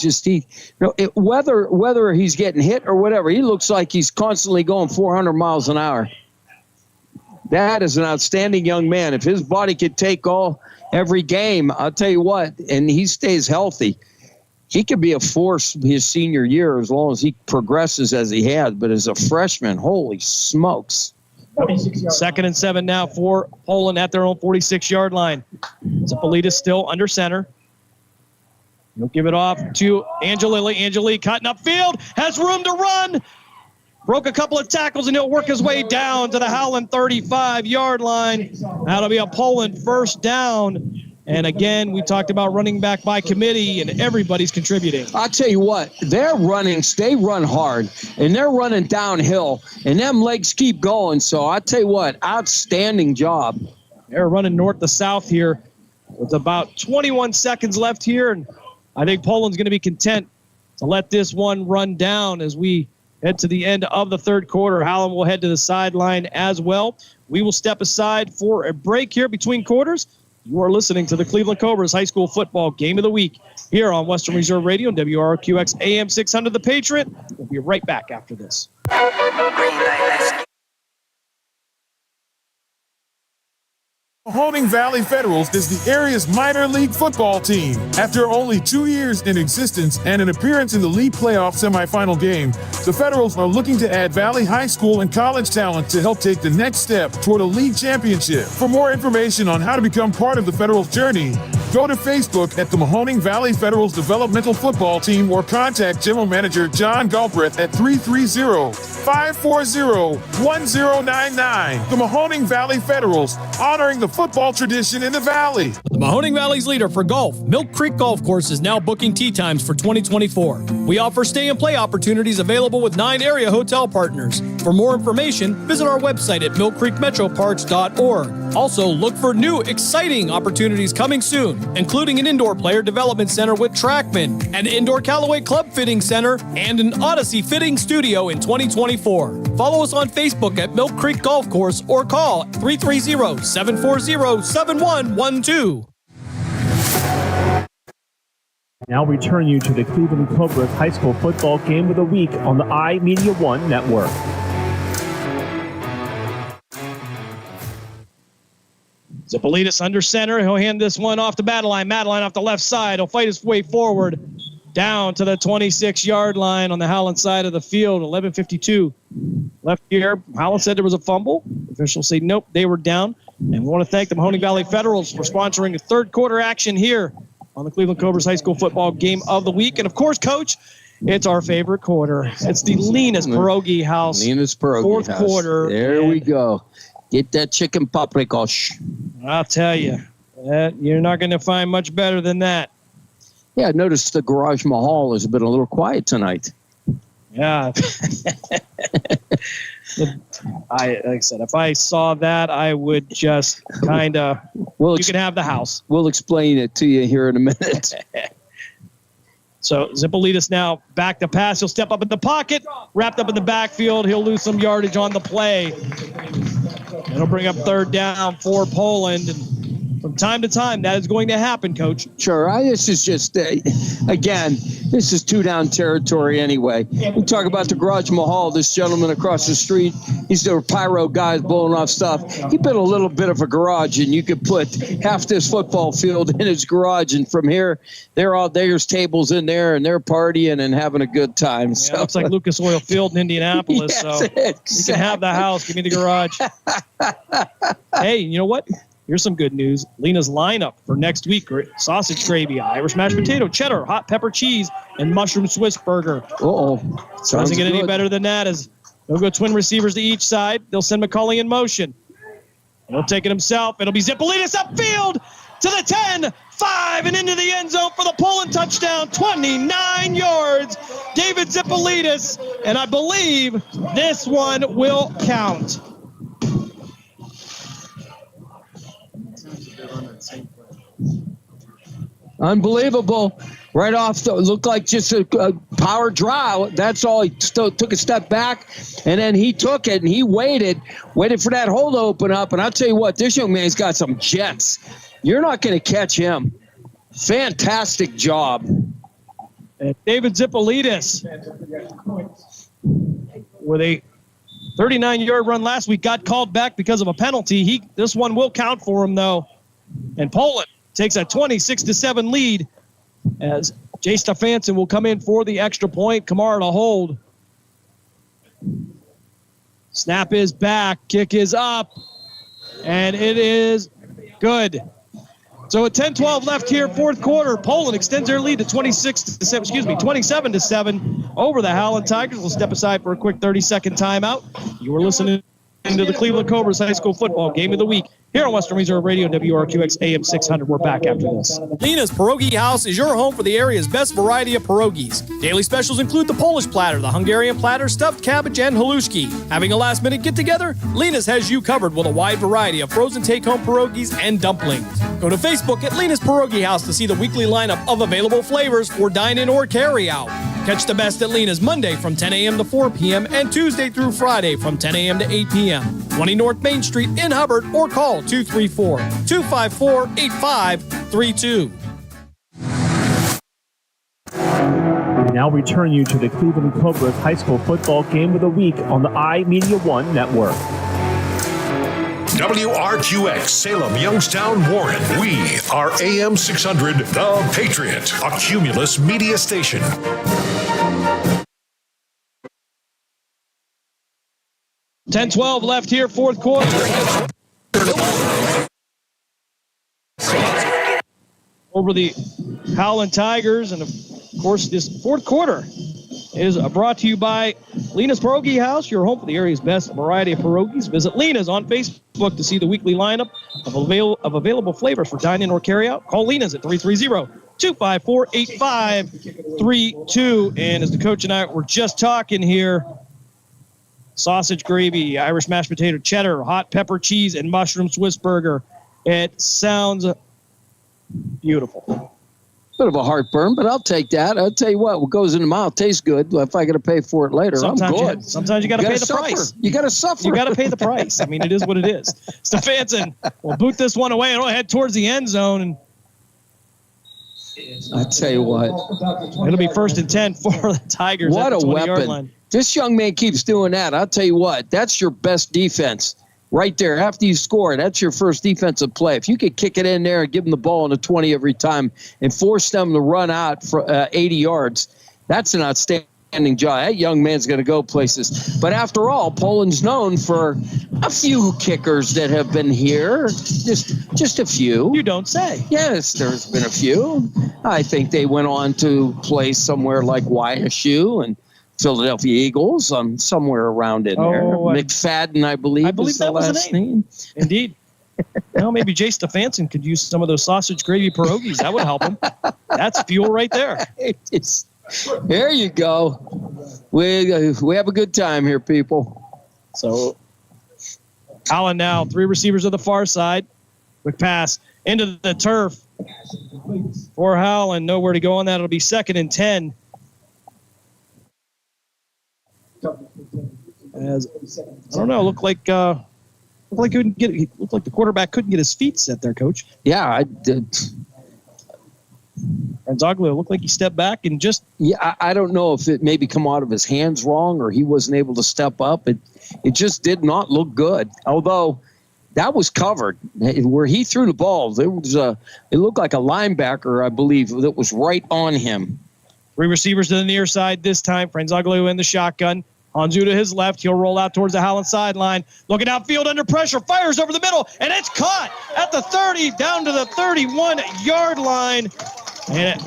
whether he's getting hit or whatever, he looks like he's constantly going 400 miles an hour. That is an outstanding young man. If his body could take every game, I'll tell you what, and he stays healthy, he could be a force his senior year as long as he progresses as he has. But as a freshman, holy smokes. 2nd and 7 now for Poland at their own 46-yard line. Zipolitis still under center. He'll give it off to Angelilli. Angelilli cutting upfield, has room to run. Broke a couple of tackles, and he'll work his way down to the Howland 35-yard line. That'll be a Poland first down. And again, we talked about running back by committee, and everybody's contributing. I'll tell you what, they run hard, and they're running downhill, and them legs keep going. So I'll tell you what, outstanding job. They're running north to south here with about 21 seconds left here, and I think Poland's going to be content to let this one run down as we head to the end of the 3rd quarter. Howland will head to the sideline as well. We will step aside for a break here between quarters. You are listening to the Cleveland Cobras High School Football Game of the Week here on Western Reserve Radio and WRQX AM 600 The Patriot. We'll be right back after this. Green light, let's get. Mahoning Valley Federals is the area's minor league football team. After only 2 years in existence and an appearance in the league playoff semifinal game, the Federals are looking to add Valley High School and college talent to help take the next step toward a league championship. For more information on how to become part of the Federals' journey, go to Facebook at the Mahoning Valley Federals Developmental Football Team or contact General Manager John Galbraith at 330-540-1099. The Mahoning Valley Federals, honoring the football tradition in the Valley. The Mahoning Valley's leader for golf, Milk Creek Golf Course, is now booking tee times for 2024. We offer stay and play opportunities available with 9 area hotel partners. For more information, visit our website at millcreekmetroparks.org. Also, look for new, exciting opportunities coming soon, including an indoor player development center with Trackman, an indoor Callaway Club Fitting Center, and an Odyssey Fitting Studio in 2024. Follow us on Facebook at Milk Creek Golf Course or call 330-740-7112. Now return you to the Cleveland Cobras High School Football Game of the Week on the iMedia1 Network. Zipolitis under center. He'll hand this one off to Madeline. Madeline off the left side. He'll fight his way forward down to the 26-yard line on the Howland side of the field. 11:52 left here. Howland said there was a fumble. Officials say nope, they were down. And we want to thank the Mahoning Valley Federals for sponsoring the 3rd quarter action here on the Cleveland Cobras High School Football Game of the Week. And, of course, Coach, it's our favorite quarter. It's the Lena's Pierogi House. Lena's Pierogi 4th quarter. There we go. Get that chicken paprikash. I'll tell you, you're not going to find much better than that. Yeah, I noticed the Garage Mahal has been a little quiet tonight. Yeah. Like I said, if I saw that, I would just kind of, you can have the house. We'll explain it to you here in a minute. So Zipolitis now back to pass. He'll step up in the pocket, wrapped up in the backfield. He'll lose some yardage on the play. It'll bring up 3rd down for Poland. And from time to time, that is going to happen, Coach. Sure. This is just, again, this is 2-down territory anyway. We talk about the Garage Mahal, this gentleman across the street. He's the pyro guys blowing off stuff. He built a little bit of a garage, and you could put half this football field in his garage. And from here, there's tables in there, and they're partying and having a good time. Yeah, so looks like Lucas Oil Field in Indianapolis. Yes, so exactly. you can have the house. Give me the garage. Hey, you know what? Here's some good news. Lena's lineup for next week: sausage gravy, Irish mashed potato, cheddar, hot pepper cheese, and mushroom Swiss burger. Doesn't get any better than that. As they'll go twin receivers to each side. They'll send McCauley in motion. He'll take it himself. It'll be Zipolitis upfield to the 10, 5, and into the end zone for the Poland touchdown. 29 yards. David Zipolitis, and I believe this one will count. Unbelievable. Right off, looked like just a power draw. That's all. He still took a step back, and then he took it, and he waited for that hole to open up. And I'll tell you what, this young man's got some jets. You're not going to catch him. Fantastic job. And David Zipolitis, with a 39-yard run last week, got called back because of a penalty. This one will count for him, though. And Poland takes a 26-7 lead as Jay Stefanson will come in for the extra point. Kamara to hold. Snap is back. Kick is up. And it is good. So with 10-12 left here, fourth quarter, Poland extends their lead to 27-7 over the Howland Tigers. We'll step aside for a quick 30-second timeout. You are listening to the Cleveland Cobras High School Football Game of the Week here on Western Reserve Radio, WRQX AM 600. We're back after this. Lena's Pierogi House is your home for the area's best variety of pierogies. Daily specials include the Polish platter, the Hungarian platter, stuffed cabbage, and halushki. Having a last-minute get-together? Lena's has you covered with a wide variety of frozen take-home pierogies and dumplings. Go to Facebook at Lena's Pierogi House to see the weekly lineup of available flavors for dine-in or carry-out. Catch the best at Lena's Monday from 10 a.m. to 4 p.m. and Tuesday through Friday from 10 a.m. to 8 p.m. 20 North Main Street in Hubbard, or call 234-254-8532. We now return you to the Cleveland Cobras High School Football Game of the Week on the iMedia1 Network. WRQX, Salem, Youngstown, Warren. We are AM 600, The Patriot, a Cumulus media station. $10-12 left here, fourth quarter. Over the Howland Tigers, and of course, this fourth quarter is brought to you by Lena's Pierogi House, your home for the area's best variety of pierogies. Visit Lena's on Facebook to see the weekly lineup of available flavors for dine-in or carry-out. Call Lena's at 330-254-8532. And as the coach and I were just talking here, sausage gravy, Irish mashed potato, cheddar, hot pepper cheese, and mushroom Swiss burger. It sounds beautiful. Bit of a heartburn, but I'll take that. I'll tell you what goes in the mouth tastes good. If I got to pay for it later, I'm good. Sometimes you got to pay the price. You got to suffer. You got to pay the price. I mean, it is what it is. Stefanson will boot this one away and we'll head towards the end zone. And I tell you what, it'll be 1st and 10 for the Tigers. What at the a 20-yard weapon! line. This young man keeps doing that. I'll tell you what, that's your best defense. Right there, after you score, that's your first defensive play. If you could kick it in there and give them the ball in the 20 every time and force them to run out for 80 yards, that's an outstanding job. That young man's going to go places. But after all, Poland's known for a few kickers that have been here, just a few. You don't say. Yes, there's been a few. I think they went on to play somewhere like YSU and Philadelphia Eagles, somewhere around in there. McFadden, I believe is the last name. Indeed. Well, maybe Jay Stefanson could use some of those sausage gravy pierogies. That would help him. That's fuel right there. There you go. We have a good time here, people. So, Allen now, 3 receivers to the far side. Quick pass into the turf for Howland. Nowhere to go on that. It'll be 2nd and 10. As I don't know, looked like the quarterback couldn't get his feet set there, Coach. Yeah, I did. Franzoglu looked like he stepped back and just. Yeah, I don't know if it maybe come out of his hands wrong or he wasn't able to step up. It just did not look good. Although that was covered where he threw the ball. It looked like a linebacker, I believe, that was right on him. 3 receivers to the near side this time. Franzoglu in the shotgun. Hanzu to his left. He'll roll out towards the Howland sideline. Looking outfield under pressure. Fires over the middle. And it's caught at the 30, down to the 31-yard line. And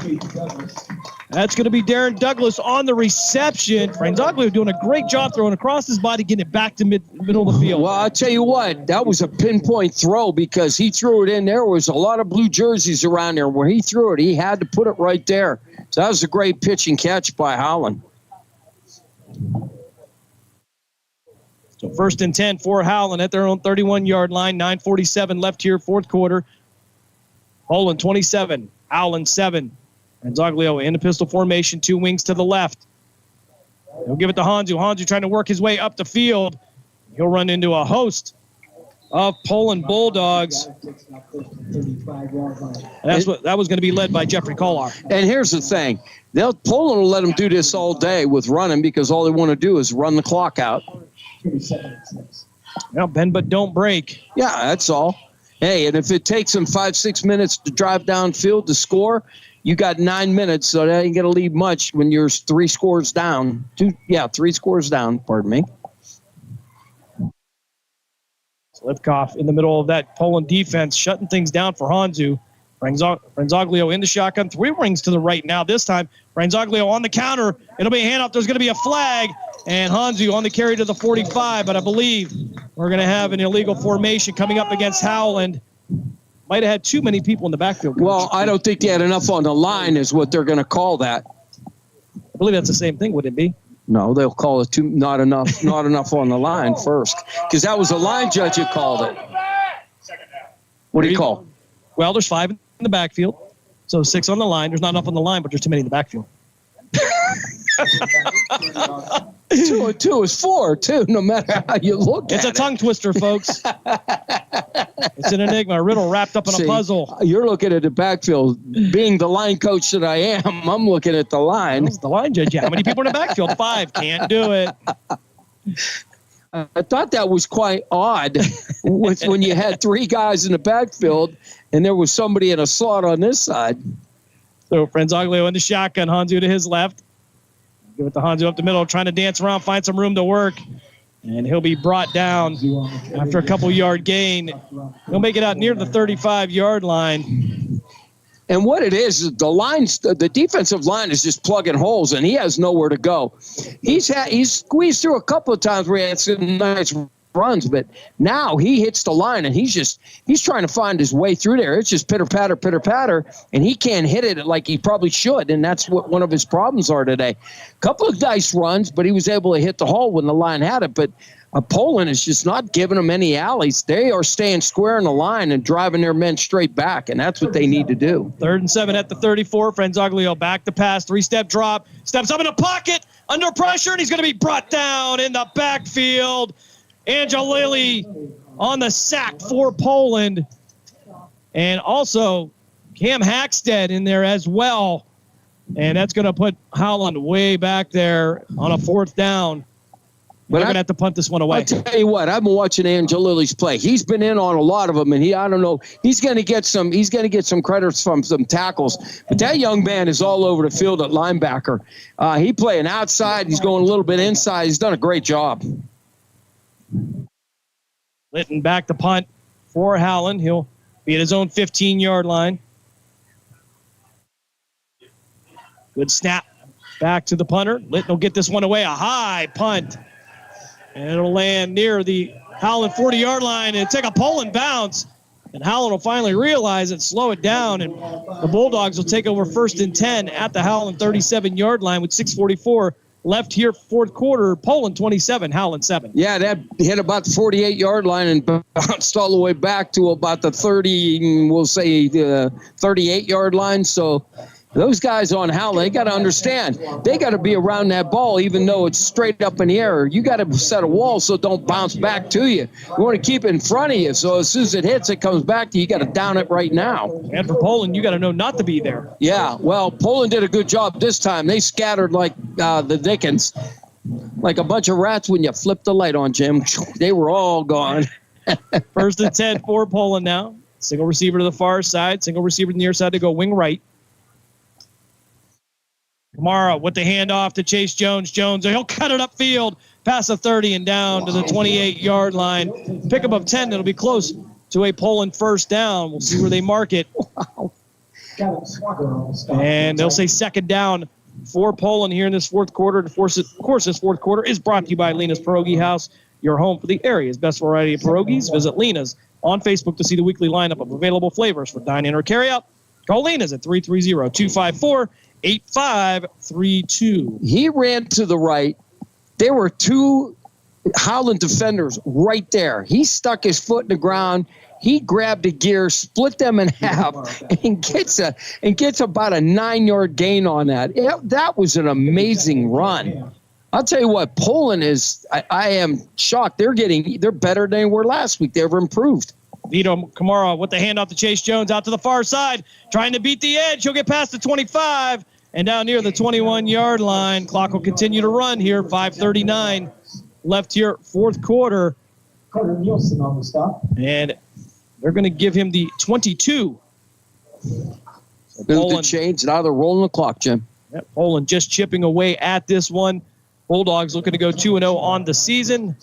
that's going to be Darren Douglas on the reception. Franzoglio doing a great job throwing across his body, getting it back to middle of the field. Well, I'll tell you what, that was a pinpoint throw because he threw it in. There was a lot of blue jerseys around there. Where he threw it, he had to put it right there. So that was a great pitch and catch by Howland. So 1st and 10 for Howland at their own 31-yard line. 9:47 left here, fourth quarter. Poland 27, Howland 7. Franzoglio in a pistol formation, 2 wings to the left. He'll give it to Hanzu. Hanzu trying to work his way up the field. He'll run into a host of Poland Bulldogs. That was going to be led by Jeffrey Kolar. And here's the thing. Poland will let them do this all day with running because all they want to do is run the clock out. Well, bend but don't break. Yeah, that's all. Hey, and if it takes them 5-6 minutes to drive downfield to score, you got 9 minutes, so that ain't going to leave much when you're 3 scores down. 3 scores down, pardon me. Lipkoff in the middle of that Poland defense, shutting things down for Hanzu. Franzoglio in the shotgun, 3 rings to the right now. This time, Franzoglio on the counter. It'll be a handoff. There's going to be a flag, and Hanzu on the carry to the 45, but I believe we're going to have an illegal formation coming up against Howland. Might have had too many people in the backfield. Well, I don't think they had enough on the line is what they're going to call that. I believe that's the same thing, would it be? No, they'll call it not enough on the line first, because that was the line judge who called it. What do you call? Well, there's 5 in the backfield, so 6 on the line. There's not enough on the line, but there's too many in the backfield. 2 and 2 is 4, too, no matter how you look at it. It's a tongue twister, folks. It's an enigma, a riddle wrapped up in a puzzle. You're looking at the backfield. Being the line coach that I am, I'm looking at the line. Well, the line judge. Yeah. How many people in the backfield? 5. Can't do it. I thought that was quite odd when you had 3 guys in the backfield and there was somebody in a slot on this side. So Franzoglio in the shotgun, Hanzu to his left. Give it to Hanzu up the middle, trying to dance around, find some room to work. And he'll be brought down after a couple-yard gain. He'll make it out near the 35-yard line. And what it is the defensive line is just plugging holes, and he has nowhere to go. He's squeezed through a couple of times where he had some nice runs, but now he hits the line, and he's trying to find his way through there. It's just pitter-patter, and he can't hit it like he probably should, and that's what one of his problems are today. A couple of nice runs, but he was able to hit the hole when the line had it, but Poland is just not giving them any alleys. They are staying square in the line and driving their men straight back, and that's what they need to do. 3rd and 7 at the 34. Franzoglio back to pass, 3-step drop, steps up in the pocket, under pressure, and he's going to be brought down in the backfield. Angelilli on the sack for Poland. And also Cam Hackstead in there as well. And that's going to put Howland way back there on a 4th down. But they're going to have to punt this one away. I'll tell you what, I've been watching Angelilli's play. He's been in on a lot of them, and I don't know, he's going to get some credits from some tackles. But that young man is all over the field at linebacker. He playing outside. He's going a little bit inside. He's done a great job. Litton back to punt for Howland. He'll be at his own 15-yard line. Good snap back to the punter. Litton will get this one away. A high punt. And it'll land near the Howland 40-yard line and take a Poland bounce. And Howland will finally realize it, slow it down, and the Bulldogs will take over 1st and 10 at the Howland 37-yard line with 6:44 left here, fourth quarter. Poland 27, Howland 7. Yeah, that hit about the 48-yard line and bounced all the way back to about the 30, we'll say the 38-yard line. So those guys on Howland, they got to understand, they got to be around that ball even though it's straight up in the air. You got to set a wall so it don't bounce back to you. You want to keep it in front of you, so as soon as it hits, it comes back to you. You got to down it right now. And for Poland, you got to know not to be there. Yeah, well, Poland did a good job this time. They scattered like the Dickens, like a bunch of rats when you flip the light on, Jim. They were all gone. 1st and 10 for Poland now. Single receiver to the far side, single receiver to the near side to go wing right. Kamara with the handoff to Chase Jones. Jones, he'll cut it upfield, past the 30 and down to the 28-yard line. Pickup of 10. It'll be close to a Poland first down. We'll see where they mark it. And they'll say second down for Poland here in this fourth quarter. Of course, this fourth quarter is brought to you by Lena's Pierogi House, your home for the area's best variety of pierogies. Visit Lena's on Facebook to see the weekly lineup of available flavors for dine-in or carry-out. Call Lena's at 330-254-8532. He ran to the right. There were two Howland defenders right there. He stuck his foot in the ground. He grabbed a gear, split them in half, and gets about a 9-yard gain on that. That was an amazing run. I'll tell you what, Poland is. I am shocked. They're better than they were last week. They've improved. Vito Kamara with the handoff to Chase Jones out to the far side, trying to beat the edge. He'll get past the 25 and down near the 21-yard line. Clock will continue to run here. 5:39 left here, fourth quarter. Carter Nielsen on the stop. And they're going to give him the 22. So Poland change. Now they're rolling the clock, Jim. Yep, Poland just chipping away at this one. Bulldogs looking to go 2-0 on the season.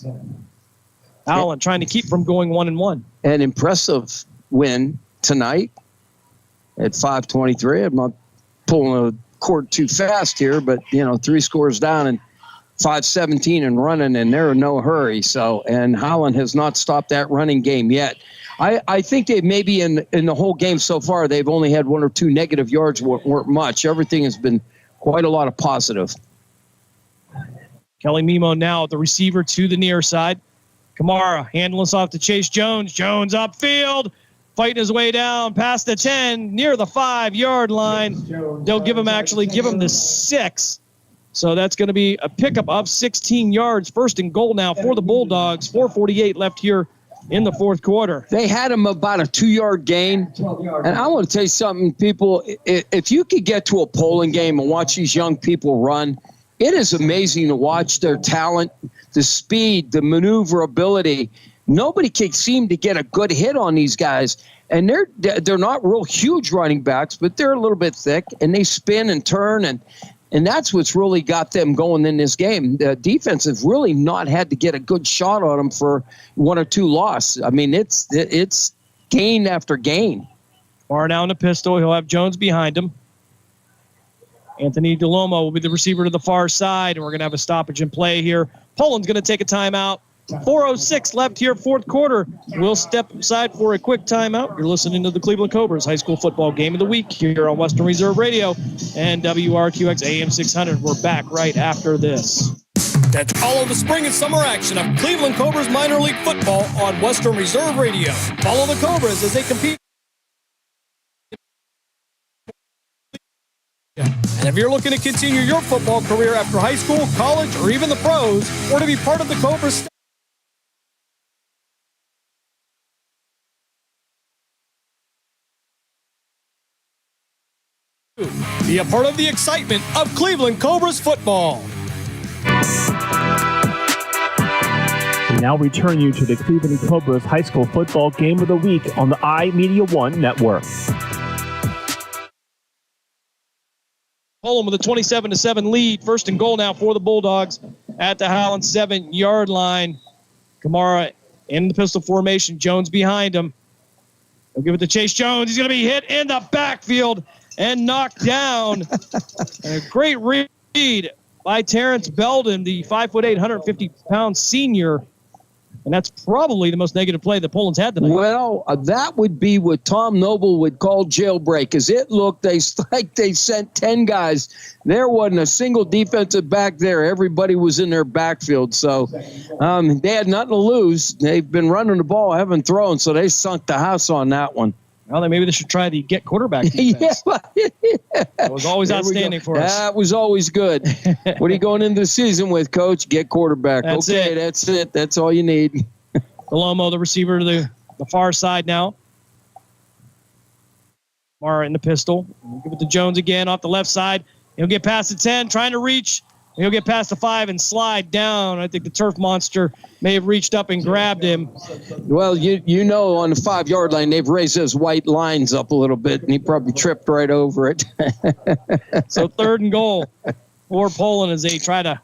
Allen trying to keep from going 1-1. An impressive win tonight at 5:23. I'm not pulling a cord too fast here, but 3 scores down and 5:17 and running, and they're in no hurry. So, and Holland has not stopped that running game yet. I think they maybe in the whole game so far, they've only had 1 or 2 negative yards, weren't much. Everything has been quite a lot of positive. Kelly Mimo now the receiver to the near side. Kamara handling us off to Chase Jones. Jones upfield, fighting his way down past the 10, near the 5-yard line. They'll give him the 6. So that's going to be a pickup of 16 yards. First and goal now for the Bulldogs. 4:48 left here in the fourth quarter. They had him about a 2-yard gain. And I want to tell you something, people. If you could get to a Poland game and watch these young people run, it is amazing to watch their talent, the speed, the maneuverability. Nobody can seem to get a good hit on these guys. And they're not real huge running backs, but they're a little bit thick, and they spin and turn, and that's what's really got them going in this game. The defense has really not had to get a good shot on them for 1 or 2 losses. I mean, it's gain after gain. Far down the pistol. He'll have Jones behind him. Anthony DeLomo will be the receiver to the far side, and we're going to have a stoppage in play here. Poland's going to take a timeout. 4:06 left here, fourth quarter. We'll step aside for a quick timeout. You're listening to the Cleveland Cobras High School Football Game of the Week here on Western Reserve Radio and WRQX AM 600. We're back right after this. Catch all of the spring and summer action of Cleveland Cobras minor league football on Western Reserve Radio. Follow the Cobras as they compete. And if you're looking to continue your football career after high school, college, or even the pros, or to be part of the Cobras, be a part of the excitement of Cleveland Cobras football. We now return you to the Cleveland Cobras High School Football Game of the Week on the iMedia1 Network. Poland with a 27-7 lead. First and goal now for the Bulldogs at the Howland 7-yard line. Kamara in the pistol formation. Jones behind him. They'll give it to Chase Jones. He's going to be hit in the backfield and knocked down. A great read by Terrence Belden, the 5'8", 150-pound senior. And that's probably the most negative play that Poland's had tonight. Well, that would be what Tom Noble would call jailbreak, because it looked like they sent 10 guys. There wasn't a single defensive back there. Everybody was in their backfield. So they had nothing to lose. They've been running the ball, haven't thrown, so they sunk the house on that one. Well, then maybe they should try the get quarterback defense. That was always outstanding for us. That was always good. What are you going into the season with, Coach? Get quarterback. That's it. That's all you need. Delomo, the receiver to the far side now. Mara in the pistol. We'll give it to Jones again off the left side. He'll get past the 10, trying to reach He'll get past the 5 and slide down. I think the turf monster may have reached up and grabbed him. Well, you know, on the 5-yard line, they've raised those white lines up a little bit, and he probably tripped right over it. So 3rd and goal for Poland as they try to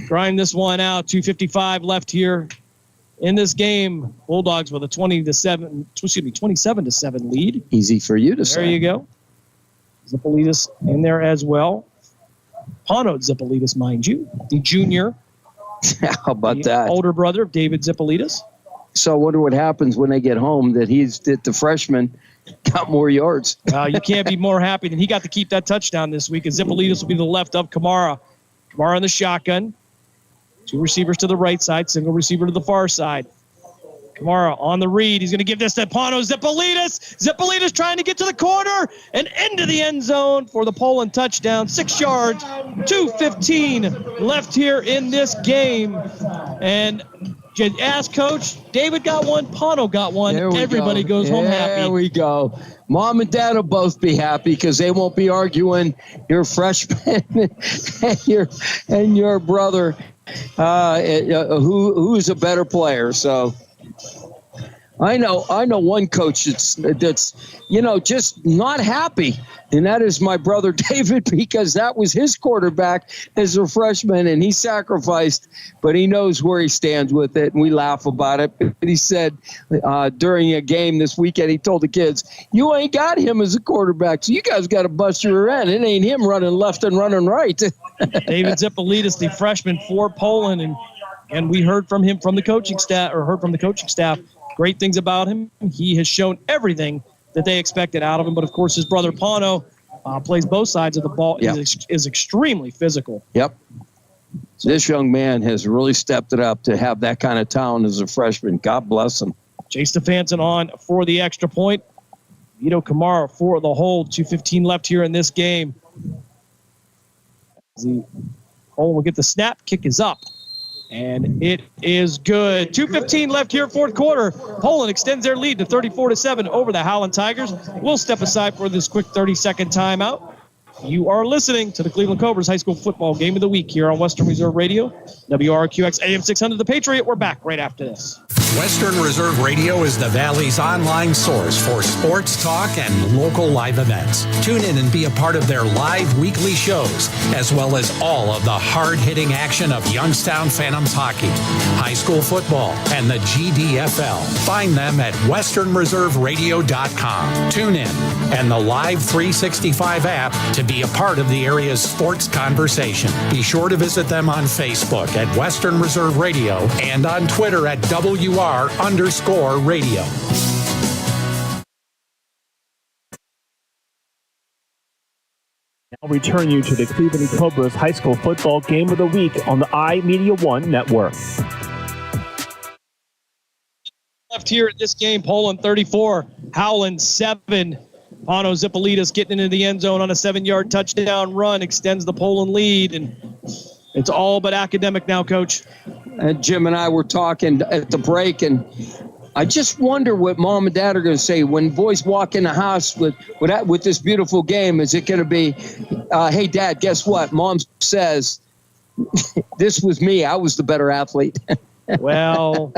grind this one out. 2:55 left here in this game. Bulldogs with a 27-7 lead. Easy for you to say. There you go. Zippolitis in there as well. Pano Zippolitis, mind you, the junior. How about that? Older brother of David Zippolitis. So I wonder what happens when they get home that the freshman got more yards. You can't be more happy than he got to keep that touchdown this week. As Zippolitis will be to the left of Kamara. Kamara in the shotgun. 2 receivers to the right side, single receiver to the far side. Kamara on the read. He's going to give this to Pano Zippolitis. Zippolitis trying to get to the corner and into the end zone for the Poland touchdown. 6 yards, 2:15 left here in this game. And ask Coach, David got one, Pano got one. Everybody goes home happy. There we go. Mom and Dad will both be happy because they won't be arguing your freshman and your brother who's a better player. So I know one coach that's just not happy, and that is my brother David, because that was his quarterback as a freshman, and he sacrificed, but he knows where he stands with it, and we laugh about it. But he said during a game this weekend, he told the kids, "You ain't got him as a quarterback, so you guys got to bust your rear end. It ain't him running left and running right." David Zippolitis, the freshman for Poland, and we heard from him from the coaching staff, great things about him. He has shown everything that they expected out of him. But, of course, his brother Pano plays both sides of the ball, is extremely physical. Yep. This young man has really stepped it up to have that kind of talent as a freshman. God bless him. Jay Stefanson on for the extra point. Vito Kamara for the hold. 2:15 left here in this game. Poland will get the snap. Kick is up. And it is good. 2:15 left here, 4th quarter. Poland extends their lead to 34-7 over the Howland Tigers. We'll step aside for this quick 30-second timeout. You are listening to the Cleveland Cobras High School Football Game of the Week here on Western Reserve Radio, WRQX AM 600 The Patriot. We're back right after this. Western Reserve Radio is the Valley's online source for sports talk and local live events. Tune in and be a part of their live weekly shows, as well as all of the hard-hitting action of Youngstown Phantoms hockey, high school football, and the GDFL. Find them at westernreserveradio.com. Tune in and the Live 365 app to be a part of the area's sports conversation. Be sure to visit them on Facebook at Western Reserve Radio and on Twitter at WR_radio. I'll return you to the Cleveland Cobras High School Football Game of the Week on the iMedia1 Network. Left here at this game, Poland 34, Howland 7. Pano Zippolitis getting into the end zone on a 7-yard touchdown run, extends the Poland lead, and it's all but academic now, Coach. And Jim and I were talking at the break, and I just wonder what Mom and Dad are going to say when boys walk in the house with this beautiful game. Is it going to be, hey, Dad, guess what? Mom says, this was me. I was the better athlete. Well,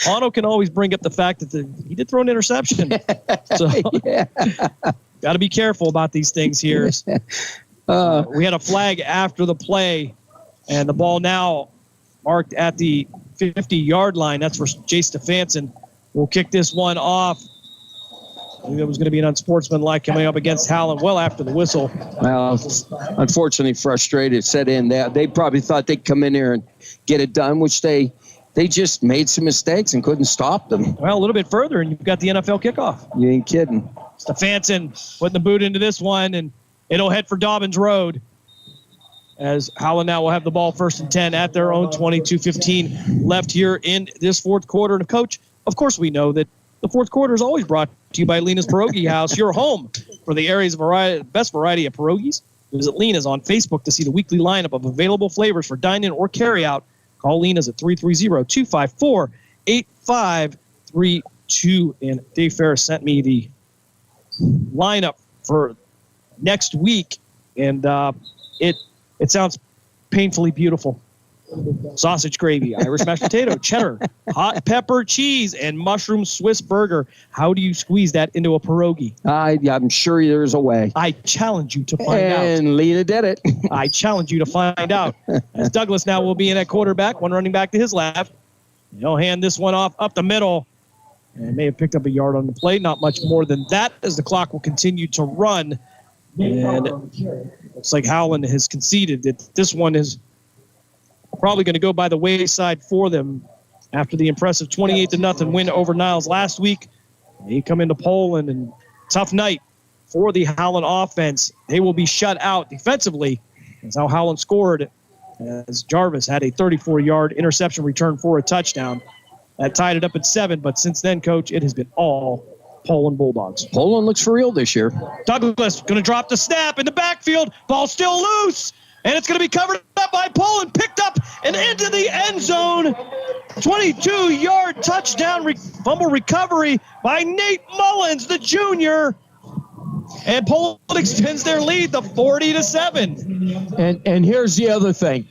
Otto can always bring up the fact that he did throw an interception. So got to be careful about these things here. We had a flag after the play, and the ball now marked at the 50-yard line. That's where Jay Stefanson will kick this one off. I think it was going to be an unsportsmanlike coming up against Howland well after the whistle. Well, unfortunately, frustrated set in. They probably thought they'd come in here and get it done, which they just made some mistakes and couldn't stop them. Well, a little bit further, and you've got the NFL kickoff. You ain't kidding. Stefanson putting the boot into this one, and it'll head for Dobbins Road, as Howland now will have the ball 1st and 10 at their own 22-15 left here in this 4th quarter. And, Coach, of course we know that the 4th quarter is always brought to you by Lena's Pierogi House, your home for the area's best variety of pierogies. Visit Lena's on Facebook to see the weekly lineup of available flavors for dine-in or carry-out. Call Lena's at 330-254-8532. And Dave Ferris sent me the lineup for next week, and it It sounds painfully beautiful. Sausage gravy, Irish mashed potato, cheddar, hot pepper, cheese, and mushroom Swiss burger. How do you squeeze that into a pierogi? I'm sure there's a way. I challenge you to find out. And Lena did it. I challenge you to find out. As Douglas now will be in at quarterback, one running back to his left. He'll hand this one off up the middle. And may have picked up a yard on the play. Not much more than that as the clock will continue to run. And it looks like Howland has conceded that this one is probably going to go by the wayside for them after the impressive 28-0 win over Niles last week. They come into Poland and tough night for the Howland offense. They will be shut out defensively. That's how Howland scored as Jarvis had a 34-yard interception return for a touchdown. That tied it up at 7, but since then, Coach, it has been all Poland Bulldogs. Poland looks for real this year. Douglas going to drop the snap in the backfield. Ball still loose. And it's going to be covered up by Poland, picked up and into the end zone. 22-yard touchdown fumble recovery by Nate Mullins, the junior. And Poland extends their lead to 40-7. And here's the other thing,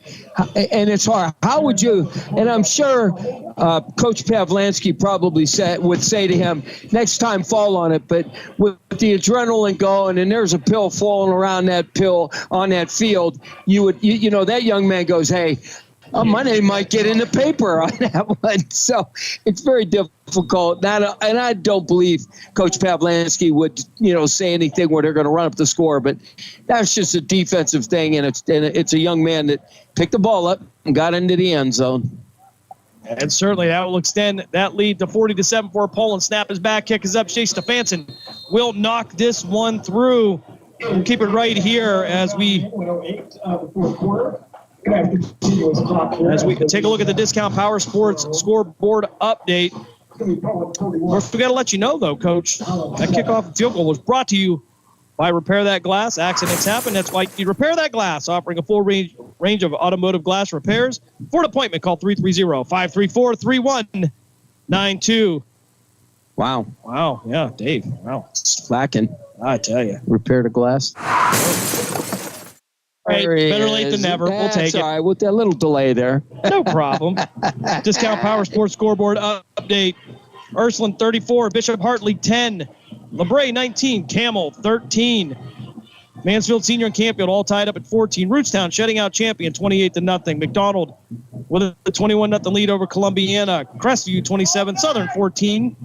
and it's hard. How would you? And I'm sure Coach Pavlansky probably would say to him, next time fall on it. But with the adrenaline going, and there's a pill falling around that pill on that field, you know that young man goes, hey. My name might get in the paper on that one. So it's very difficult. And I don't believe Coach Pavlansky would, say anything where they're going to run up the score. But that's just a defensive thing, and it's a young man that picked the ball up and got into the end zone. And certainly that will extend that lead to 40-7 for Poland. Snap is back, kick is up. Shea Stefanson will knock this one through. We'll keep it right here as we take a look at the Discount Power Sports scoreboard update. We got to let you know, though, Coach, that kickoff and field goal was brought to you by Repair That Glass. Accidents happen. That's why you Repair That Glass, offering a full range of automotive glass repairs. For an appointment, call 330-534-3192. Wow. Yeah, Dave. Wow. Slacking. I tell you. Repair the glass. Right, better late than never. We'll take it. All right, with that little delay there. No problem. Discount Power Sports scoreboard update. Ursuline 34, Bishop Hartley 10, LeBray 19, Camel 13. Mansfield Senior and Campfield all tied up at 14. Rootstown shutting out Champion 28-0. McDonald with a 21-0 lead over Columbiana. Crestview 27, Southern 14.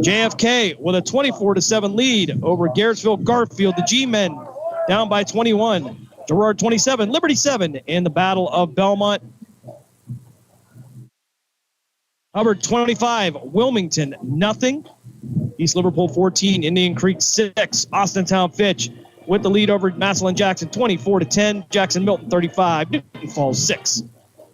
JFK with a 24-7 lead over Garrettsville Garfield. The G-Men down by 21. Girard 27, Liberty 7 in the Battle of Belmont. Hubbard 25, Wilmington nothing. East Liverpool 14, Indian Creek 6. Austintown Fitch with the lead over Massillon Jackson 24-10. Jackson Milton 35, Newton Falls 6.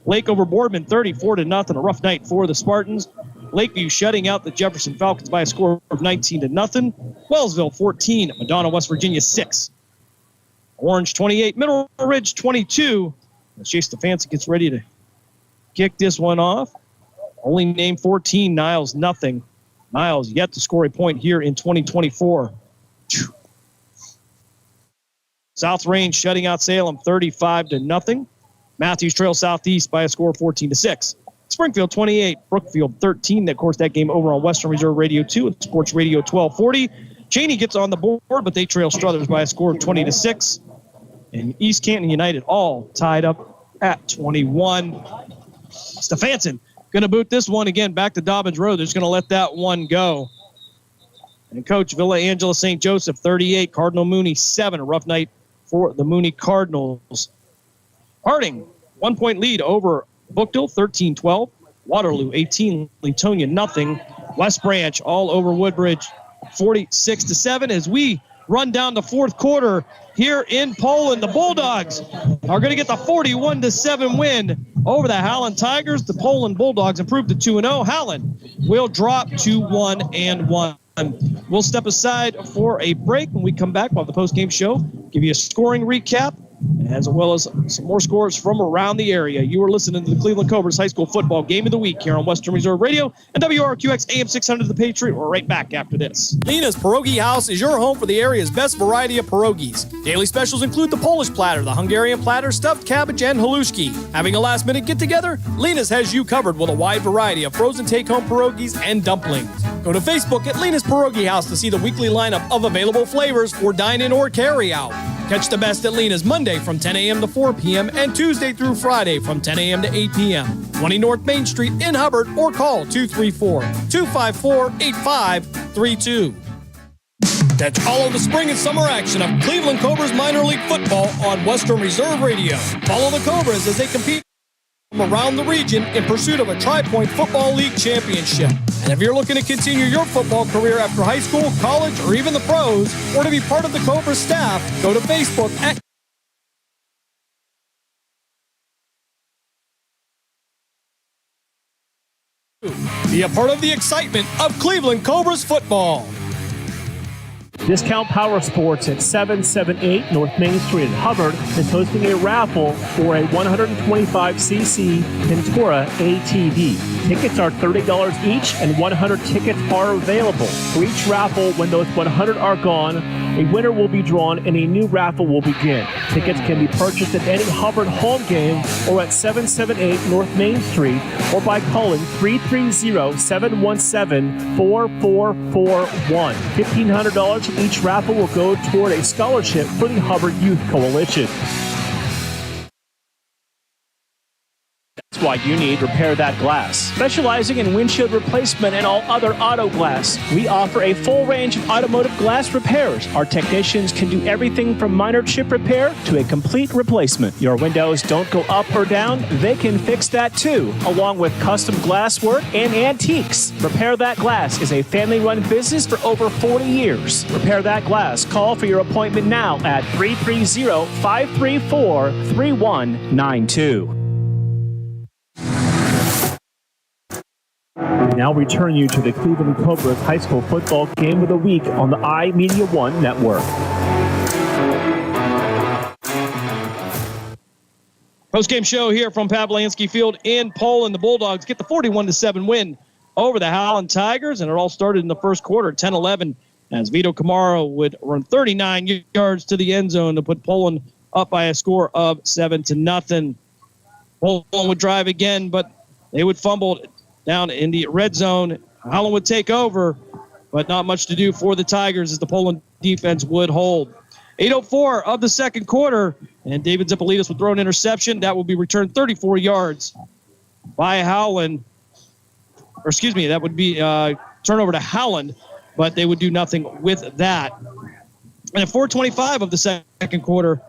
Lake over Boardman 34-0. A rough night for the Spartans. Lakeview shutting out the Jefferson Falcons by a score of 19-0. Wellsville 14, Madonna, West Virginia 6. Orange 28, Middle Ridge 22. Shea Stefanson gets ready to kick this one off. Only named 14, Niles nothing. Niles yet to score a point here in 2024. South Range shutting out Salem 35-0. Matthews Trail Southeast by a score of 14-6. Springfield 28, Brookfield 13. Of course, that game over on Western Reserve Radio 2 at Sports Radio 1240. Cheney gets on the board, but they trail Struthers by a score of 20-6. And East Canton United all tied up at 21. Stefanson going to boot this one again back to Dobbins Road. They're just going to let that one go. And Coach Villa Angela St. Joseph 38, Cardinal Mooney 7. A rough night for the Mooney Cardinals. Harding, 1-point lead over Bookdale 13-12. Waterloo 18, Leetonia nothing. West Branch all over Woodbridge 46-7 as we run down the fourth quarter here in Poland. The Bulldogs are going to get the 41-7 win over the Howland Tigers. The Poland Bulldogs improved to 2-0. Howland will drop to 1-1. We'll step aside for a break. When we come back, we'll have the post-game show, give you a scoring recap, as well as some more scores from around the area. You are listening to the Cleveland Cobras High School Football Game of the Week here on Western Reserve Radio and WRQX AM 600 The Patriot. We're right back after this. Lena's Pierogi House is your home for the area's best variety of pierogies. Daily specials include the Polish platter, the Hungarian platter, stuffed cabbage, and halushki. Having a last-minute get-together? Lena's has you covered with a wide variety of frozen take-home pierogies and dumplings. Go to Facebook at Lena's Pierogi House to see the weekly lineup of available flavors for dine-in or carry-out. Catch the best at Lena's Monday from 10 a.m. to 4 p.m. and Tuesday through Friday from 10 a.m. to 8 p.m. 20 North Main Street in Hubbard or call 234-254-8532. Catch all of the spring and summer action of Cleveland Cobras minor league football on Western Reserve Radio. Follow the Cobras as they compete from around the region in pursuit of a Tri-Point Football League championship. And if you're looking to continue your football career after high school, college, or even the pros, or to be part of the Cobra staff, go to Facebook at be a part of the excitement of Cleveland Cobras football. Discount Power Sports at 778 North Main Street in Hubbard is hosting a raffle for a 125cc Ventura ATV. Tickets are $30 each and 100 tickets are available. For each raffle, when those 100 are gone, a winner will be drawn and a new raffle will begin. Tickets can be purchased at any Hubbard home game or at 778 North Main Street or by calling 330-717-4441. $1,500 each raffle will go toward a scholarship for the Hubbard Youth Coalition. That's why you need Repair That Glass. Specializing in windshield replacement and all other auto glass, we offer a full range of automotive glass repairs. Our technicians can do everything from minor chip repair to a complete replacement. Your windows don't go up or down, they can fix that too, along with custom glass work and antiques. Repair That Glass is a family-run business for over 40 years. Repair That Glass. Call for your appointment now at 330-534-3192. We now return you to the Cleveland Cobras High School Football Game of the Week on the iMeda1 Network. Post-game show here from Pavlansky Field in Poland. The Bulldogs get the 41-7 win over the Howland Tigers, and it all started in the first quarter, 10-11, as Vito Camaro would run 39 yards to the end zone to put Poland up by a score of 7-0. Poland would drive again, but they would fumble down in the red zone. Howland would take over, but not much to do for the Tigers as the Poland defense would hold. 8:04 of the second quarter, and David Zipolidis would throw an interception. That will be returned 34 yards by Howland. Or excuse me, that would be turnover to Howland, but they would do nothing with that. And at 4:25 of the second quarter,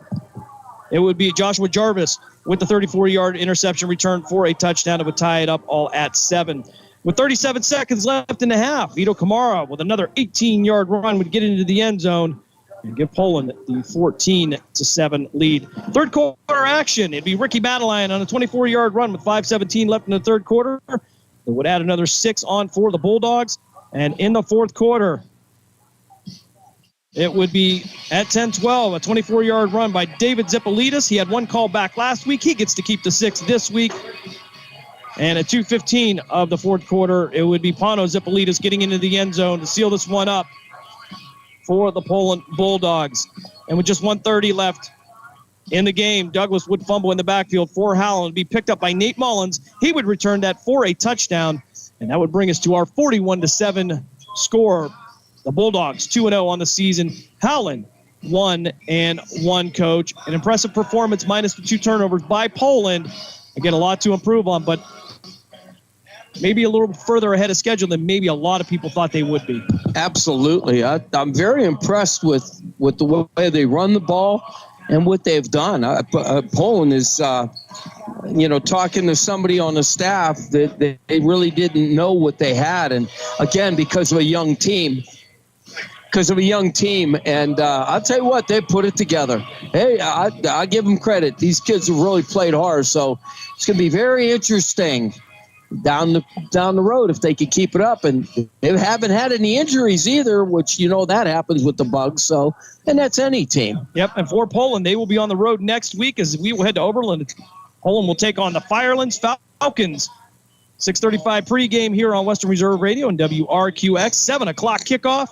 it would be Joshua Jarvis with the 34-yard interception return for a touchdown. It would tie it up all at 7. With 37 seconds left in the half, Vito Camara with another 18-yard run would get into the end zone and give Poland the 14-7 lead. Third quarter action, it'd be Ricky Madeline on a 24-yard run with 5:17 left in the third quarter. It would add another 6 on for the Bulldogs. And in the fourth quarter, it would be at 10-12, a 24-yard run by David Zipolidis. He had one call back last week. He gets to keep the 6 this week. And at 2:15 of the fourth quarter, it would be Pano Zipolidis getting into the end zone to seal this one up for the Poland Bulldogs. And with just 1:30 left in the game, Douglas would fumble in the backfield for Howland, be picked up by Nate Mullins. He would return that for a touchdown, and that would bring us to our 41-7 score. The Bulldogs 2-0 on the season. Howland 1-1, coach. An impressive performance minus the 2 turnovers by Poland. Again, a lot to improve on, but maybe a little further ahead of schedule than maybe a lot of people thought they would be. Absolutely. I'm very impressed with the way they run the ball and what they've done. Poland is, talking to somebody on the staff that they really didn't know what they had. And, again, because of a young team, and I'll tell you what, they put it together. Hey, I give them credit. These kids have really played hard, so it's going to be very interesting down the road if they could keep it up. And they haven't had any injuries either, which that happens with the Bugs. So, and that's any team. Yep, and for Poland, they will be on the road next week as we will head to Oberlin. Poland will take on the Firelands Falcons. 6:35 pregame here on Western Reserve Radio and WRQX. 7 o'clock kickoff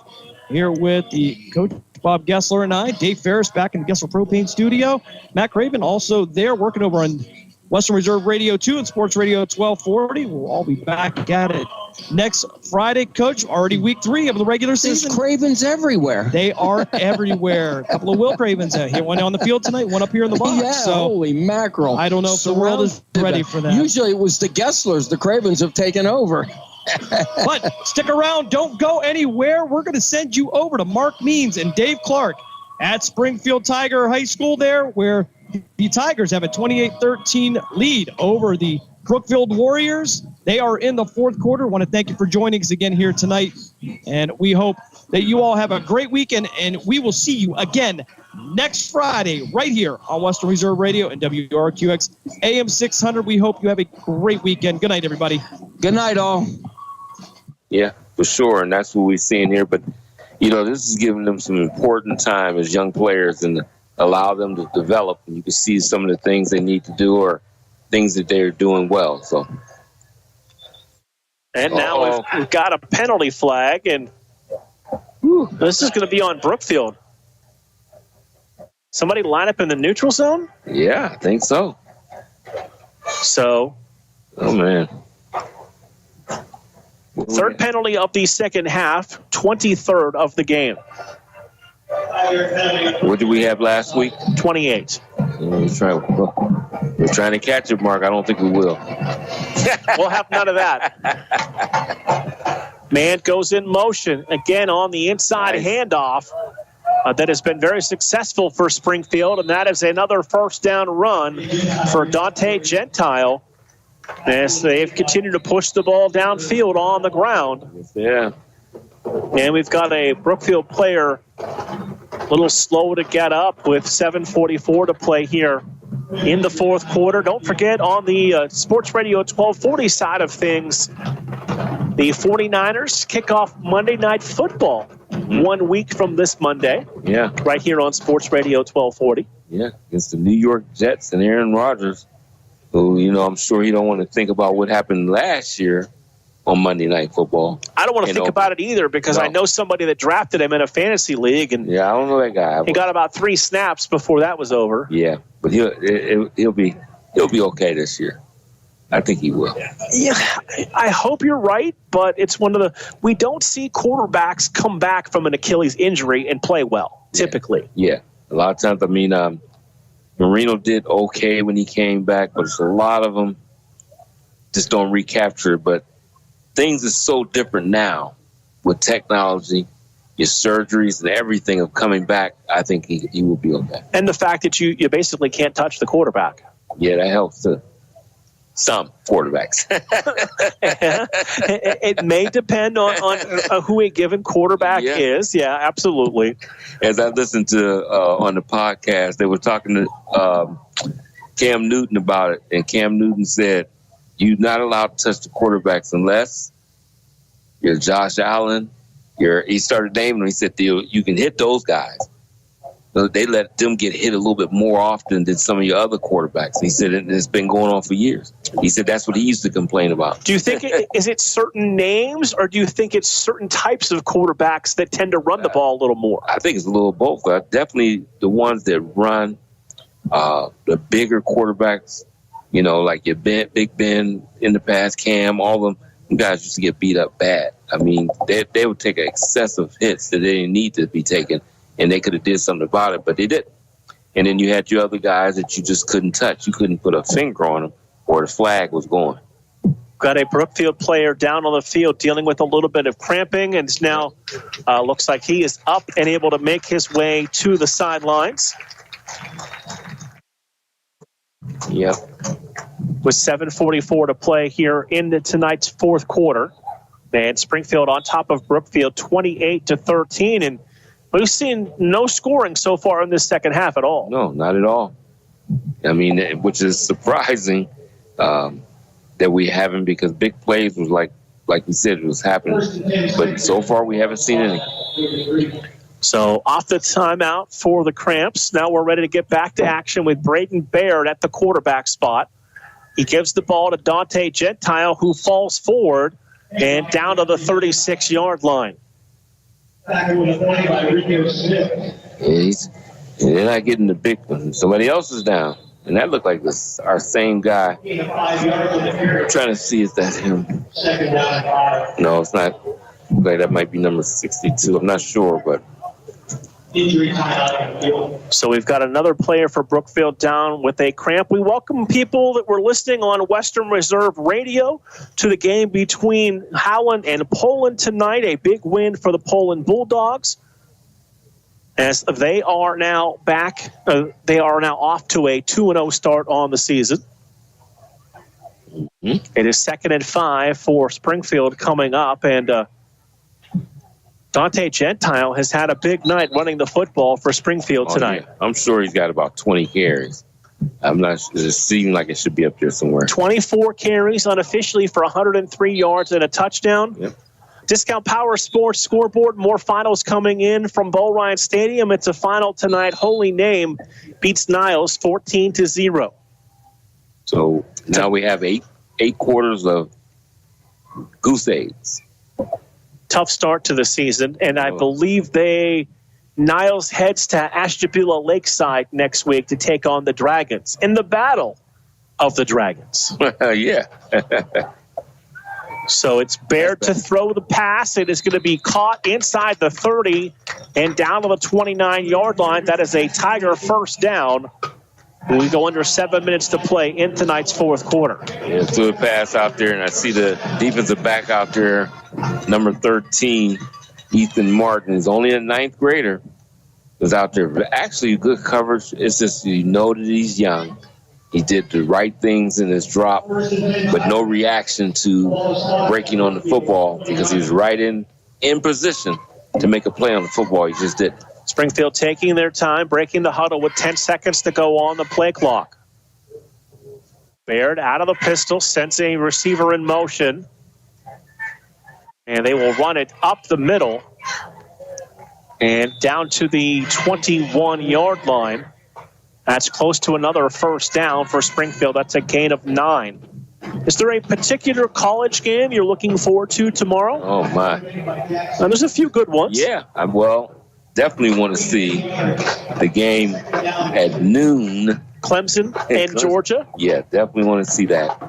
here with the coach Bob Gessler and I. Dave Ferris back in the Gessler Propane studio. Matt Craven also there working over on Western Reserve Radio 2 and Sports Radio 1240. We'll all be back at it next Friday, Coach. Already week 3 of the regular season. There's Cravens everywhere. They are everywhere. A couple of Will Cravens out here. One on the field tonight, one up here in the box. Yeah, so holy mackerel. I don't know if the world is ready for that. Usually it was the Gesslers. The Cravens have taken over. But stick around. Don't go anywhere. We're going to send you over to Mark Means and Dave Clark at Springfield Tiger High School there, where the Tigers have a 28-13 lead over the Brookfield Warriors. They are in the fourth quarter. I want to thank you for joining us again here tonight. And we hope that you all have a great weekend, and we will see you again next Friday right here on Western Reserve Radio and WRQX AM 600. We hope you have a great weekend. Good night, everybody. Good night, all. Yeah, for sure, and that's what we're seeing here. But, this is giving them some important time as young players and allow them to develop. And you can see some of the things they need to do or things that they're doing well. So, and now we've got a penalty flag, and this is going to be on Brookfield. Somebody line up in the neutral zone? Yeah, I think so. So, oh, man. Third penalty of the second half, 23rd of the game. What did we have last week? 28. We're trying to catch it, Mark. I don't think we will. We'll have none of that. Man goes in motion again on the inside handoff that has been very successful for Springfield, and that is another first down run for Dante Gentile as they've continued to push the ball downfield on the ground. Yeah. And we've got a Brookfield player a little slow to get up with 7:44 to play here in the fourth quarter. Don't forget, on the Sports Radio 1240 side of things, the 49ers kick off Monday Night Football 1 week from this Monday. Yeah. Right here on Sports Radio 1240. Yeah, against the New York Jets and Aaron Rodgers, who, I'm sure he don't want to think about what happened last year on Monday Night Football. I don't want to think about it either because I know somebody that drafted him in a fantasy league, and yeah, I don't know that guy. He got about 3 snaps before that was over. Yeah, but he'll be okay this year. I think he will. Yeah, I hope you're right, but it's we don't see quarterbacks come back from an Achilles injury and play well, typically. Yeah, a lot of times, Marino did okay when he came back, but it's a lot of them just don't recapture it. But things are so different now with technology, your surgeries and everything of coming back. I think he will be okay. And the fact that you basically can't touch the quarterback. Yeah, that helps too. Some quarterbacks. It may depend on who a given quarterback is. Yeah, absolutely. As I listened to on the podcast, they were talking to Cam Newton about it, and Cam Newton said, you're not allowed to touch the quarterbacks unless you're Josh Allen. He started naming them. He said, you can hit those guys. They let them get hit a little bit more often than some of your other quarterbacks. He said it's been going on for years. He said that's what he used to complain about. Do you think is it certain names, or do you think it's certain types of quarterbacks that tend to run the ball a little more? I think it's a little both. Definitely the ones that run, the bigger quarterbacks, like your Big Ben in the past, Cam, all of them guys used to get beat up bad. I mean, they would take excessive hits that they didn't need to be taken. And they could have did something about it, but they didn't. And then you had your other guys that you just couldn't touch. You couldn't put a finger on them, or the flag was going. Got a Brookfield player down on the field dealing with a little bit of cramping, and now looks like he is up and able to make his way to the sidelines. Yep. With 7:44 to play here in tonight's fourth quarter. And Springfield on top of Brookfield 28-13, and we've seen no scoring so far in this second half at all. No, not at all. I mean, which is surprising. that we haven't, because big plays was like we said, it was happening. But so far we haven't seen any. So off the timeout for the Cramps. Now we're ready to get back to action with Braden Baird at the quarterback spot. He gives the ball to Dante Gentile, who falls forward and down to the 36-yard line. They're not getting the big one. Somebody else is down. And that looked like our same guy. I'm trying to see if that's him. No, it's not. Like that might be number 62. I'm not sure, but. So we've got another player for Brookfield down with a cramp. We welcome people that were listening on Western Reserve Radio to the game between Howland and Poland tonight. A big win for the Poland Bulldogs, as they are now back. They are now off to a 2-0 start on the season. It is 2nd and 5 for Springfield coming up, and Dante Gentile has had a big night running the football for Springfield tonight. Yeah. I'm sure he's got about 20 carries. I'm not sure. It seems like it should be up there somewhere. 24 carries unofficially for 103 yards and a touchdown. Yep. Discount Power Sports scoreboard. More finals coming in from Bull Ryan Stadium. It's a final tonight. Holy Name beats Niles 14-0. So now we have eight quarters of goose eggs. Tough start to the season, and I believe Niles heads to Ashtabula Lakeside next week to take on the Dragons in the Battle of the Dragons. Yeah. So it's Baird to throw the pass. It is going to be caught inside the 30 and down to the 29-yard line. That is a Tiger first down. We go under 7 minutes to play in tonight's fourth quarter. Yeah, threw a pass out there, and I see the defensive back out there, number 13, Ethan Martin, is only a ninth grader, was out there. But actually, good coverage. It's just, you know that he's young. He did the right things in his drop, but no reaction to breaking on the football because he was right in position to make a play on the football. He just didn't. Springfield taking their time, breaking the huddle with 10 seconds to go on the play clock. Baird out of the pistol, sends a receiver in motion. And they will run it up the middle and down to the 21-yard line. That's close to another first down for Springfield. That's a gain of 9. Is there a particular college game you're looking forward to tomorrow? Oh, my. Now, there's a few good ones. Yeah, definitely want to see the game at noon. Clemson and Georgia? Yeah, definitely want to see that.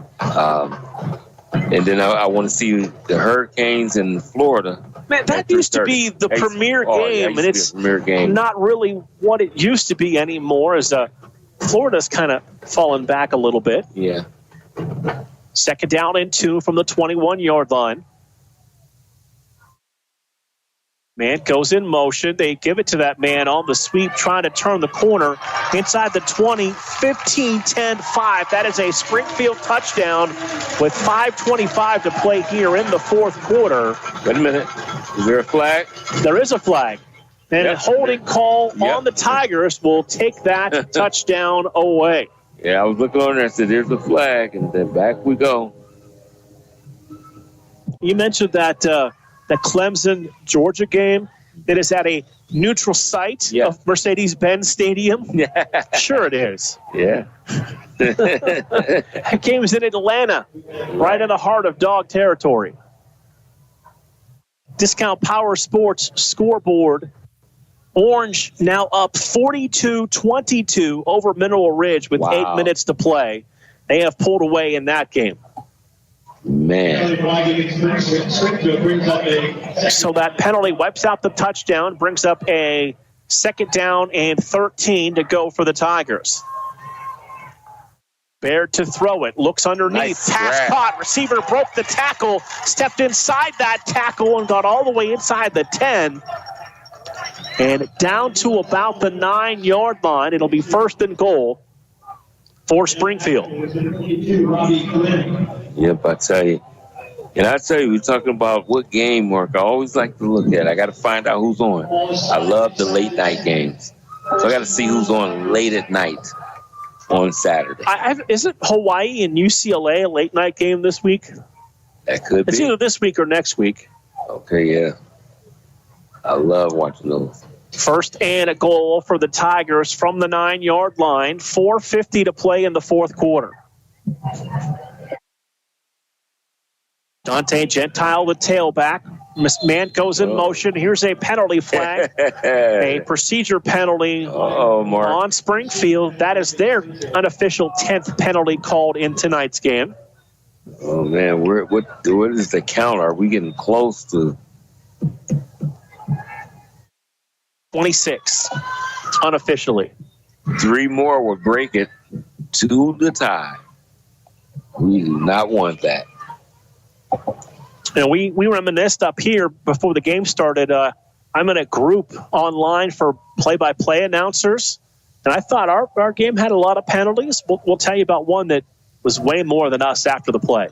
And then I want to see the Hurricanes in Florida. Man, that used to be the premier game, and it's not really what it used to be anymore, as Florida's kind of fallen back a little bit. Yeah. 2nd down and 2 from the 21-yard line. Man goes in motion. They give it to that man on the sweep, trying to turn the corner inside the 20, 15, 10, 5. That is a Springfield touchdown with 5:25 to play here in the fourth quarter. Wait a minute. Is there a flag? There is a flag. And a holding call on the Tigers will take that touchdown away. Yeah, I was looking on there and said, there's a flag, and then back we go. You mentioned that the Clemson-Georgia game. It is at a neutral site of Mercedes-Benz Stadium. Yeah. Sure it is. Yeah. That game is in Atlanta, right in the heart of dog territory. Discount Power Sports scoreboard. Orange now up 42-22 over Mineral Ridge with 8 minutes to play. They have pulled away in that game. Man. So that penalty wipes out the touchdown, brings up a 2nd down and 13 to go for the Tigers. Baird to throw it, looks underneath, pass caught, receiver broke the tackle, stepped inside that tackle and got all the way inside the 10. And down to about the 9-yard line. It'll be 1st and goal for Springfield. Yep, I tell you. And I tell you, we're talking about what game work. I always like to look at. I got to find out who's on. I love the late night games. So I got to see who's on late at night. on Saturday. Isn't Hawaii and UCLA a late night game this week? That could It's be. either this week or next week. Okay, yeah. I love watching those. First and a goal for the Tigers from the 9-yard line. 4:50 to play in the fourth quarter. Dante Gentile, the tailback. Man goes in motion. Here's a penalty flag. A procedure penalty on Springfield. That is their unofficial 10th penalty called in tonight's game. Oh, man. What is the count? Are we getting close to 26 unofficially? 3 more would break it to the tie. We do not want that. You know, we reminisced up here before the game started. I'm in a group online for play-by-play announcers, and I thought our game had a lot of penalties. We'll tell you about one that was way more than us after the play.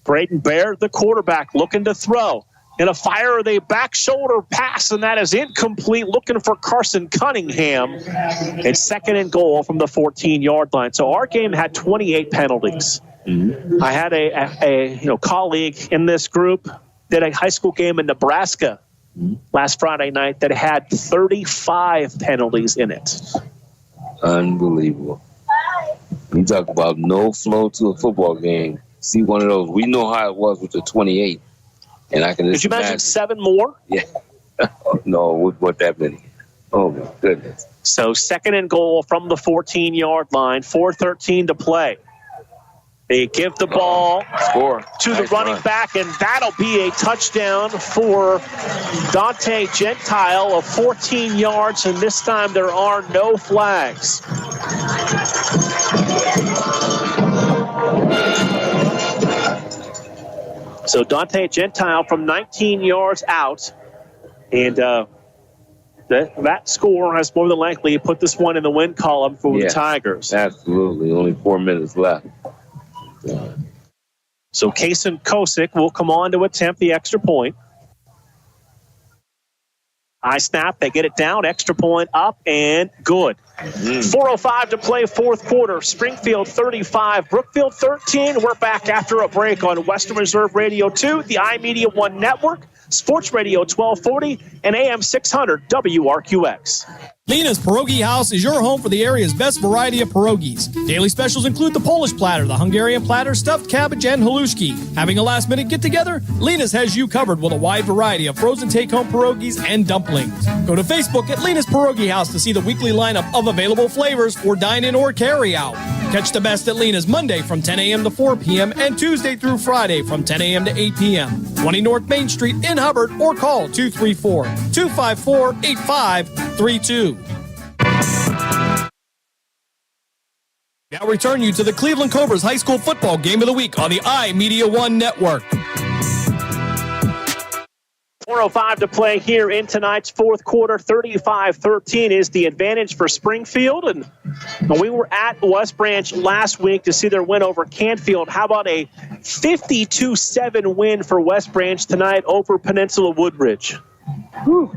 Braden Baird, the quarterback, looking to throw. And a fire the back shoulder pass, and that is incomplete, looking for Carson Cunningham. It's second and goal from the 14-yard line. So our game had 28 penalties. Mm-hmm. I had a colleague in this group, did a high school game in Nebraska last Friday night that had 35 penalties in it. Unbelievable. You talk about no flow to a football game. See one of those. We know how it was with the 28. And I can just Could you imagine 7 more? Yeah. No, what that many? Oh, my goodness. So second and goal from the 14-yard line, 4:13 to play. They give the ball to the running back, and that'll be a touchdown for Dante Gentile of 14 yards, and this time there are no flags. So Dante Gentile from 19 yards out, and that score has more than likely put this one in the win column for the Tigers. Absolutely. Only 4 minutes left. So Kason Kosick will come on to attempt the extra point. High snap, they get it down, extra point up, and good. 4:05 to play, fourth quarter. Springfield 35, Brookfield 13. We're back after a break on Western Reserve Radio 2, the iMedia1 Network, Sports Radio 1240, and AM 600 WRQX. Lena's Pierogi House is your home for the area's best variety of pierogies. Daily specials include the Polish platter, the Hungarian platter, stuffed cabbage, and halushki. Having a last-minute get-together? Lena's has you covered with a wide variety of frozen take-home pierogies and dumplings. Go to Facebook at Lena's Pierogi House to see the weekly lineup of available flavors for dine-in or carry-out. Catch the best at Lena's Monday from 10 a.m. to 4 p.m. and Tuesday through Friday from 10 a.m. to 8 p.m. 20 North Main Street in Hubbard, or call 234-254-8532. Now return you to the Cleveland Cobras High School Football Game of the Week on the iMedia1 Network. 4:05 to play here in tonight's fourth quarter. 35-13 is the advantage for Springfield. And we were at West Branch last week to see their win over Canfield. How about a 52-7 win for West Branch tonight over Peninsula Woodbridge? Whew.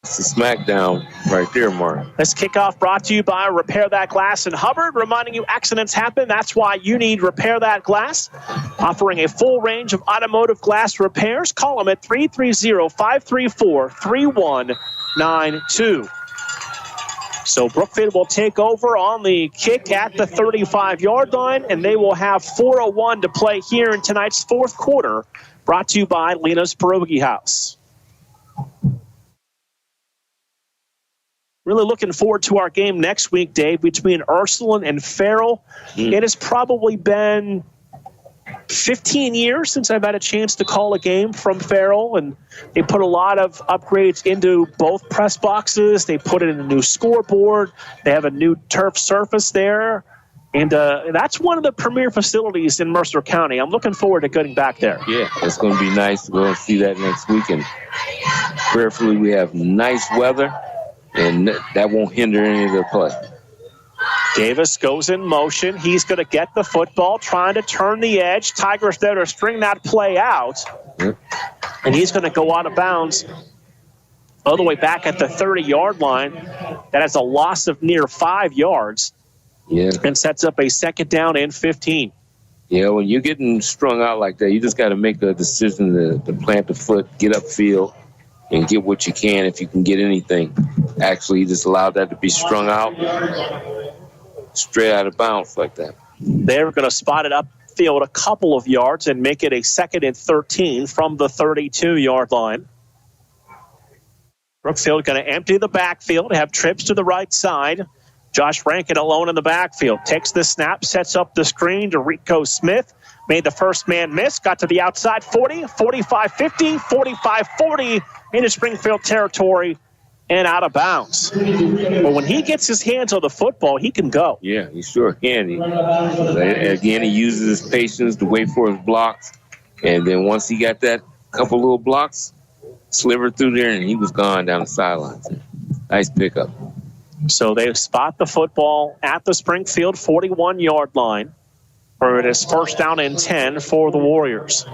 It's a smackdown right there, Mark. This kickoff brought to you by Repair That Glass in Hubbard, reminding you accidents happen. That's why you need Repair That Glass. Offering a full range of automotive glass repairs. Call them at 330-534-3192. So Brookfield will take over on the kick at the 35-yard line, and they will have 4:01 to play here in tonight's fourth quarter. Brought to you by Lena's Pierogi House. Really looking forward to our game next week, Dave, between Ursuline and Farrell. It has probably been 15 years since I've had a chance to call a game from Farrell, and they put a lot of upgrades into both press boxes. They put in a new scoreboard. They have a new turf surface there, and that's one of the premier facilities in Mercer County. I'm looking forward to getting back there. Yeah, it's going to be nice to go and see that next week, and prayerfully we have nice weather, and that won't hinder any of the play. Davis goes in motion. He's going to get the football, trying to turn the edge. Tigers there to string that play out. And he's going to go out of bounds all the way back at the 30-yard line. That has a loss of near 5 yards. Yeah. And sets up a 2nd down and 15. Yeah, when you're getting strung out like that, you just got to make a decision to plant the foot, get upfield, and get what you can if you can get anything. Actually, you just allowed that to be strung out straight out of bounds like that. They're going to spot it upfield a couple of yards and make it a 2nd and 13 from the 32-yard line. Brookfield going to empty the backfield, have trips to the right side. Josh Rankin alone in the backfield. Takes the snap, sets up the screen to Rico Smith. Made the first man miss, got to the outside 40, 45-50, 45-40 into Springfield territory and out of bounds. But when he gets his hands on the football, he can go. Yeah, he sure can. Again, he uses his patience to wait for his blocks. And then once he got that couple little blocks, slivered through there, and he was gone down the sidelines. Nice pickup. So they spot the football at the Springfield 41-yard line. For it is 1st down and 10 for the Warriors.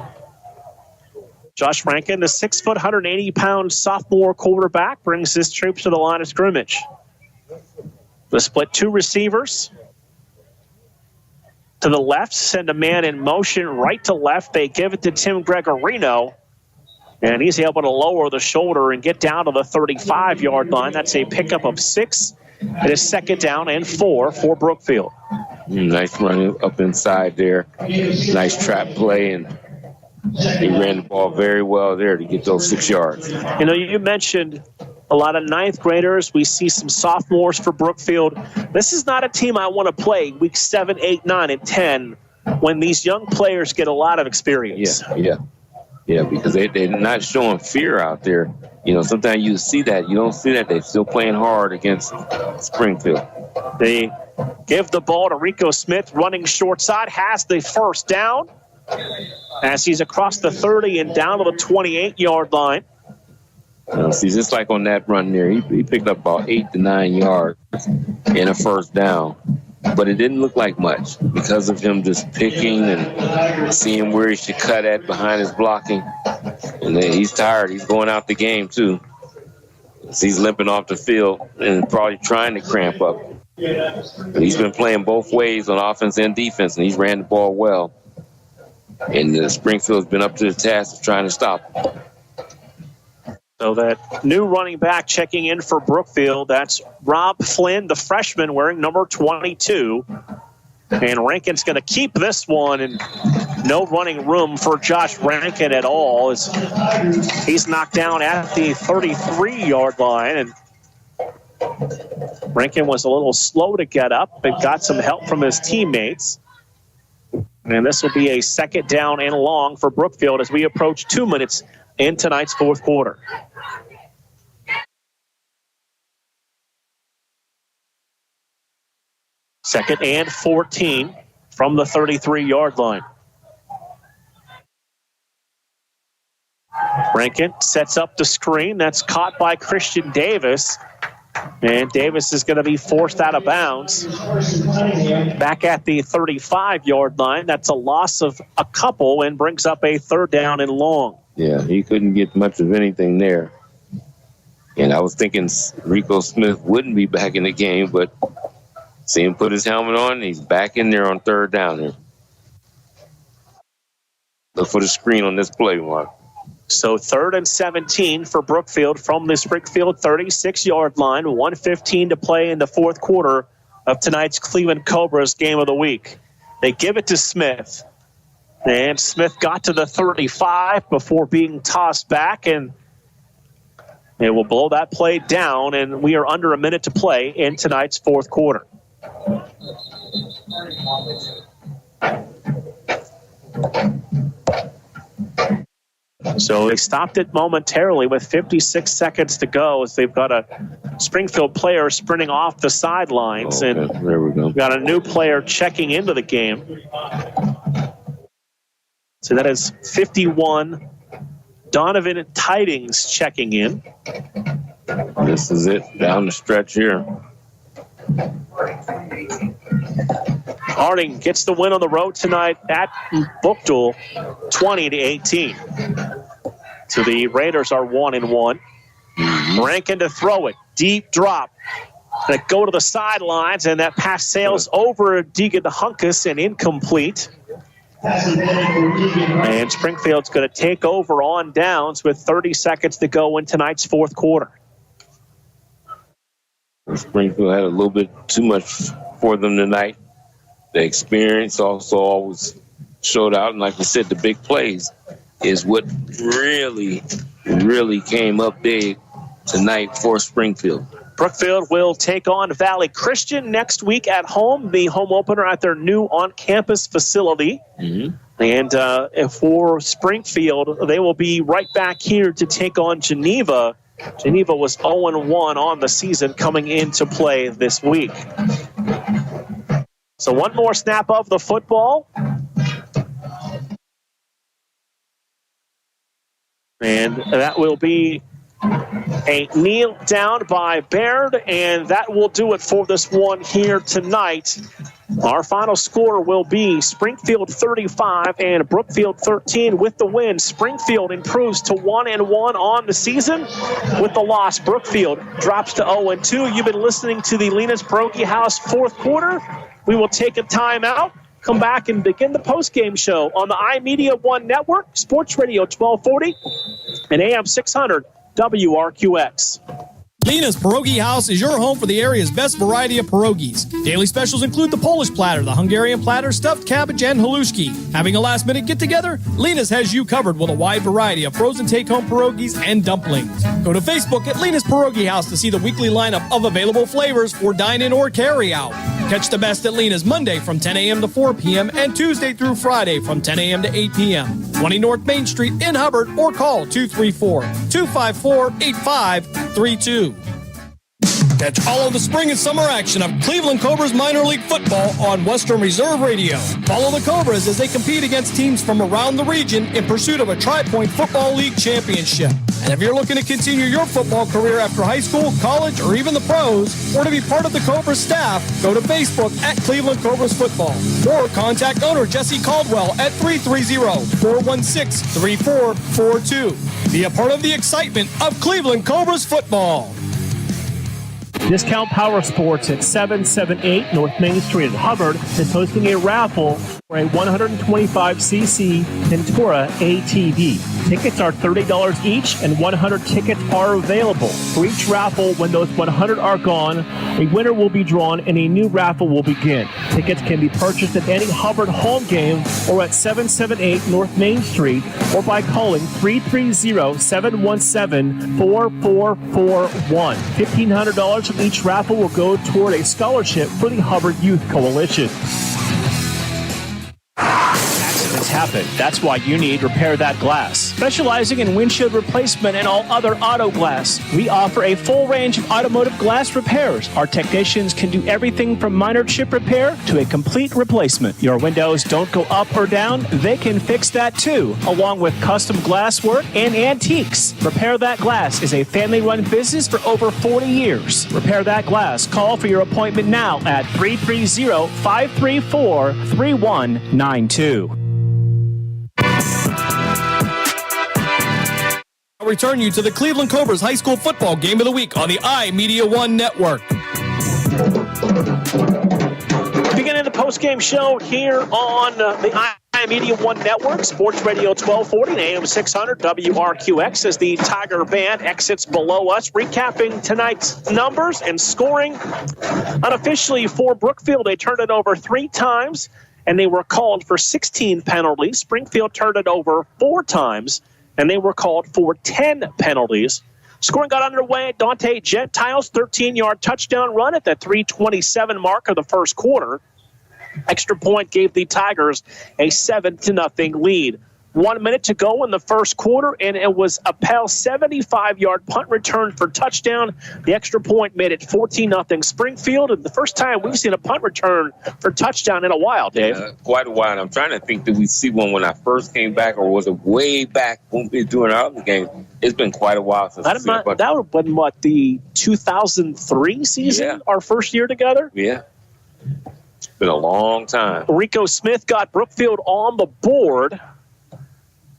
Josh Rankin, the 6 foot, 180-pound sophomore quarterback, brings his troops to the line of scrimmage. The split 2 receivers. To the left, send a man in motion right to left. They give it to Tim Gregorino. And he's able to lower the shoulder and get down to the 35-yard line. That's a pickup of 6. It is 2nd down and 4 for Brookfield. Nice run up inside there. Nice trap play, and he ran the ball very well there to get those 6 yards. You know, you mentioned a lot of 9th graders. We see some sophomores for Brookfield. This is not a team I want to play week 7, 8, 9, and 10 when these young players get a lot of experience. Yeah, because they're not showing fear out there. You know, sometimes you see that. You don't see that. They're still playing hard against Springfield. They give the ball to Rico Smith, running short side, has the 1st down as he's across the 30 and down to the 28-yard line. See, just like on that run there, he picked up about 8 to 9 yards in a 1st down. But it didn't look like much because of him just picking and seeing where he should cut at behind his blocking. And then he's tired. He's going out the game, too. So he's limping off the field and probably trying to cramp up. He's been playing both ways on offense and defense, and he's ran the ball well. And Springfield's been up to the task of trying to stop him. So that new running back checking in for Brookfield, that's Rob Flynn, the freshman, wearing number 22. And Rankin's going to keep this one, and no running room for Josh Rankin at all as he's knocked down at the 33-yard line. And Rankin was a little slow to get up, but got some help from his teammates. And this will be a 2nd down and long for Brookfield as we approach 2 minutes in tonight's 4th quarter. Second and 14 from the 33-yard line. Rankin sets up the screen. That's caught by Christian Davis. And Davis is going to be forced out of bounds. Back at the 35-yard line. That's a loss of a couple and brings up a 3rd down and long. Yeah, he couldn't get much of anything there. And I was thinking Rico Smith wouldn't be back in the game, but see him put his helmet on, and he's back in there on 3rd down there. Look for the screen on this play, Mark. So 3rd and 17 for Brookfield from the Springfield 36-yard line. 1:15 to play in the 4th quarter of tonight's Cleveland Cobras game of the week. They give it to Smith. And Smith got to the 35 before being tossed back, and they will blow that play down, and we are under a minute to play in tonight's 4th quarter. So they stopped it momentarily with 56 seconds to go as they've got a Springfield player sprinting off the sidelines. Okay, and there we go. Got a new player checking into the game. So that is 51. Donovan Tidings checking in. This is it, down the stretch here. Harding gets the win on the road tonight at Bookduel, 20-18. So the Raiders are 1-1. Rankin to throw it. Deep drop. That go to the sidelines, and that pass sails over Deegan Hunkus and incomplete. And Springfield's going to take over on downs with 30 seconds to go in tonight's fourth quarter. Springfield had a little bit too much for them tonight. The experience also always showed out. And like we said, the big plays is what really, really came up big tonight for Springfield. Brookfield will take on Valley Christian next week at home, the home opener at their new on-campus facility. And for Springfield, they will be right back here to take on Geneva. Geneva was 0-1 on the season coming into play this week. So one more snap of the football. And that will be a kneel down by Baird, and that will do it for this one here tonight. Our final score will be Springfield 35 and Brookfield 13 with the win. Springfield improves to 1-1 on the season. With the loss, Brookfield drops to 0-2. You've been listening to the Lena's Pierogi House fourth quarter. We will take a timeout, come back and begin the postgame show on the iMedia1 network, Sports Radio 1240 and AM 600 WRQX. Lena's Pierogi House is your home for the area's best variety of pierogies. Daily specials include the Polish platter, the Hungarian platter, stuffed cabbage, and halushki. Having a last-minute get-together? Lena's has you covered with a wide variety of frozen take-home pierogies and dumplings. Go to Facebook at Lena's Pierogi House to see the weekly lineup of available flavors for dine-in or carry-out. Catch the best at Lena's Monday from 10 a.m. to 4 p.m. and Tuesday through Friday from 10 a.m. to 8 p.m. 20 North Main Street in Hubbard, or call 234-254-8532. Catch all of the spring and summer action of Cleveland Cobras minor league football on Western Reserve Radio. Follow the Cobras as they compete against teams from around the region in pursuit of a Tri-Point Football League championship. And if you're looking to continue your football career after high school, college, or even the pros, or to be part of the Cobras staff, go to Facebook at Cleveland Cobras Football, or contact owner Jesse Caldwell at 330-416-3442. Be a part of the excitement of Cleveland Cobras football. Discount Power Sports at 778 North Main Street in Hubbard is hosting a raffle for a 125cc Ventura ATV. Tickets are $30 each, and 100 tickets are available. For each raffle, when those 100 are gone, a winner will be drawn and a new raffle will begin. Tickets can be purchased at any Hubbard home game or at 778 North Main Street, or by calling 330-717-4441. $1,500 from each raffle will go toward a scholarship for the Hubbard Youth Coalition. Accidents happen. That's why you need Repair That Glass. Specializing in windshield replacement and all other auto glass, we offer a full range of automotive glass repairs. Our technicians can do everything from minor chip repair to a complete replacement. Your windows don't go up or down, they can fix that too, along with custom glass work and antiques. Repair That Glass is a family-run business for over 40 years. Repair That Glass. Call for your appointment now at 330-534-3192. I'll return you to the Cleveland Cobras High School Football Game of the Week on the iMedia1 Network. Beginning the post-game show here on the iMedia1 Network, Sports Radio 1240 and AM 600 WRQX, as the Tiger Band exits below us, recapping tonight's numbers and scoring. Unofficially for Brookfield, they turned it over 3 times, and they were called for 16 penalties. Springfield turned it over 4 times, and they were called for 10 penalties. Scoring got underway at Dante Gentile's 13-yard touchdown run at the 3:27 mark of the first quarter. Extra point gave the Tigers a 7-0 lead. 1 minute to go in the first quarter, and it was a Pell 75-yard punt return for touchdown. The extra point made it 14-0 Springfield, and the first time we've seen a punt return for touchdown in a while, Dave. Quite a while. And I'm trying to think, did we see one when I first came back, or was it way back when we were doing our other game? It's been quite a while since that would have been, what, the 2003 season, yeah. Our first year together? Yeah. It's been a long time. Rico Smith got Brookfield on the board.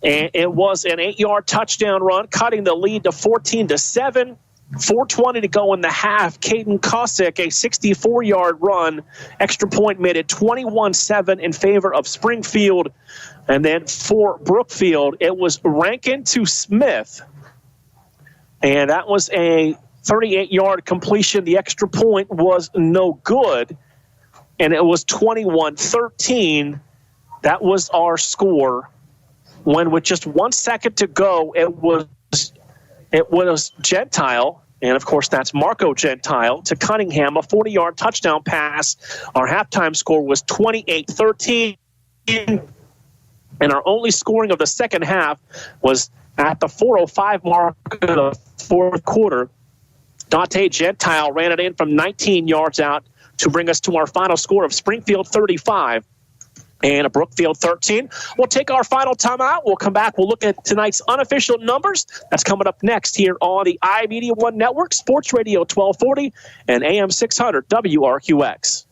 And it was an 8-yard touchdown run, cutting the lead to 14-7. 4:20 to go in the half. Caden Cossack, a 64-yard run. Extra point made it 21-7 in favor of Springfield. And then for Brookfield, it was Rankin to Smith. And that was a 38-yard completion. The extra point was no good. And it was 21-13. That was our score. When with just 1 second to go, it was Gentile, and of course that's Marco Gentile, to Cunningham, a 40-yard touchdown pass. Our halftime score was 28-13, and our only scoring of the second half was at the 4:05 mark of the fourth quarter. Dante Gentile ran it in from 19 yards out to bring us to our final score of Springfield 35. And a Brookfield 13. We'll take our final timeout. We'll come back. We'll look at tonight's unofficial numbers. That's coming up next here on the iMedia1 Network, Sports Radio 1240 and AM 600 WRQX.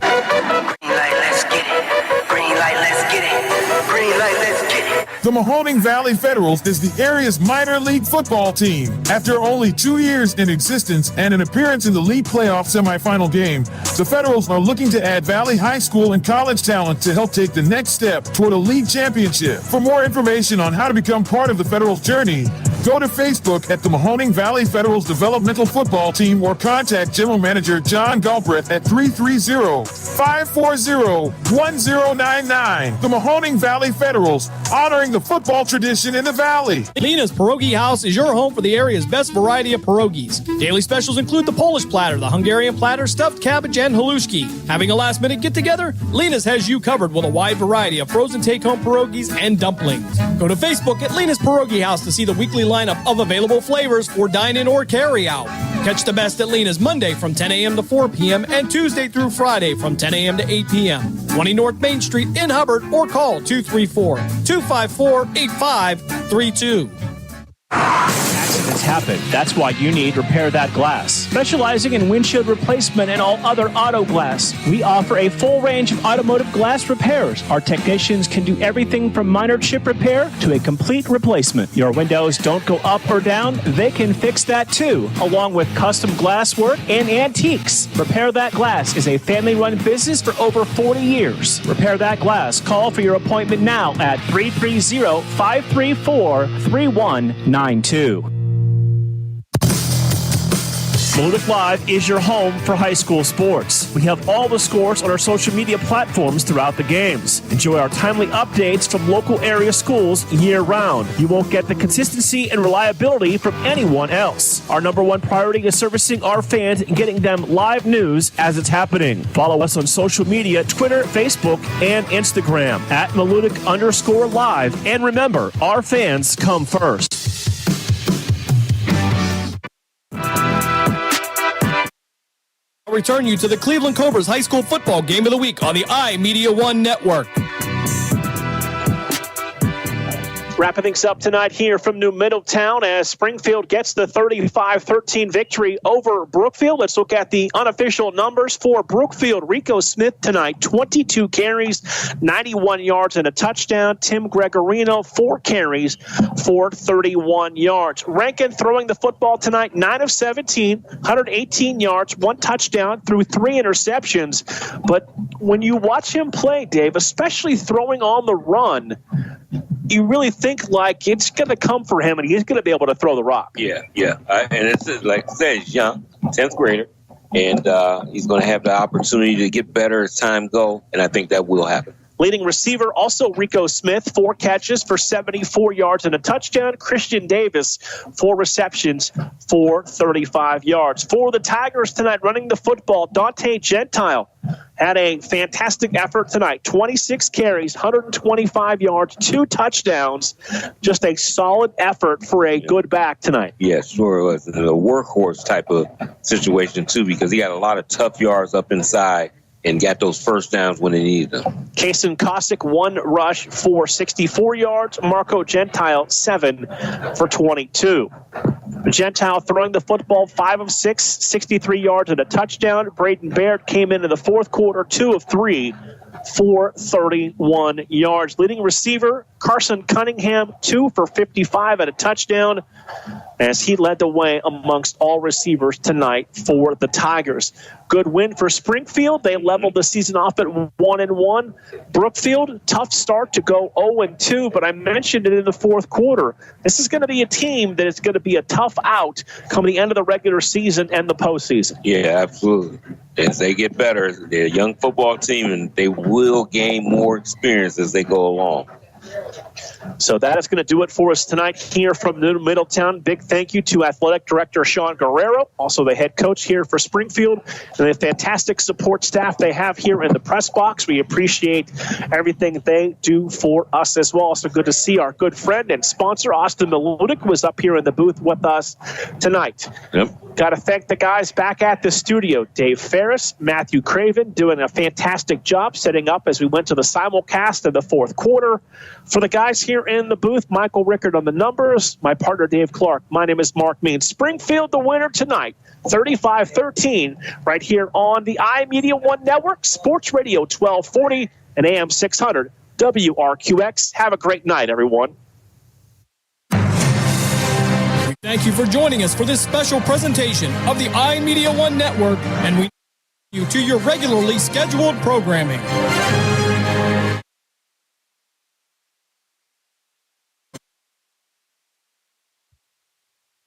Green light, let's get it. Green light, let's get it. Green light, let's get it. The Mahoning Valley Federals is the area's minor league football team. After only 2 years in existence and an appearance in the league playoff semifinal game, the Federals are looking to add Valley High School and college talent to help take the next step toward a league championship. For more information on how to become part of the Federals' journey, go to Facebook at the Mahoning Valley Federals Developmental Football Team or contact General Manager John Galbraith at 330-540-1099. The Mahoning Valley Federals, honoring the football tradition in the Valley. Lena's Pierogi House is your home for the area's best variety of pierogies. Daily specials include the Polish platter, the Hungarian platter, stuffed cabbage, and halushki. Having a last-minute get-together? Lena's has you covered with a wide variety of frozen take-home pierogies and dumplings. Go to Facebook at Lena's Pierogi House to see the weekly lineup of available flavors for dine-in or carry-out. Catch the best at Lena's Monday from 10 a.m. to 4 p.m. and Tuesday through Friday from 10 a.m. to 8 p.m. 20 North Main Street in Hubbard, or call 234-254-8532. Accidents happen. That's why you need Repair That Glass. Specializing in windshield replacement and all other auto glass, we offer a full range of automotive glass repairs. Our technicians can do everything from minor chip repair to a complete replacement. Your windows don't go up or down, they can fix that too, along with custom glass work and antiques. Repair That Glass is a family-run business for over 40 years. Repair That Glass. Call for your appointment now at 330-534-3192. Malutic Live is your home for high school sports. We have all the scores on our social media platforms throughout the games. Enjoy our timely updates from local area schools year-round. You won't get the consistency and reliability from anyone else. Our number one priority is servicing our fans and getting them live news as it's happening. Follow us on social media, Twitter, Facebook, and Instagram at Malutic_Live. And remember, our fans come first. I'll return you to the Cleveland Cobras High School Football Game of the Week on the iMedia1 Network. Wrapping things up tonight here from New Middletown as Springfield gets the 35-13 victory over Brookfield. Let's look at the unofficial numbers for Brookfield. Rico Smith tonight, 22 carries, 91 yards and a touchdown. Tim Gregorino, 4 carries for 31 yards. Rankin throwing the football tonight, 9 of 17, 118 yards, 1 touchdown through 3 interceptions. But when you watch him play, Dave, especially throwing on the run, you really think like it's going to come for him and he's going to be able to throw the rock. Yeah. And it's like I said, he's young, 10th grader, and he's going to have the opportunity to get better as time goes, and I think that will happen. Leading receiver, also Rico Smith, 4 catches for 74 yards and a touchdown. Christian Davis, 4 receptions for 35 yards. For the Tigers tonight, running the football, Dante Gentile had a fantastic effort tonight. 26 carries, 125 yards, 2 touchdowns. Just a solid effort for a good back tonight. Yeah, sure it was. A workhorse type of situation, too, because he got a lot of tough yards up inside and got those first downs when they needed them. Kason Kosick, 1 rush for 64 yards. Marco Gentile, 7 for 22. Gentile throwing the football, 5 of 6, 63 yards and a touchdown. Braden Baird came into the fourth quarter, 2 of 3 for 31 yards. Leading receiver, Carson Cunningham, 2 for 55 at a touchdown, as he led the way amongst all receivers tonight for the Tigers. Good win for Springfield. They leveled the season off at 1-1. Brookfield, tough start to go 0-2, but I mentioned it in the fourth quarter. This is going to be a team that is going to be a tough out come the end of the regular season and the postseason. Yeah, absolutely. As they get better, they're a young football team, and they will gain more experience as they go along. So that is going to do it for us tonight here from Middletown. Big thank you to Athletic Director Sean Guerrero, also the head coach here for Springfield, and the fantastic support staff they have here in the press box. We appreciate everything they do for us as well. Also good to see our good friend and sponsor, Austin Milutic, was up here in the booth with us tonight. Yep. Got to thank the guys back at the studio. Dave Ferris, Matthew Craven, doing a fantastic job setting up as we went to the simulcast in the fourth quarter. For the guys here in the booth, Michael Rickard on the numbers, my partner Dave Clark. My name is Mark Mean. Springfield the winner tonight, 35-13, right here on the iMedia1 Network, Sports Radio 1240 and AM 600 WRQX. Have a great night, everyone. Thank you for joining us for this special presentation of the iMedia1 Network, and we you to your regularly scheduled programming.